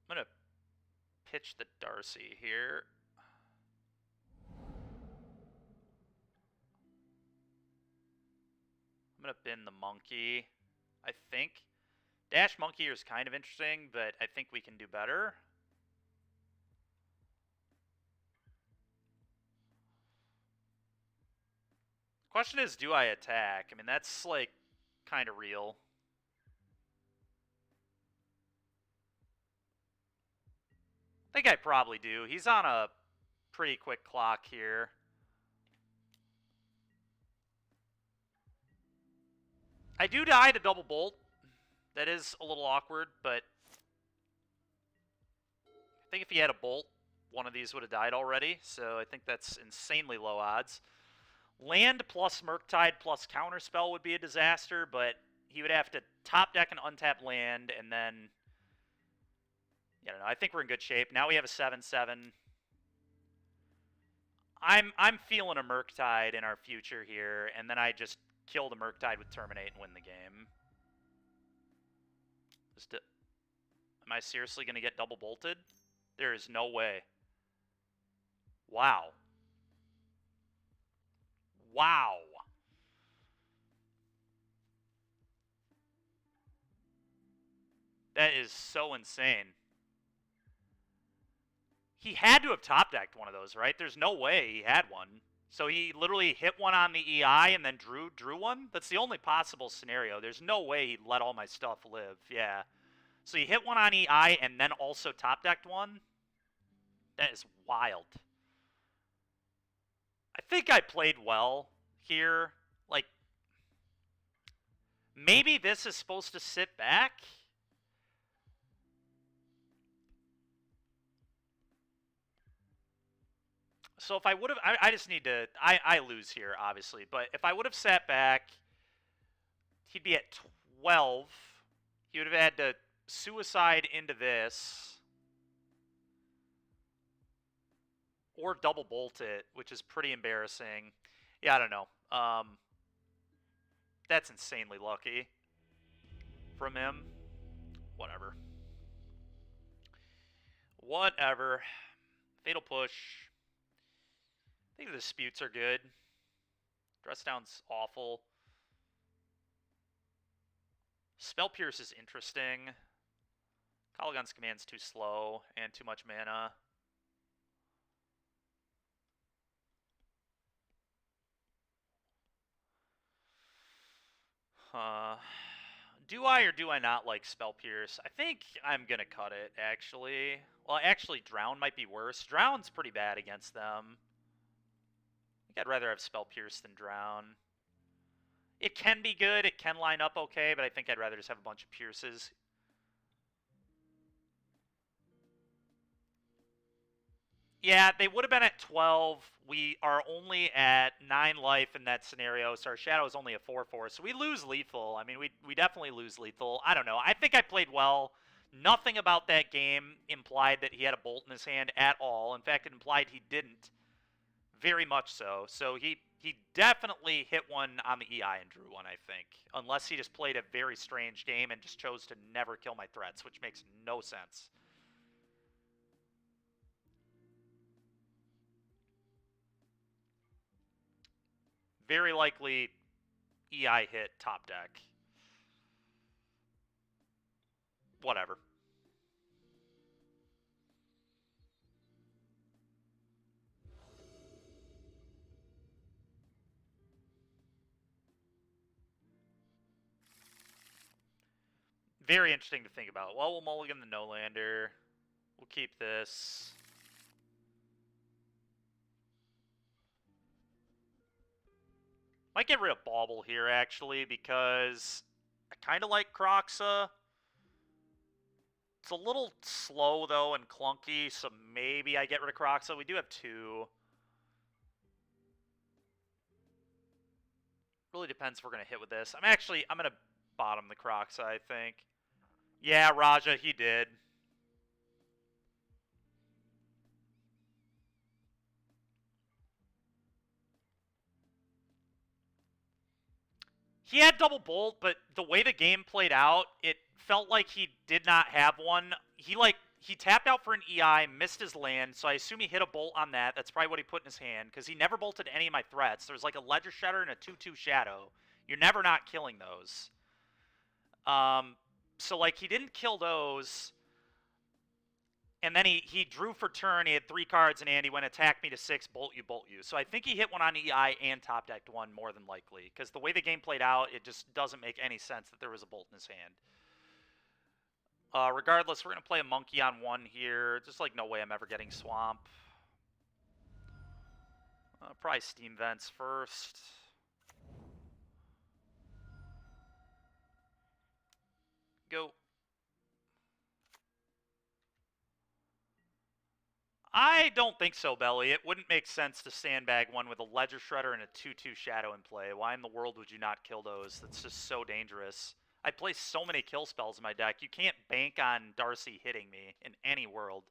I'm going to pitch the Darcy here. I'm going to bin the monkey. I think Dash Monkey is kind of interesting, but I think we can do better. Question is, do I attack? I mean, that's, like, kind of real. I think I probably do. He's on a pretty quick clock here. I do die to double bolt. That is a little awkward, but I think if he had a bolt, one of these would have died already, so I think that's insanely low odds. Land plus Murktide plus Counterspell would be a disaster, but he would have to top deck an untapped land, and then... I don't know. I think we're in good shape. Now we have a 7/7. I'm feeling a Murktide in our future here, and then I just kill the Murktide with Terminate and win the game. Am I seriously going to get double bolted? There is no way. Wow. Wow. That is so insane. He had to have top decked one of those, right? There's no way he had one. So he literally hit one on the EI and then drew one? That's the only possible scenario. There's no way he let all my stuff live. Yeah. So he hit one on EI and then also top decked one? That is wild. I think I played well here. Like, maybe this is supposed to sit back? So if I would have, I just need to, I lose here, obviously. But if I would have sat back, he'd be at 12. He would have had to suicide into this. Or double bolt it, which is pretty embarrassing. Yeah, I don't know. That's insanely lucky from him. Whatever. Whatever. Fatal push. I think the disputes are good. Dress down's awful. Spell Pierce is interesting. Colligon's command's too slow and too much mana. Do I or do I not like Spell Pierce? I think I'm gonna cut it, actually. Well, actually, Drown might be worse. Drown's pretty bad against them. I think I'd rather have Spell Pierce than Drown. It can be good, it can line up okay, but I think I'd rather just have a bunch of Pierces. Yeah, they would have been at 12. We are only at 9 life in that scenario, so our Shadow is only a 4/4. So we lose lethal. I mean, we definitely lose lethal. I don't know. I think I played well. Nothing about that game implied that he had a bolt in his hand at all. In fact, it implied he didn't. Very much so. So he definitely hit one on the EI and drew one, I think. Unless he just played a very strange game and just chose to never kill my threats, which makes no sense. Very likely EI hit top deck. Whatever. Very interesting to think about. Well, we'll mulligan the no-lander. We'll keep this. Might get rid of Bauble here, actually, because I kind of like Croxa. It's a little slow, though, and clunky, so maybe I get rid of Croxa. We do have 2. Really depends if we're going to hit with this. I'm going to bottom the Croxa, I think. Yeah, Raja, he did. He had double bolt, but the way the game played out, it felt like he did not have one. He tapped out for an EI, missed his land, so I assume he hit a bolt on that. That's probably what he put in his hand, because he never bolted any of my threats. There's like a Ledger Shredder and a 2/2 Shadow. You're never not killing those. So like he didn't kill those. And then he drew for turn. He had 3 cards in hand. He went attack me to 6, bolt you. So I think he hit one on EI and top decked one more than likely. Because the way the game played out, it just doesn't make any sense that there was a bolt in his hand. Regardless, we're going to play a monkey on 1 here. Just like no way I'm ever getting swamp. Probably Steam Vents first. Go. I don't think so, Belly. It wouldn't make sense to sandbag one with a Ledger Shredder and a 2/2 Shadow in play. Why in the world would you not kill those? That's just so dangerous. I play so many kill spells in my deck. You can't bank on Darcy hitting me in any world.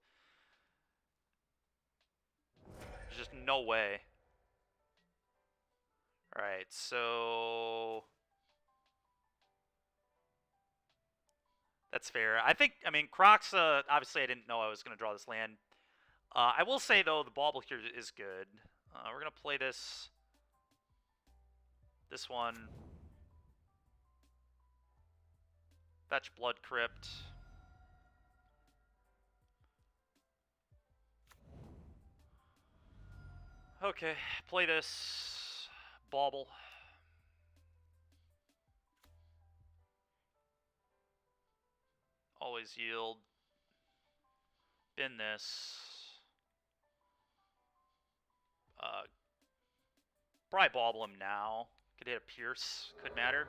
There's just no way. Alright, so... That's fair. I mean, Crocs, obviously I didn't know I was going to draw this land. I will say, though, the bauble here is good. We're going to play this one. Fetch Blood Crypt. Okay, play this bauble. Always yield. Bin this. Probably bauble him now. Could hit a Pierce. Could matter.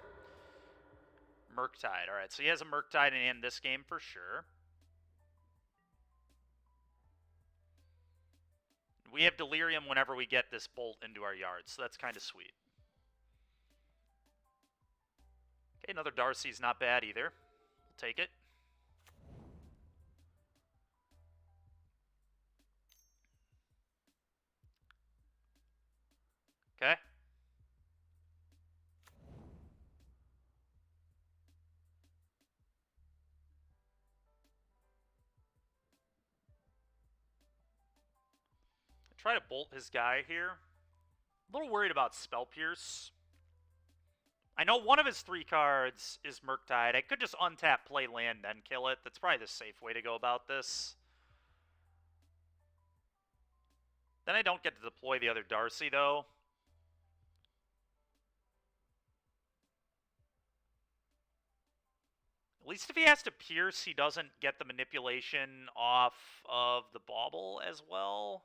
Murktide. Alright, so he has a Murktide in this game for sure. We have Delirium whenever we get this bolt into our yard, so that's kind of sweet. Okay, another Darcy's not bad either. We'll take it. Okay. Try to bolt his guy here. A little worried about Spell Pierce. I know one of his 3 cards is Murktide. I could just untap, play land, then kill it. That's probably the safe way to go about this. Then I don't get to deploy the other Darcy, though. At least if he has to Pierce, he doesn't get the manipulation off of the bauble as well.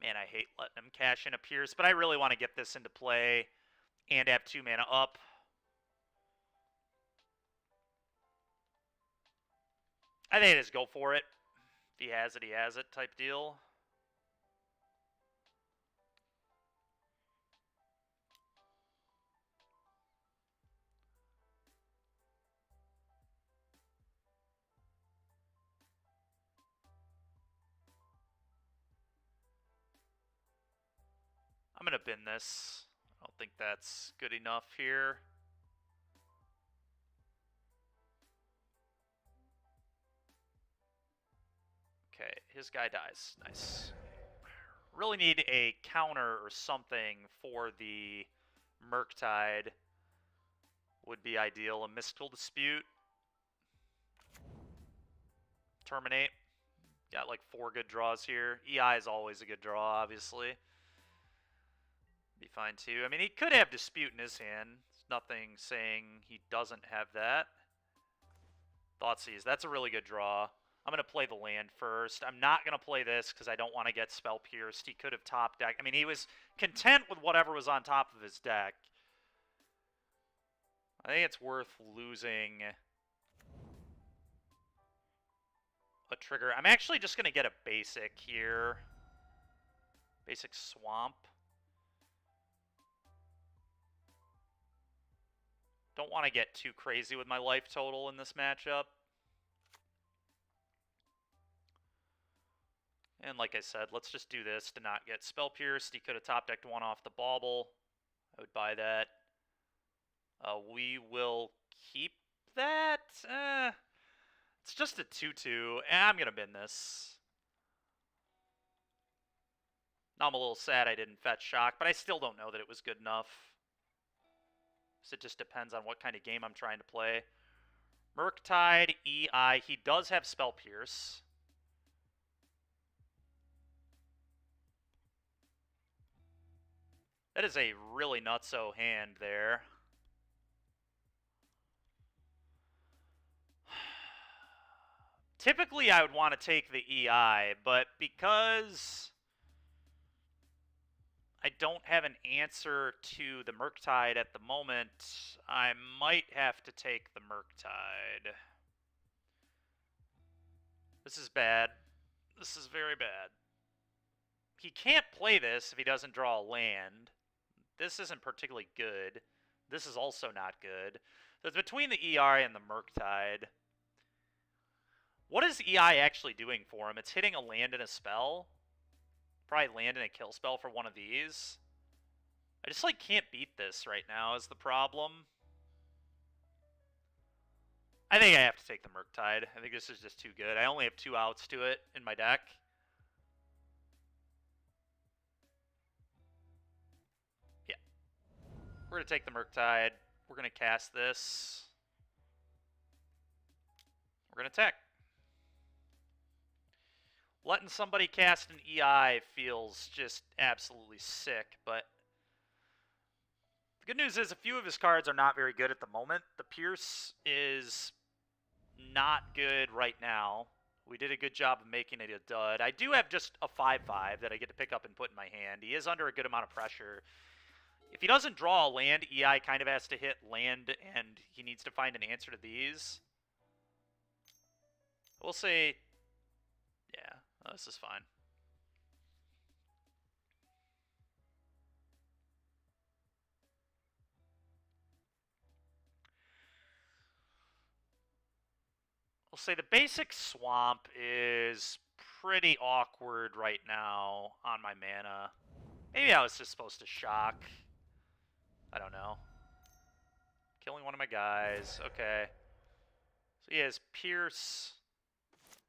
Man, I hate letting him cash in a Pierce, but I really want to get this into play and have 2 mana up. I think I just go for it. If he has it type deal. I'm going to bin this. I don't think that's good enough here. Okay, his guy dies. Nice. Really need a counter or something for the Murktide. Would be ideal. A Mystical Dispute. Terminate. Got like 4 good draws here. EI is always a good draw, obviously. Be fine too. I mean, he could have Dispute in his hand. There's nothing saying he doesn't have that. Thoughtseize. That's a really good draw. I'm going to play the land first. I'm not going to play this because I don't want to get Spell Pierced. He could have top deck. I mean, he was content with whatever was on top of his deck. I think it's worth losing a trigger. I'm actually just going to get a basic here. Basic Swamp. Don't want to get too crazy with my life total in this matchup. And like I said, let's just do this to not get Spell Pierced. He could have top decked 1 off the bauble. I would buy that. We will keep that. It's just a 2-2. I'm going to bin this. Now I'm a little sad I didn't fetch Shock, but I still don't know that it was good enough. So it just depends on what kind of game I'm trying to play. Murktide, EI. He does have Spell Pierce. That is a really nutso hand there. Typically, I would want to take the EI, but because I don't have an answer to the Murktide at the moment, I might have to take the Murktide. This is bad. This is very bad. He can't play this if he doesn't draw a land. This isn't particularly good. This is also not good. So it's between the EI and the Murktide. What is EI actually doing for him? It's hitting a land and a spell. Probably land and a kill spell for one of these. I just, like, can't beat this right now is the problem. I think I have to take the Murktide. I think this is just too good. I only have 2 outs to it in my deck. Yeah. We're going to take the Murktide. We're going to cast this. We're going to attack. Letting somebody cast an EI feels just absolutely sick, but the good news is a few of his cards are not very good at the moment. The Pierce is not good right now. We did a good job of making it a dud. I do have just a 5/5 that I get to pick up and put in my hand. He is under a good amount of pressure. If he doesn't draw a land, EI kind of has to hit land, and he needs to find an answer to these. We'll say, yeah, this is fine. We'll say the basic swamp is pretty awkward right now on my mana. Maybe I was just supposed to shock. I don't know. Killing one of my guys. Okay. So he has Pierce,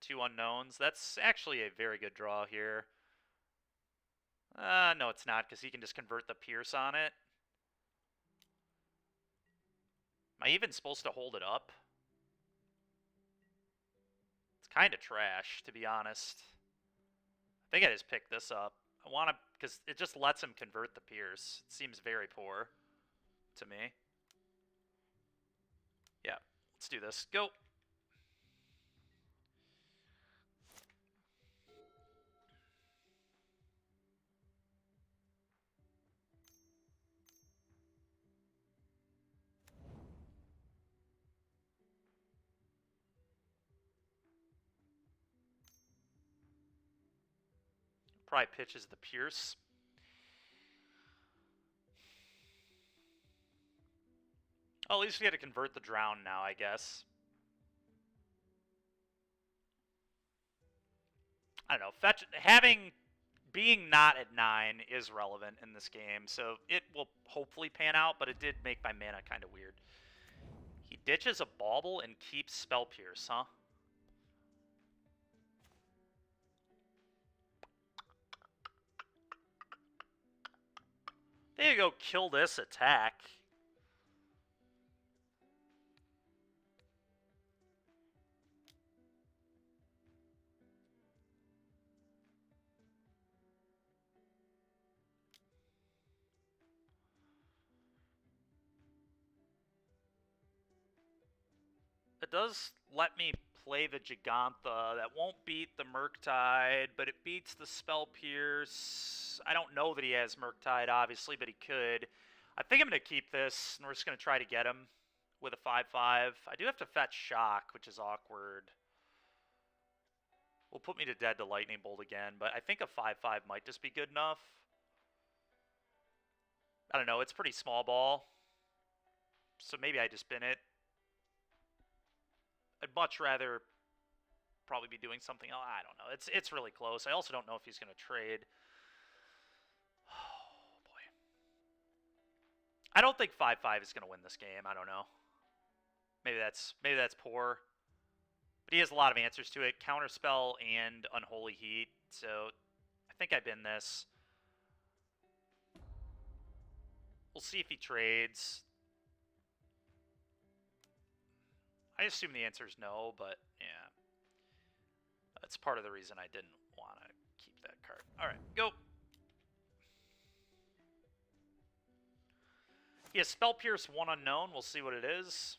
2 unknowns. That's actually a very good draw here. No, it's not, because he can just convert the Pierce on it. Am I even supposed to hold it up? It's kind of trash, to be honest. I think I just picked this up. I want to, because it just lets him convert the Pierce. It seems very poor to me. Yeah, let's do this. Go. Probably pitches the Pierce. Oh, at least we had to convert the Drown now, I guess. I don't know. Being not at 9 is relevant in this game, so it will hopefully pan out, but it did make my mana kind of weird. He ditches a Bauble and keeps Spell Pierce, huh? There you go, kill this attack. It does let me play the Gigantha. That won't beat the Murktide, but it beats the Spell Pierce. I don't know that he has Murktide, obviously, but he could. I think I'm going to keep this, and we're just going to try to get him with a 5/5. I do have to fetch Shock, which is awkward. Will put me to dead to Lightning Bolt again, but I think a 5/5 might just be good enough. I don't know, it's pretty small ball. So maybe I just bin it. I'd much rather probably be doing something else. I don't know. It's really close. I also don't know if he's going to trade. Oh, boy. I don't think 5/5 is going to win this game. I don't know. Maybe that's poor. But he has a lot of answers to it. Counterspell and Unholy Heat. So I think I bin this. We'll see if he trades. I assume the answer is no, but yeah. That's part of the reason I didn't want to keep that card. All right, go. He has Spell Pierce, 1 unknown. We'll see what it is.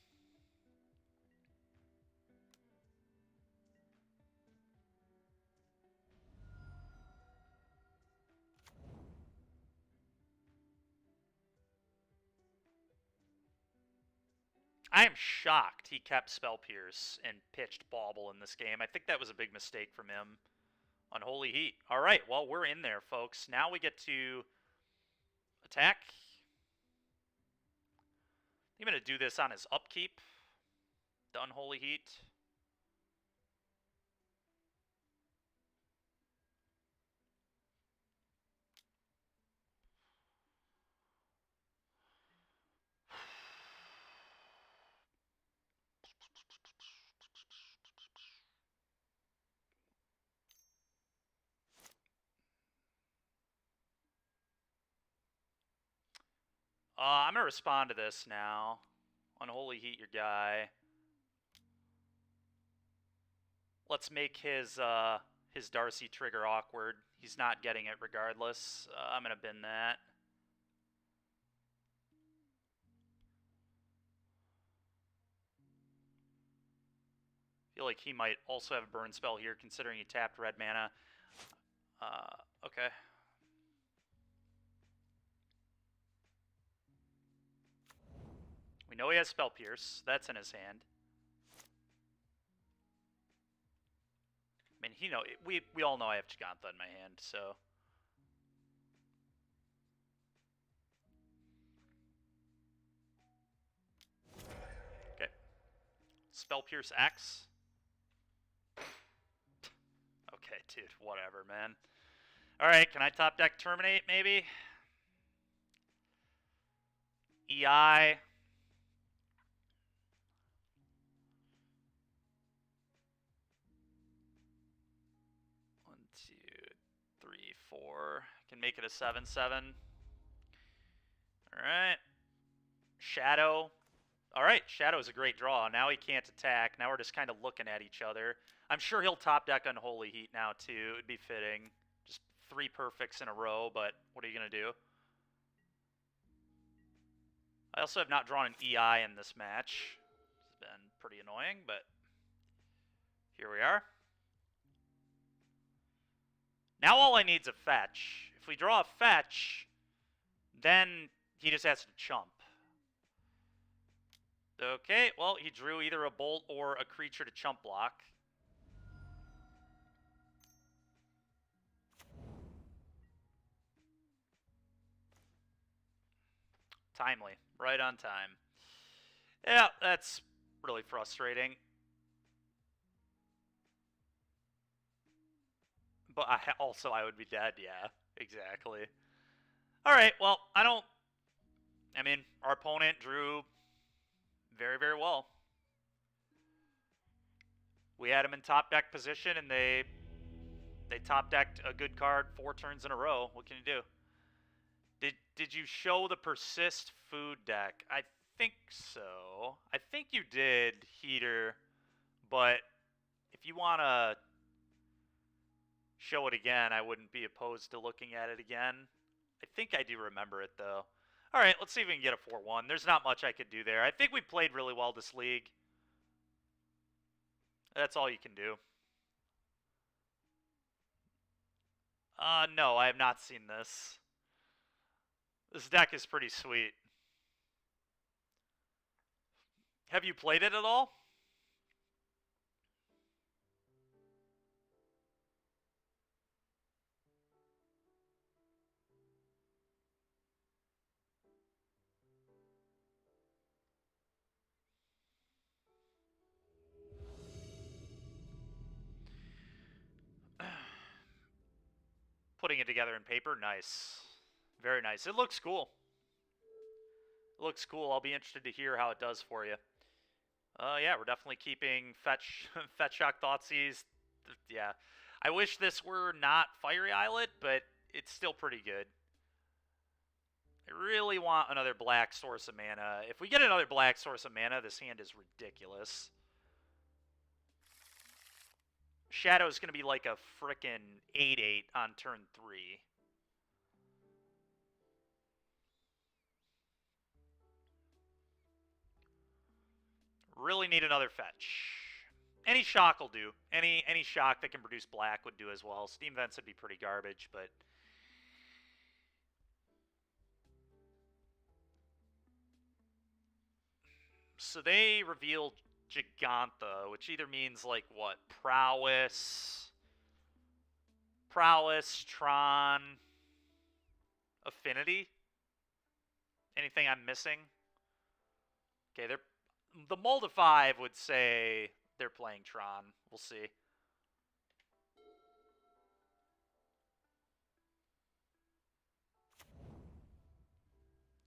I am shocked he kept Spell Pierce and pitched Bauble in this game. I think that was a big mistake from him. Unholy Heat. All right, well, we're in there, folks. Now we get to attack. I'm going to do this on his upkeep. The Unholy Heat. I'm going to respond to this now. Unholy Heat your guy. Let's make his Darcy trigger awkward. He's not getting it regardless. I'm going to bin that. Feel like he might also have a burn spell here, considering he tapped red mana. Okay. We know he has Spell Pierce. That's in his hand. I mean, we all know I have Gigantha in my hand, so. Okay. Spell Pierce X. Okay, dude, whatever, man. Alright, can I top deck Terminate, maybe? EI. 1, 2, 3, 4. Can make it a 7/7. Alright. Shadow. Alright, Shadow's a great draw. Now he can't attack. Now we're just kind of looking at each other. I'm sure he'll top deck Unholy Heat now, too. It'd be fitting. Just 3 perfects in a row, but what are you going to do? I also have not drawn an EI in this match. It's been pretty annoying, but here we are. Now all I need is a fetch. If we draw a fetch, then he just has to chump. Okay, well, he drew either a bolt or a creature to chump block. Timely. Right on time. Yeah, that's really frustrating. But I would be dead, yeah. Exactly. Alright, well, I mean, our opponent drew very, very well. We had him in top deck position, and they top decked a good card 4 turns in a row. What can you do? Did you show the persist food deck? I think so. I think you did, Heater, but if you want to show it again, I wouldn't be opposed to looking at it again. I think I do remember it, though. All right, let's see if we can get a 4-1. There's not much I could do there. I think we played really well this league. That's all you can do. No, I have not seen this. This deck is pretty sweet. Have you played it at all? Putting it together in paper, nice. Very nice. It looks cool. It looks cool. I'll be interested to hear how it does for you. Yeah, we're definitely keeping Fetch Shock Thoughtseize. Yeah. I wish this were not Fiery Islet, but it's still pretty good. I really want another black source of mana. If we get another black source of mana, this hand is ridiculous. Shadow's going to be like a frickin' 8/8 on turn 3. Really need another fetch. Any shock will do. Any shock that can produce black would do as well. Steam Vents would be pretty garbage, but... So they revealed Gigantha, which either means, like, what? Prowess, Tron, Affinity? Anything I'm missing? Okay, the Moldavide would say they're playing Tron. We'll see.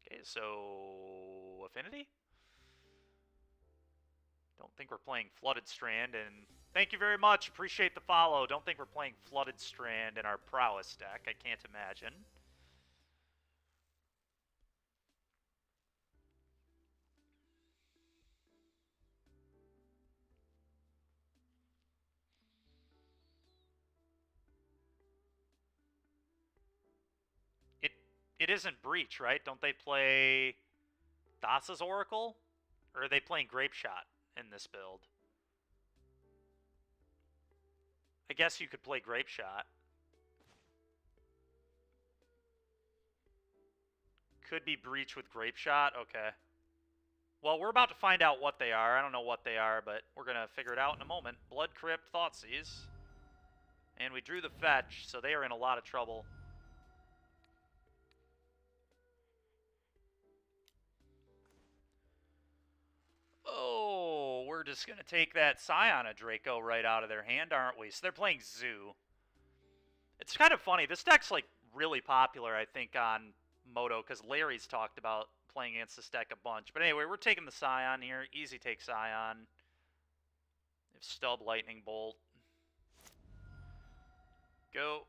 Okay, so Affinity? Don't think we're playing Flooded Strand, and thank you very much. Appreciate the follow. Don't think we're playing Flooded Strand in our Prowess deck. I can't imagine. It it isn't Breach, right? Don't they play Thassa's Oracle? Or are they playing Grape Shot in this build? I guess you could play Grape Shot. Could be Breach with Grape Shot. Okay. Well, we're about to find out what they are. I don't know what they are, but we're going to figure it out in a moment. Blood Crypt, Thoughtseize. And we drew the fetch, so they are in a lot of trouble. Oh, we're just going to take that Scion of Draco right out of their hand, aren't we? So they're playing Zoo. It's kind of funny. This deck's, like, really popular, I think, on Moto, because Larry's talked about playing against this deck a bunch. But anyway, we're taking the Scion here. Easy take Scion. If Stub Lightning Bolt. Go.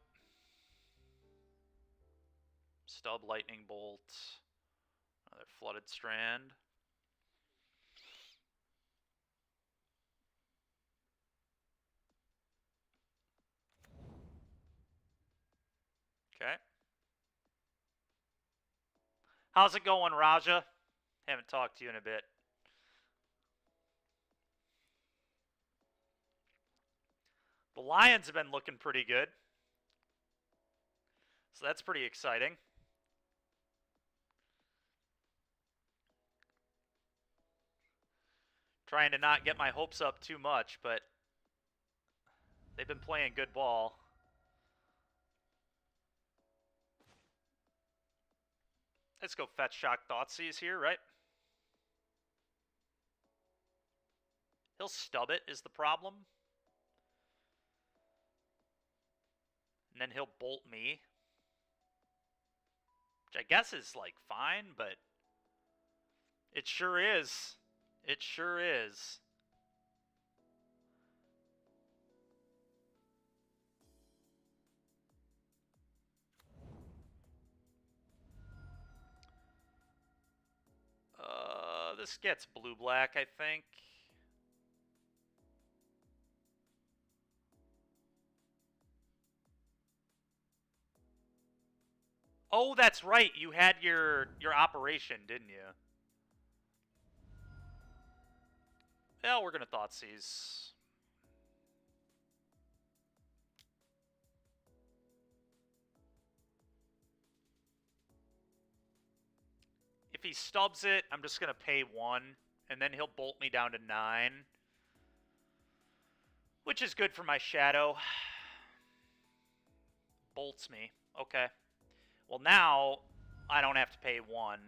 Stub Lightning Bolt. Another Flooded Strand. Okay. How's it going, Raja? Haven't talked to you in a bit. The Lions have been looking pretty good. So that's pretty exciting. Trying to not get my hopes up too much, but they've been playing good ball. Let's go fetch Shock Thoughtseize here, right? He'll stub it is the problem. And then he'll bolt me. Which I guess is, like, fine, but it sure is. It sure is. This gets blue-black, I think. Oh, that's right. You had your operation, didn't you? Well, we're going to Thoughtseize. If he stubs it, I'm just going to pay 1, and then he'll bolt me down to 9. Which is good for my Shadow. Bolts me. Okay. Well, now I don't have to pay 1.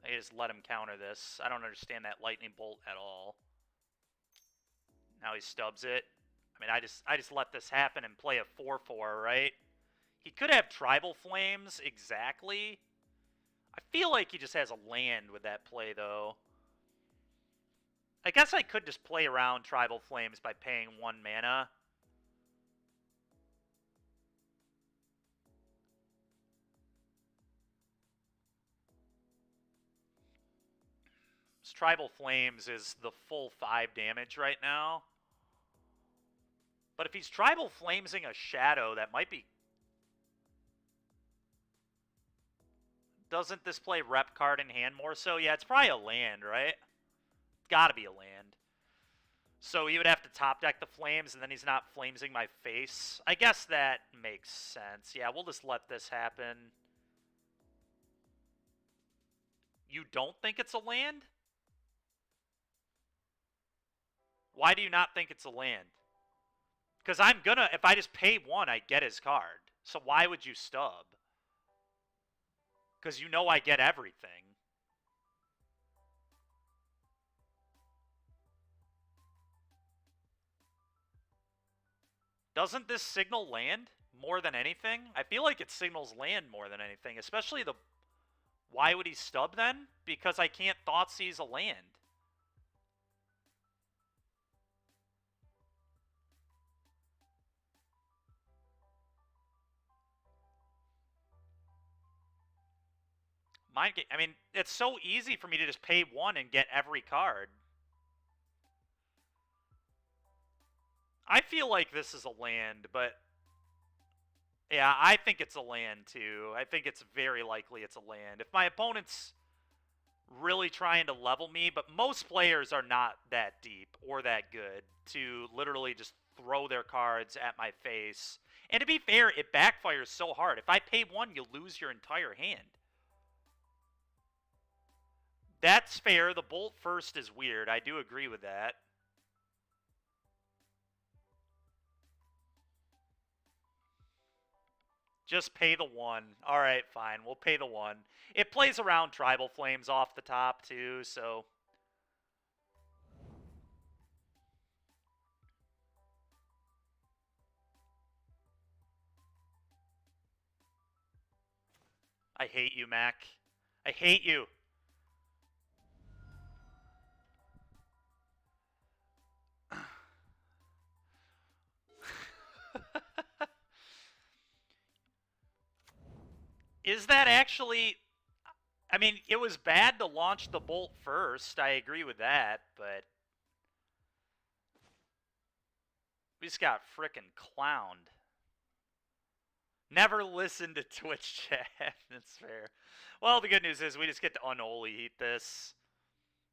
I just let him counter this. I don't understand that Lightning Bolt at all. Now he stubs it. I mean, I just let this happen and play a 4/4, right? He could have Tribal Flames, exactly. I feel like he just has a land with that play, though. I guess I could just play around Tribal Flames by paying 1 mana. This Tribal Flames is the full 5 damage right now. But if he's Tribal Flamesing a Shadow, that might be... Doesn't this play Rep card in hand more so? Yeah, it's probably a land, right? Gotta be a land. So he would have to top deck the Flames, and then he's not Flamesing my face. I guess that makes sense. Yeah, we'll just let this happen. You don't think it's a land? Why do you not think it's a land? Because I'm gonna, if I just pay 1, I get his card. So why would you stub? Because you know I get everything. Doesn't this signal land more than anything? I feel like it signals land more than anything, especially the... Why would he stub then? Because I can't Thoughtseize a land. Mind game. I mean, it's so easy for me to just pay 1 and get every card. I feel like this is a land, but... Yeah, I think it's a land, too. I think it's very likely it's a land. If my opponent's really trying to level me, but most players are not that deep or that good to literally just throw their cards at my face. And to be fair, it backfires so hard. If I pay 1, you lose your entire hand. That's fair. The bolt first is weird. I do agree with that. Just pay the 1. All right, fine. We'll pay the 1. It plays around Tribal Flames off the top, too, so... I hate you, Mac. I hate you. Is that actually... I mean, it was bad to launch the bolt first. I agree with that, but... We just got frickin' clowned. Never listen to Twitch chat. That's fair. Well, the good news is we just get to unholy heat this.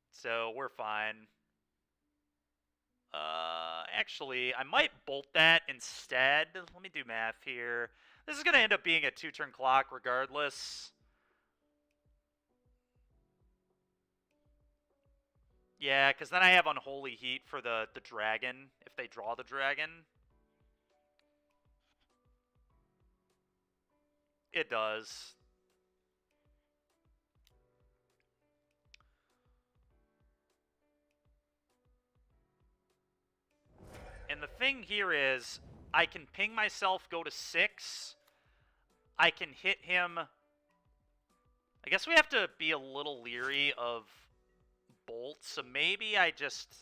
So we're fine. Actually, I might bolt that instead. Let me do math here. This is going to end up being a 2-turn clock regardless. Yeah, because then I have unholy heat for the dragon, if they draw the dragon. It does. And the thing here is, I can ping myself, go to 6. I can hit him. I guess we have to be a little leery of bolts, so maybe I just...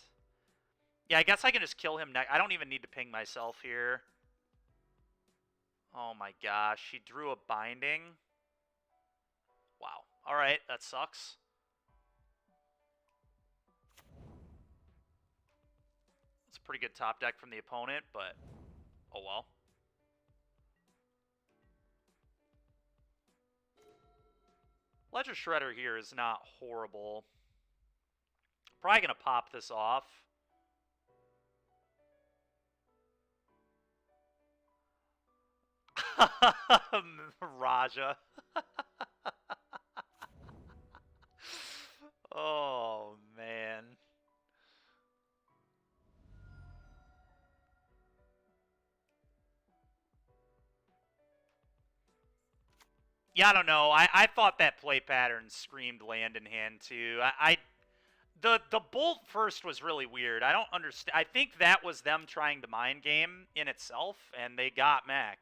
Yeah, I guess I can just kill him next. I don't even need to ping myself here. Oh my gosh, he drew a binding. Wow. Alright, that sucks. It's a pretty good top deck from the opponent, but oh well. Ledger Shredder here is not horrible. Probably going to pop this off. Raja. Oh, man. Yeah, I don't know. I thought that play pattern screamed land in hand, too. The bolt first was really weird. I don't understand. I think that was them trying to mind game in itself, and they got Mac.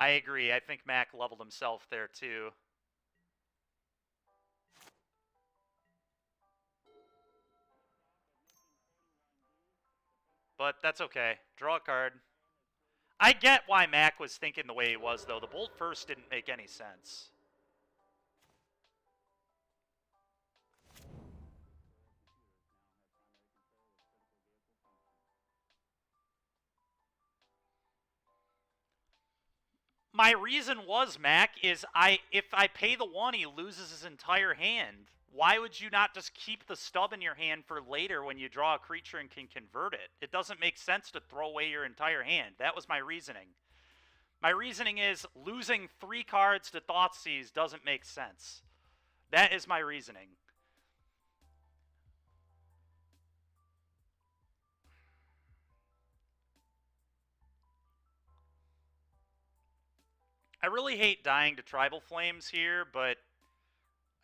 I agree. I think Mac leveled himself there, too. But that's okay. Draw a card. I get why Mac was thinking the way he was, though. The bolt first didn't make any sense. My reason was, Mac, is if I pay the 1, he loses his entire hand. Why would you not just keep the stub in your hand for later when you draw a creature and can convert it? It doesn't make sense to throw away your entire hand. That was my reasoning. My reasoning is losing 3 cards to Thoughtseize doesn't make sense. That is my reasoning. I really hate dying to Tribal Flames here, but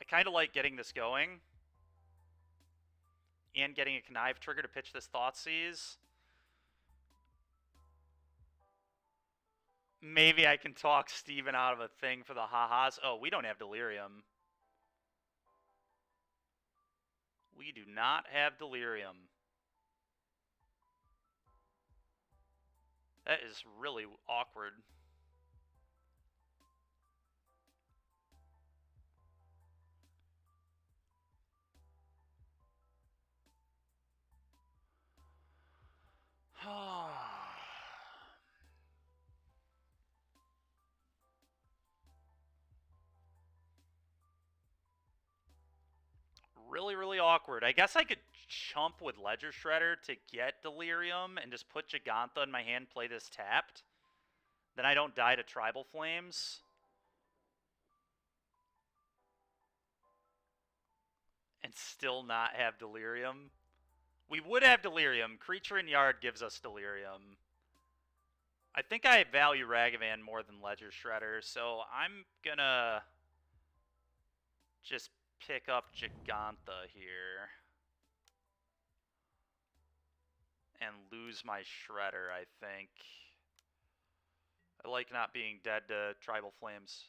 I kind of like getting this going. and getting a connive trigger to pitch this Thoughtseize. Maybe I can talk Steven out of a thing for the ha-has. Oh, we don't have Delirium. We do not have Delirium. That is really awkward. Really, really awkward. I guess I could chump with Ledger Shredder to get Delirium and just put Gigantha in my hand, play this tapped. Then I don't die to Tribal Flames. And still not have Delirium. We would have Delirium. Creature in Yard gives us Delirium. I think I value Ragavan more than Ledger Shredder, so I'm gonna just pick up Gigantha here. And lose my Shredder, I think. I like not being dead to Tribal Flames.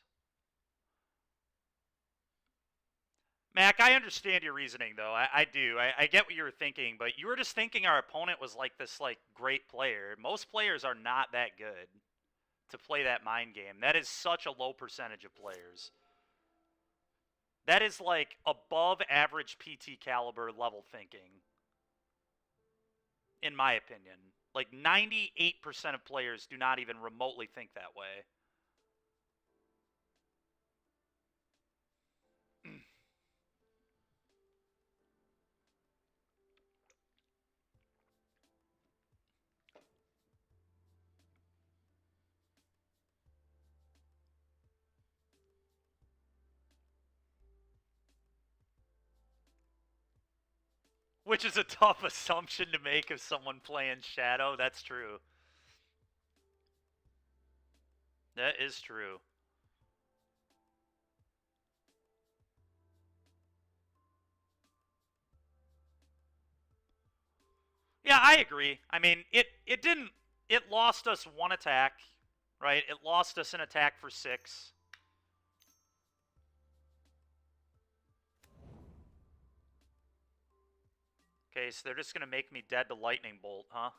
Mac, I understand your reasoning, though. I do. I get what you were thinking, but you were just thinking our opponent was like this great player. Most players are not that good to play that mind game. That is such a low percentage of players. That is like above average PT caliber level thinking, in my opinion. Like 98% of players do not even remotely think that way. Which is a tough assumption to make of someone playing Shadow. That's true. That is true. Yeah, I agree. I mean, it didn't... It lost us one attack, right? It lost us an attack for 6. Okay, so they're just going to make me dead to Lightning Bolt, huh?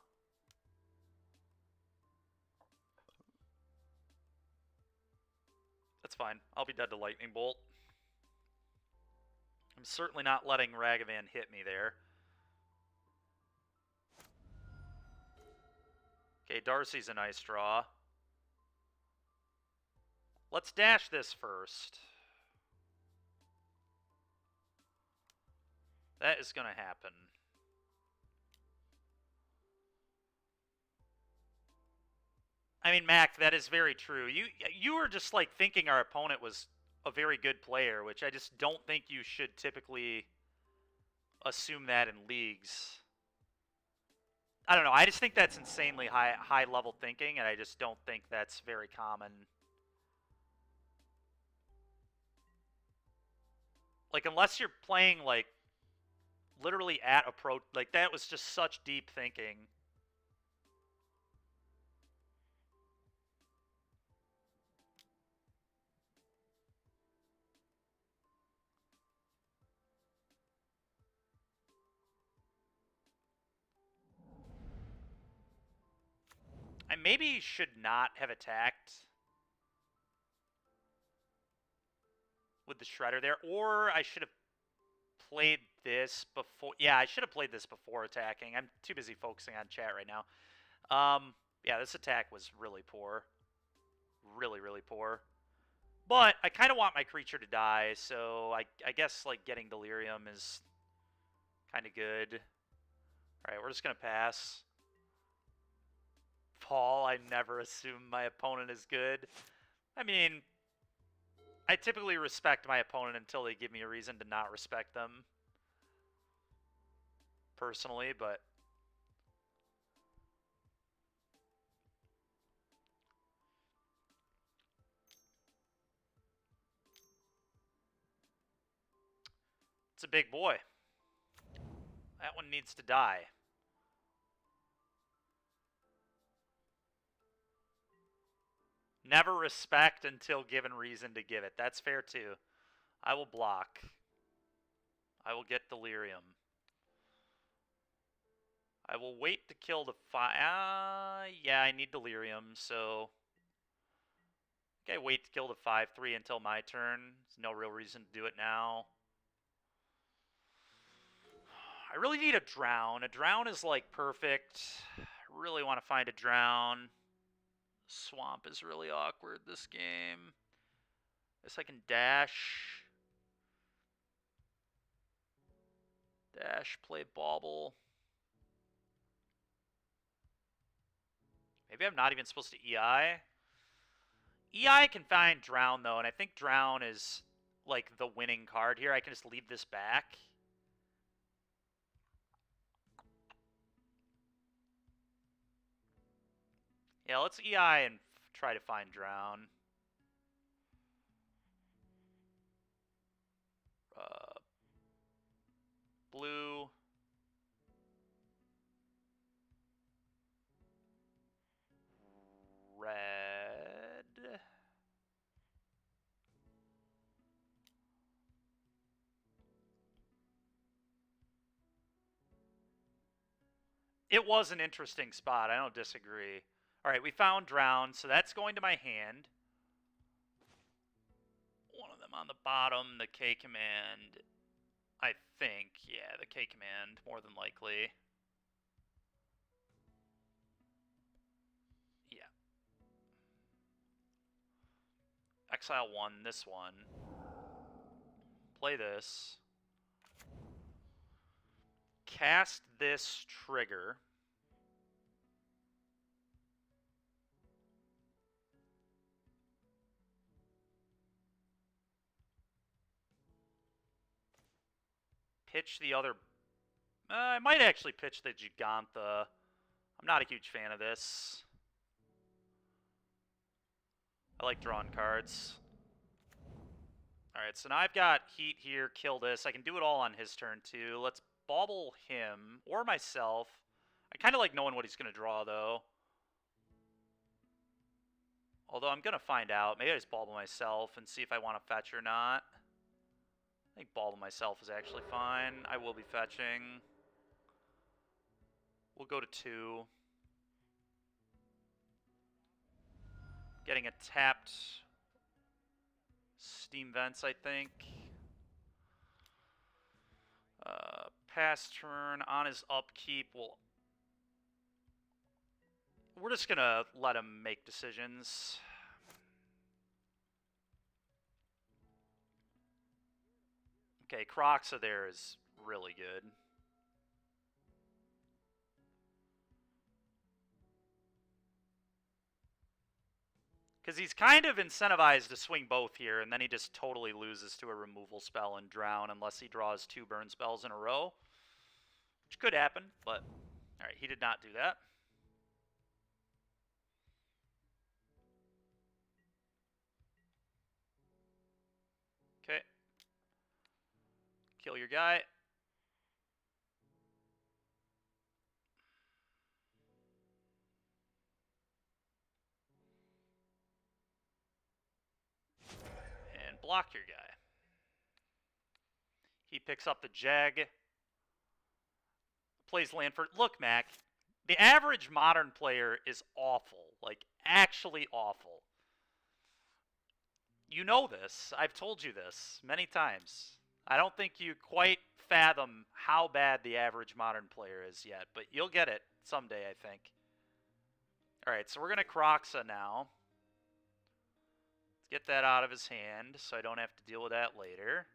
That's fine. I'll be dead to Lightning Bolt. I'm certainly not letting Ragavan hit me there. Okay, Darcy's a nice draw. Let's dash this first. That is going to happen. I mean, Mac, that is very true. You were just like thinking our opponent was a very good player, which I just don't think you should typically assume that in leagues. I don't know. I just think that's insanely high level thinking, and I just don't think that's very common. Like, unless you're playing like literally at a pro, like that was just such deep thinking. I maybe should not have attacked with the Shredder there, or I should have played this before. Yeah, I should have played this before attacking. I'm too busy focusing on chat right now. Yeah, this attack was really poor. Really, really poor. But I kind of want my creature to die, so I guess like getting Delirium is kind of good. All right, we're just going to pass. Paul, I never assume my opponent is good. I mean, I typically respect my opponent until they give me a reason to not respect them. Personally, but... It's a big boy. That one needs to die. Never respect until given reason to give it. That's fair too. I will block. I will get Delirium. I will wait to kill the 5... yeah, I need Delirium, so... okay, wait to kill the 5/3 until my turn. There's no real reason to do it now. I really need a Drown. A Drown is, like, perfect. I really want to find a Drown. Swamp is really awkward this game. Guess I can dash. Dash, play Bauble. Maybe I'm not even supposed to EI. EI can find Drown, though, and I think Drown is, like, the winning card here. I can just leave this back. Yeah, let's EI and try to find Drown. Blue. Red. It was an interesting spot. I don't disagree. All right, we found Drown, so that's going to my hand. One of them on the bottom, the K command. I think, yeah, the K command, more than likely. Yeah. Exile 1, this one. Play this. Cast this trigger. Pitch the other... I might actually pitch the Gigantha. I'm not a huge fan of this. I like drawing cards. Alright, so now I've got Heat here, kill this. I can do it all on his turn, too. Let's Bauble him, or myself. I kind of like knowing what he's going to draw, though. Although I'm going to find out. Maybe I just Bauble myself and see if I want to fetch or not. I think Bauble myself is actually fine. I will be fetching. We'll go to 2. Getting a tapped Steam Vents, I think. Pass turn on his upkeep. We're just going to let him make decisions. Okay, Croxa there is really good. Because he's kind of incentivized to swing both here, and then he just totally loses to a removal spell and Drown unless he draws 2 burn spells in a row. Which could happen, but... alright, he did not do that. Okay. Kill your guy. And block your guy. He picks up the Jag. Plays land for... look, Mac. The average Modern player is awful. Like, actually awful. You know this. I've told you this many times. I don't think you quite fathom how bad the average Modern player is yet, but you'll get it someday, I think. Alright, so we're going to Croxa now. Let's get that out of his hand so I don't have to deal with that later.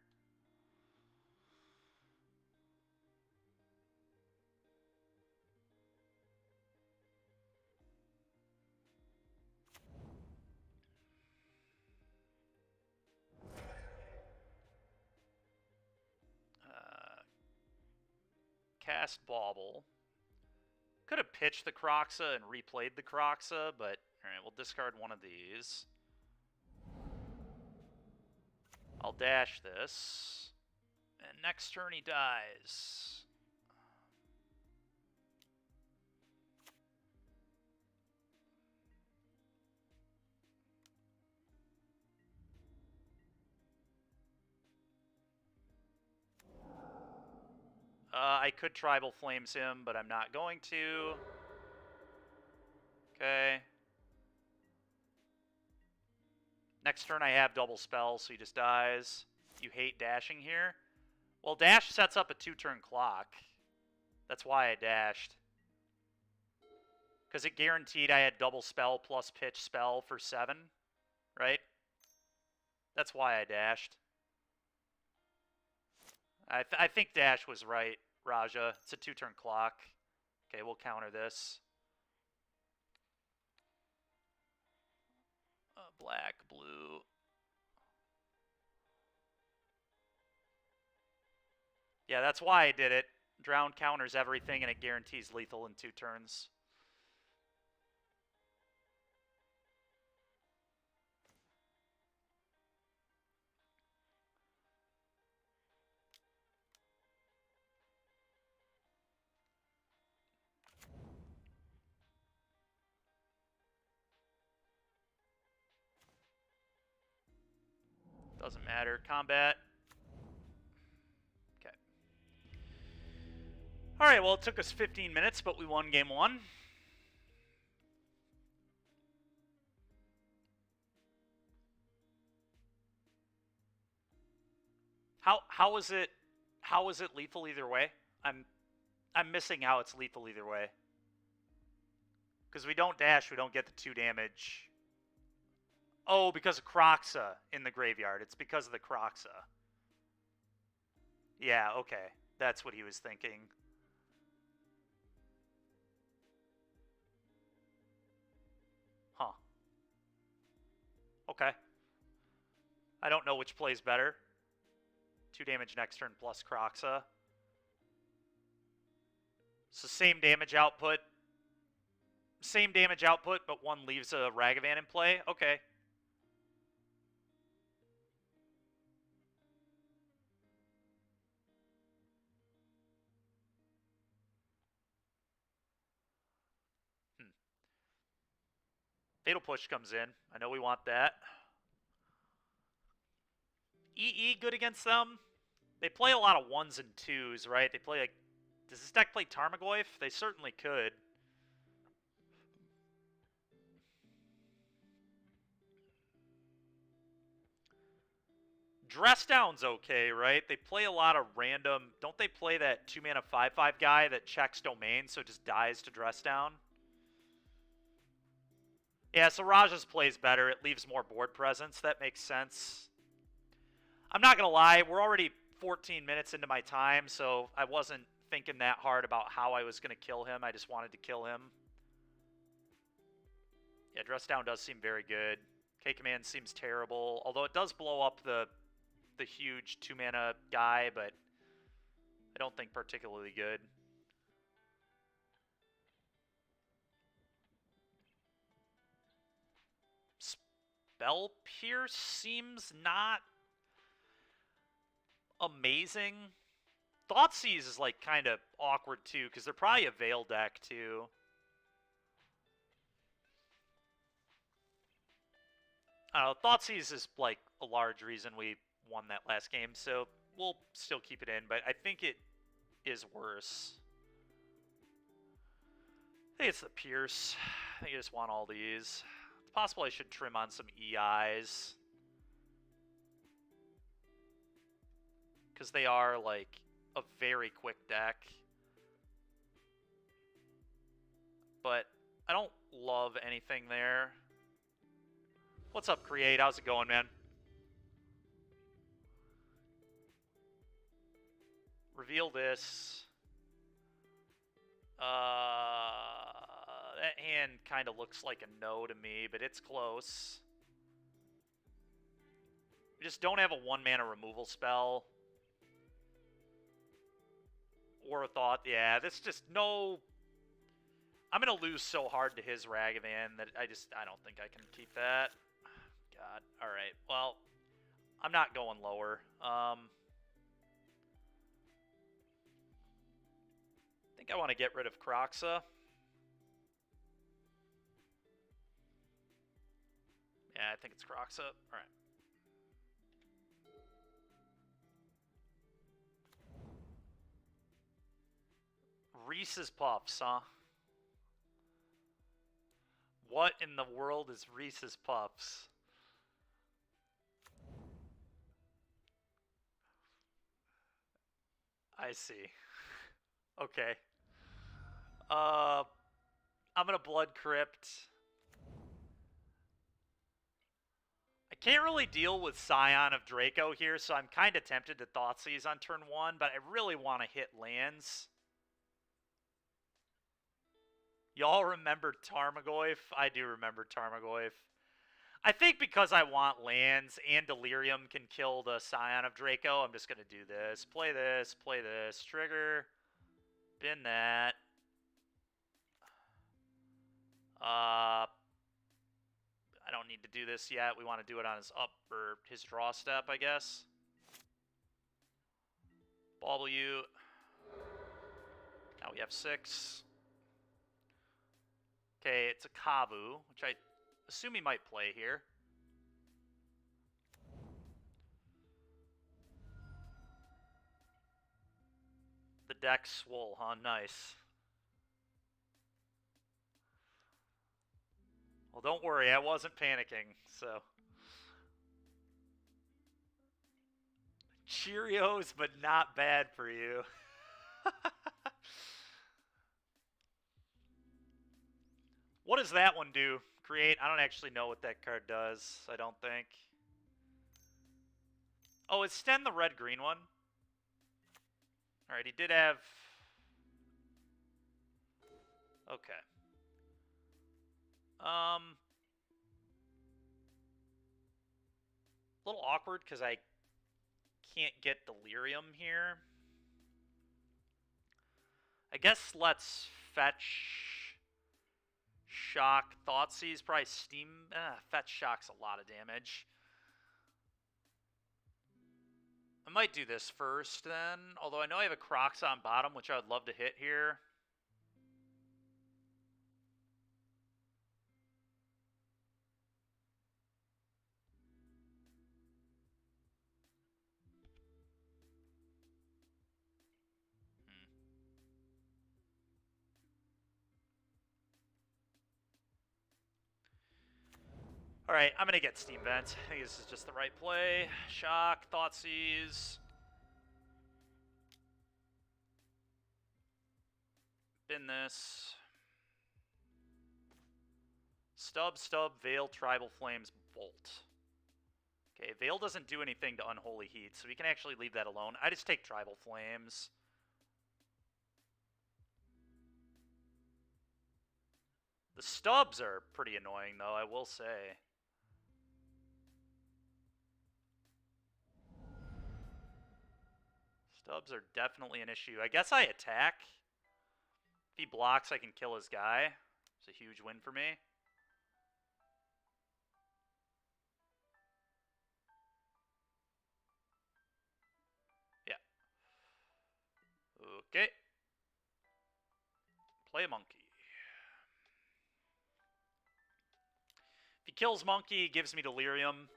Cast Bauble. Could have pitched the Croxa and replayed the Croxa, but alright, we'll discard one of these. I'll dash this. And next turn he dies. I could Tribal Flames him, but I'm not going to. Okay. Next turn I have double spell, so he just dies. You hate dashing here? Well, dash sets up a 2-turn clock. That's why I dashed. Because it guaranteed I had double spell plus pitch spell for 7, right? That's why I dashed. I think dash was right, Raja. It's a 2-turn clock. Okay, we'll counter this. Black, blue. Yeah, that's why I did it. Drown counters everything and it guarantees lethal in 2 turns. Doesn't matter. Combat. Okay. Alright, well, it took us 15 minutes, but we won game 1. How is it lethal either way? I'm missing how it's lethal either way. Because we don't dash, we don't get the 2 damage. Oh, because of Croxa in the graveyard. It's because of the Croxa. Yeah, okay. That's what he was thinking. Huh. Okay. I don't know which plays better. 2 damage next turn plus Croxa. So same damage output. Same damage output, but one leaves a Ragavan in play. Okay. Fatal Push comes in. I know we want that. EE good against them. They play a lot of 1s and 2s, right? They play like... Does this deck play Tarmogoyf? They certainly could. Dress Down's okay, right? They play a lot of random... Don't they play that 2-mana 5/5 guy that checks domain, so it just dies to Dress Down? Yeah, so Raja's plays better. It leaves more board presence. That makes sense. I'm not going to lie. We're already 14 minutes into my time, so I wasn't thinking that hard about how I was going to kill him. I just wanted to kill him. Yeah, Dress Down does seem very good. K-Command seems terrible, although it does blow up the huge 2-mana guy, but I don't think particularly good. Spell Pierce seems not amazing. Thoughtseize is like kind of awkward too, because they're probably a Veil deck too. I don't know, Thoughtseize is like a large reason we won that last game, so we'll still keep it in, but I think it is worse. I think it's the Pierce. I think I just want all these. It's possible I should trim on some EIs. Because they are, like, a very quick deck. But I don't love anything there. What's up, Create? How's it going, man? Reveal this. That hand kind of looks like a no to me, but it's close. We just don't have a 1-mana removal spell. Or a thought. Yeah, this just no... I'm going to lose so hard to his Ragavan that I don't think I can keep that. God. Alright, well, I'm not going lower. I think I want to get rid of Croxa. Yeah, I think it's Croxa. Alright. Reese's Puffs, huh? What in the world is Reese's Puffs? I see. Okay. I'm gonna Blood Crypt. I can't really deal with Scion of Draco here, so I'm kind of tempted to Thoughtseize on turn 1, but I really want to hit lands. Y'all remember Tarmogoyf? I do remember Tarmogoyf. I think because I want lands and Delirium can kill the Scion of Draco, I'm just going to do this. Play this, trigger, bin that. I don't need to do this yet. We want to do it on his up or his draw step, I guess. Bauble you. Now we have 6. Okay, it's a Kavu, which I assume he might play here. The deck's swole, huh? Nice. Well, don't worry, I wasn't panicking, so. Cheerios, but not bad for you. What does that one do? Create? I don't actually know what that card does, I don't think. Oh, is Sten the red-green one? Alright, he did have... Okay. A little awkward because I can't get Delirium here. I guess let's fetch Shock, Thoughtseize, probably Steam. Fetch Shock's a lot of damage. I might do this first then, although I know I have a Crocs on bottom, which I would love to hit here. Alright, I'm going to get Steam Vent. I think this is just the right play. Shock, Thoughtseize. Bin this. Stub, Veil, Tribal Flames, Bolt. Okay, Veil doesn't do anything to Unholy Heat, so we can actually leave that alone. I just take Tribal Flames. The stubs are pretty annoying, though, I will say. Stubs are definitely an issue. I guess I attack. If he blocks, I can kill his guy. It's a huge win for me. Yeah. Okay. Play a monkey. If he kills monkey, he gives me Delirium.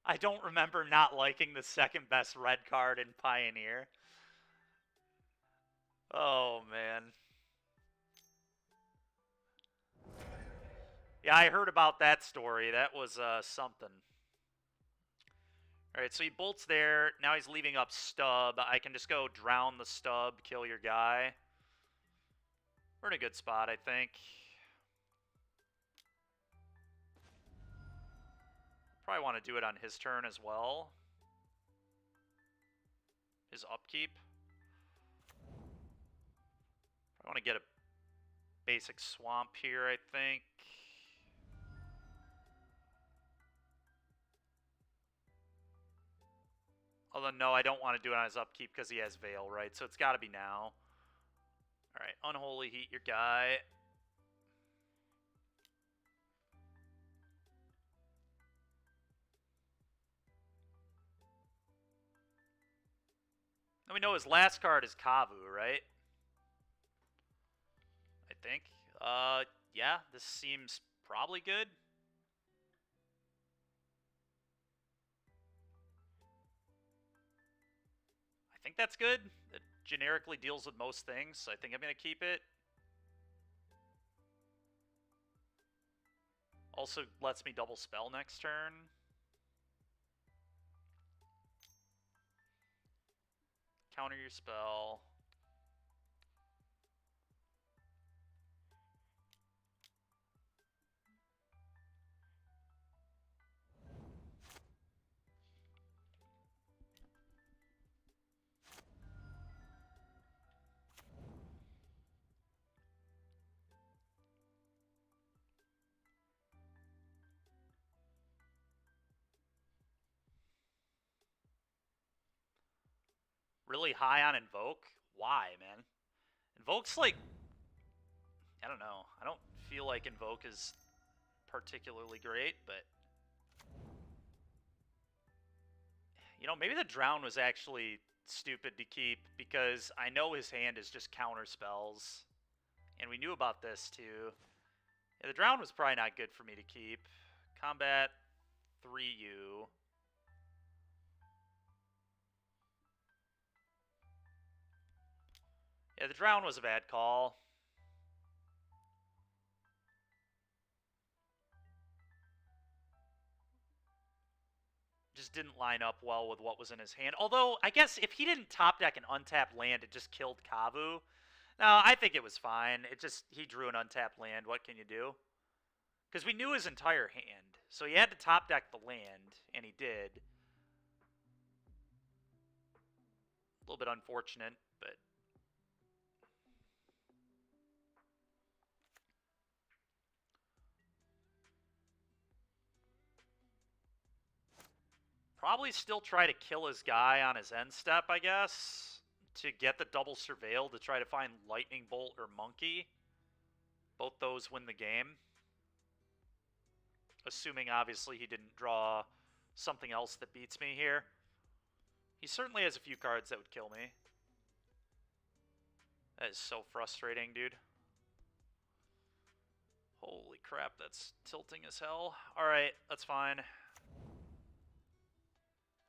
I don't remember not liking the second best red card in Pioneer. Oh, man. Yeah, I heard about that story. That was something. Alright, so he bolts there. Now he's leaving up Stub. I can just go drown the Stub, kill your guy. We're in a good spot, I think. Probably want to do it on his turn as well. His upkeep. I want to get a basic swamp here, I think. Although, no, I don't want to do it on his upkeep because he has Veil, right? So it's got to be now. Alright, Unholy Heat your guy. And we know his last card is Kavu, right? I think. Yeah, this seems probably good. think that's good. It generically deals with most things, so I think I'm going to keep it. Also lets me double spell next turn. Counter your spell. Really high on Invoke? Why, man? Invoke's like... I don't know. I don't feel like Invoke is particularly great, but... You know, maybe the Drown was actually stupid to keep, because I know his hand is just counter spells. And we knew about this, too. Yeah, the Drown was probably not good for me to keep. Combat 3U. Yeah, the Drown was a bad call. Just didn't line up well with what was in his hand. Although, I guess if he didn't top deck an untapped land, it just killed Kavu. No, I think it was fine. It just, he drew an untapped land. What can you do? Because we knew his entire hand. So he had to top deck the land, and he did. A little bit unfortunate, but... Probably still try to kill his guy on his end step, I guess. To get the double surveil to try to find Lightning Bolt or Monkey. Both those win the game. Assuming, obviously, he didn't draw something else that beats me here. He certainly has a few cards that would kill me. That is so frustrating, dude. Holy crap, that's tilting as hell. Alright, that's fine.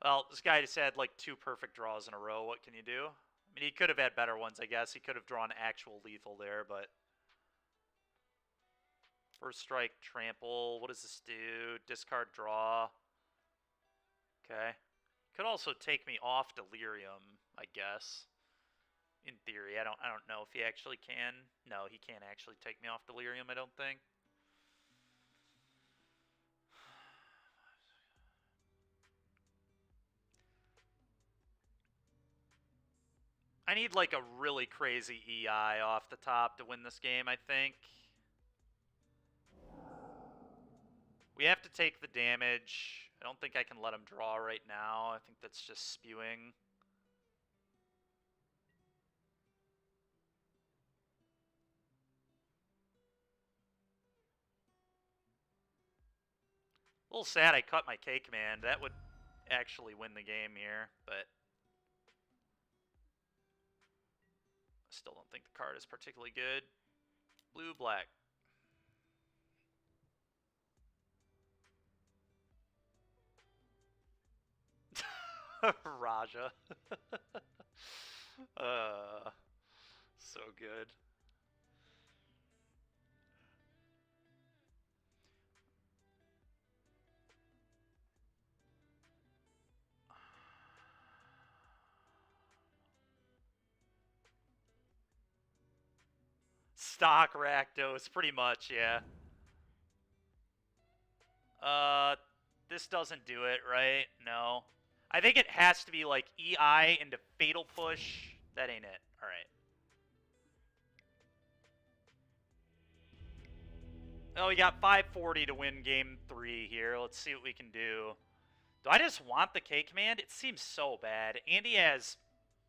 Well, this guy just had like 2 perfect draws in a row. What can you do? I mean, he could have had better ones, I guess. He could have drawn actual lethal there, but... First strike, trample. What does this do? Discard, draw. Okay. Could also take me off Delirium, I guess. In theory, I don't know if he actually can. No, he can't actually take me off Delirium, I don't think. I need like a really crazy EI off the top to win this game, I think. We have to take the damage. I don't think I can let him draw right now. I think that's just spewing. A little sad I cut my K command. That would actually win the game here, but... I still don't think the card is particularly good. Blue, black. Raja. So good. Stock Rakdos, pretty much, yeah. This doesn't do it, right? No. I think it has to be like EI into Fatal Push. That ain't it. Alright. Oh, we got 540 to win game 3 here. Let's see what we can do. Do I just want the K command? It seems so bad. Andy has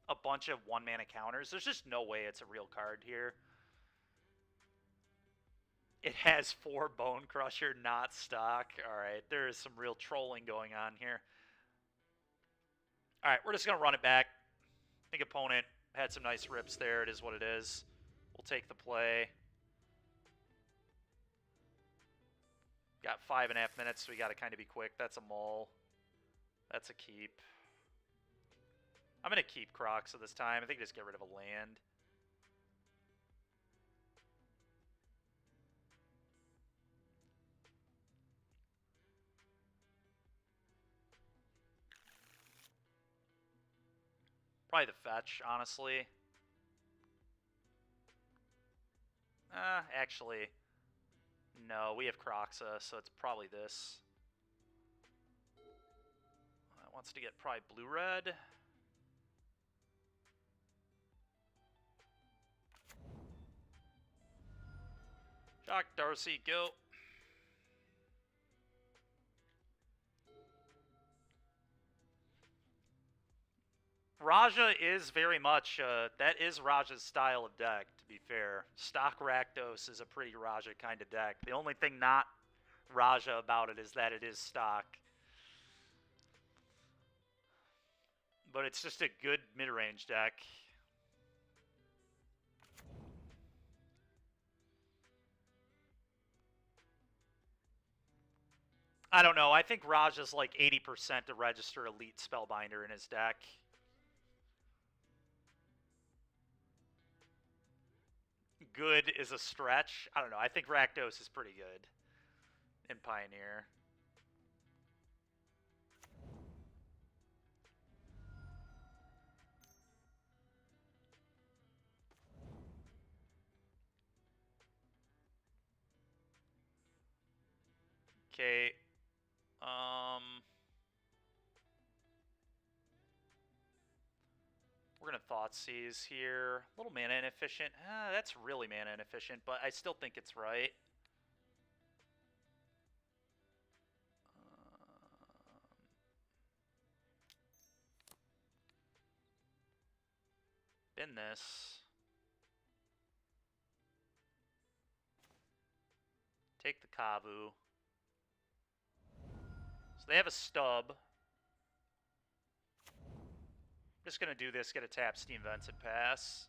a bunch of 1-mana counters. There's just no way it's a real card here. It has 4 Bone Crusher, not stock. Alright, there is some real trolling going on here. Alright, we're just going to run it back. I think opponent had some nice rips there. It is what it is. We'll take the play. Got 5.5 minutes, so we got to kind of be quick. That's a mull. That's a keep. I'm going to keep Croxa this time. I think just get rid of a land. Probably the fetch, honestly. Actually, no, we have Croxa, so it's probably this. Wants to get probably blue-red. Jock Darcy, go. Raja is very much, that is Raja's style of deck, to be fair. Stock Rakdos is a pretty Raja kind of deck. The only thing not Raja about it is that it is stock. But it's just a good mid-range deck. I don't know. I think Raja's like 80% to register Elite Spellbinder in his deck. Good is a stretch. I don't know. I think Rakdos is pretty good in Pioneer. Okay. We're going to Thoughtseize here. A little mana inefficient. That's really mana inefficient, but I still think it's right. Bin this. Take the Kavu. So they have a stub. I'm just going to do this, get a tap, Steam Vents, and pass.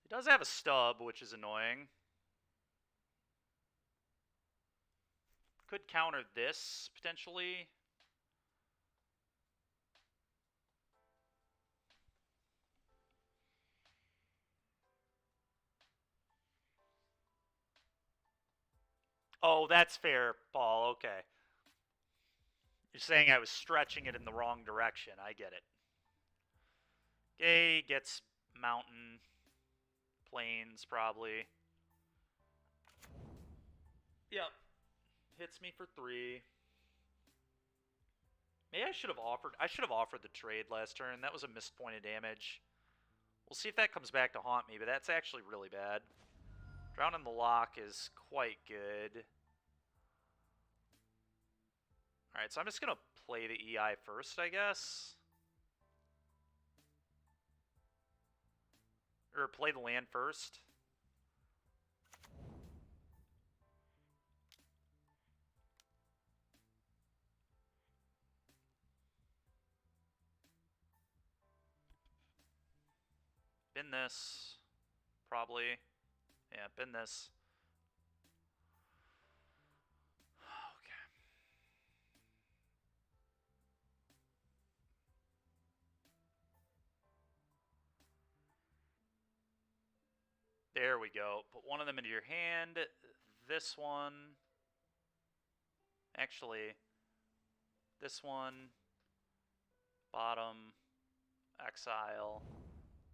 He does have a stub, which is annoying. Could counter this, potentially. Oh, that's fair, Paul. Okay. You're saying I was stretching it in the wrong direction. I get it. Okay, gets mountain, plains, probably. Yep. Hits me for 3. Maybe I should have offered the trade last turn. That was a missed point of damage. We'll see if that comes back to haunt me, but that's actually really bad. Drown in the Lock is quite good. Alright, so I'm just going to play the EI first, I guess. Or play the land first. Bin this. Probably. Yeah, bin this. Okay. There we go. Put one of them into your hand. This one. Actually, this one. Bottom. Exile.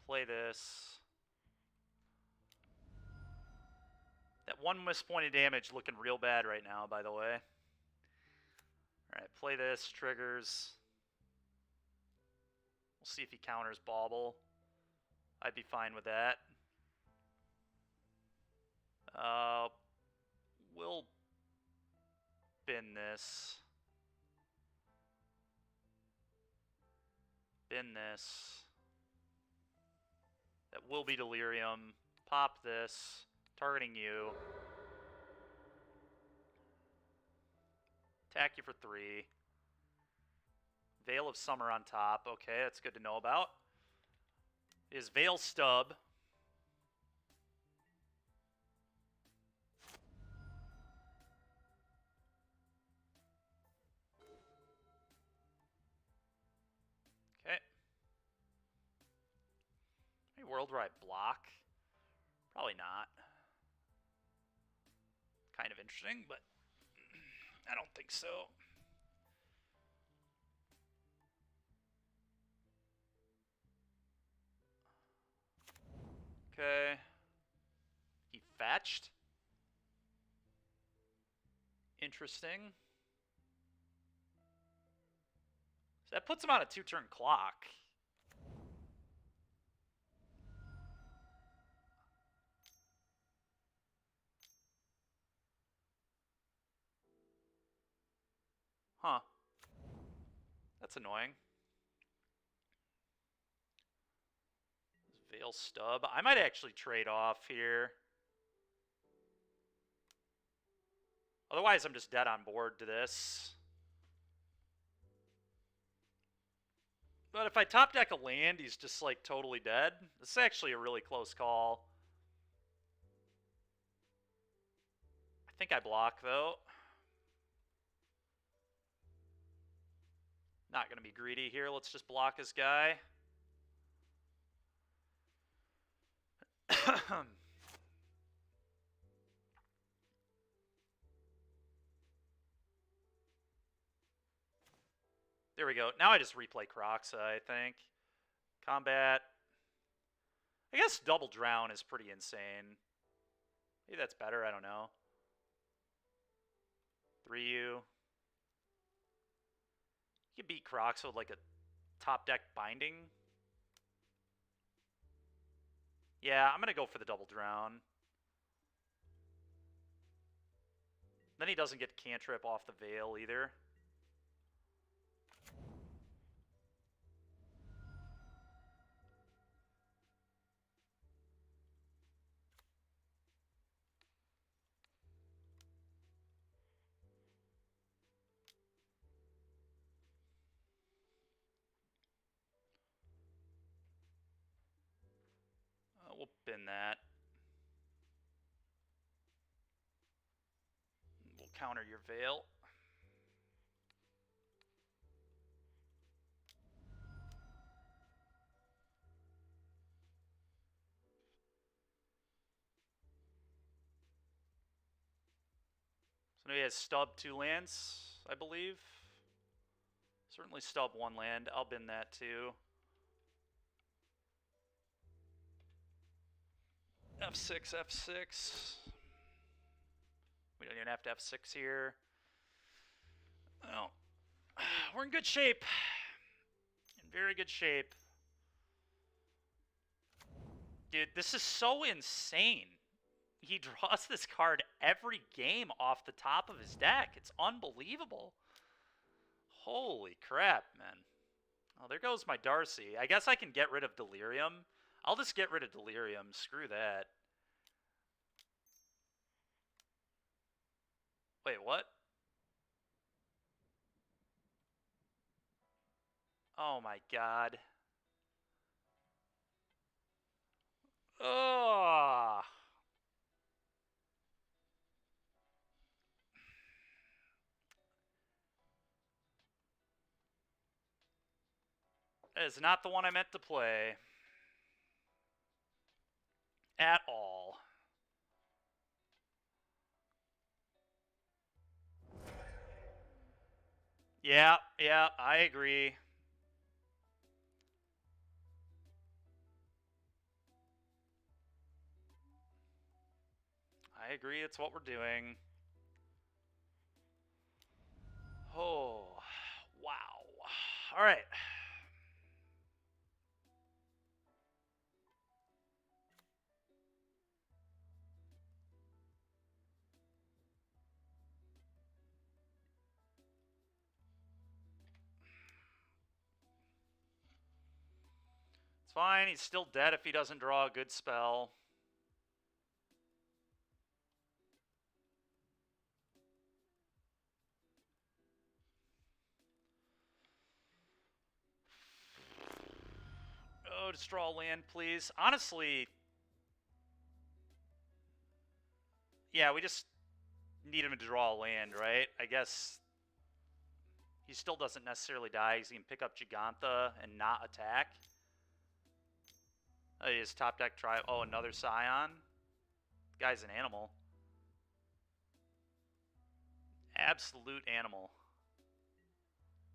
Play this. That one mispointed damage looking real bad right now, by the way. Alright, play this. Triggers. We'll see if he counters Bauble. I'd be fine with that. We'll bin this. Bin this. That will be Delirium. Pop this. Targeting you. Attack you for 3. Veil of Summer on top. Okay, that's good to know about. Is Veil Stub. world where I block? Probably not. Kind of interesting, but I don't think so. Okay. He fetched. Interesting. So that puts him on a 2-turn clock. Huh. That's annoying. Veil stub. I might actually trade off here. Otherwise, I'm just dead on board to this. But if I top deck a land, he's just like totally dead. This is actually a really close call. I think I block though. Not going to be greedy here. Let's just block his guy. There we go. Now I just replay Croxa, I think. Combat. I guess double drown is pretty insane. Maybe that's better, I don't know. 3U. You can beat Croxa with like a top deck binding. Yeah, I'm going to go for the double drown. Then he doesn't get cantrip off the Veil either. We'll bin that. We'll counter your Veil. So now he has stub 2 lands, I believe. Certainly stub 1 land. I'll bin that too. F6, F6. We don't even have to F6 here. Well, we're in good shape. In very good shape. Dude, this is so insane. He draws this card every game off the top of his deck. It's unbelievable. Holy crap, man. Oh, there goes my Darcy. I guess I can get rid of Delirium. I'll just get rid of Delirium. Screw that. Wait, what? Oh my god. Ugh. That is not the one I meant to play. At all. Yeah, I agree. I agree, it's what we're doing. Oh, wow. All right. It's fine, he's still dead if he doesn't draw a good spell. Oh, just draw land, please. Honestly, yeah, we just need him to draw a land, right? I guess he still doesn't necessarily die because he can pick up Gigantha and not attack. Oh, he has top deck try. Oh, another Scion. Guy's an animal. Absolute animal.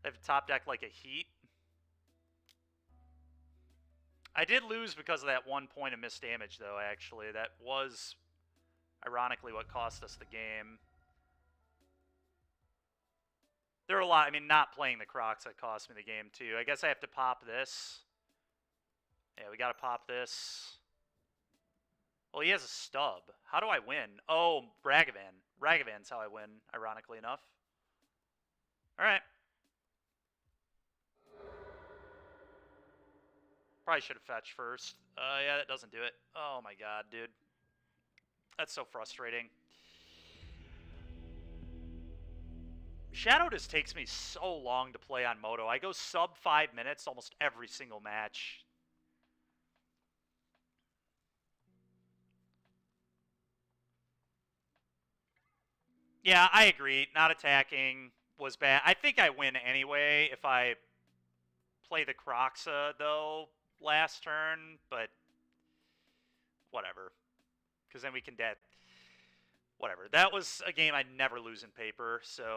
They have a top deck like a Heat. I did lose because of that 1 point of missed damage, though, actually. That was, ironically, what cost us the game. There are a lot. I mean, not playing the Crocs that cost me the game, too. I guess I have to pop this. Yeah, we got to pop this. Well, he has a stub. How do I win? Oh, Ragavan. Ragavan's how I win, ironically enough. All right. Probably should have fetched first. Yeah, that doesn't do it. Oh my god, dude. That's so frustrating. Shadow just takes me so long to play on Moto. I go sub 5 minutes almost every single match. Yeah, I agree. Not attacking was bad. I think I win anyway if I play the Croxa, though, last turn, but whatever. Because then we can dead. Whatever. That was a game I'd never lose in paper, so...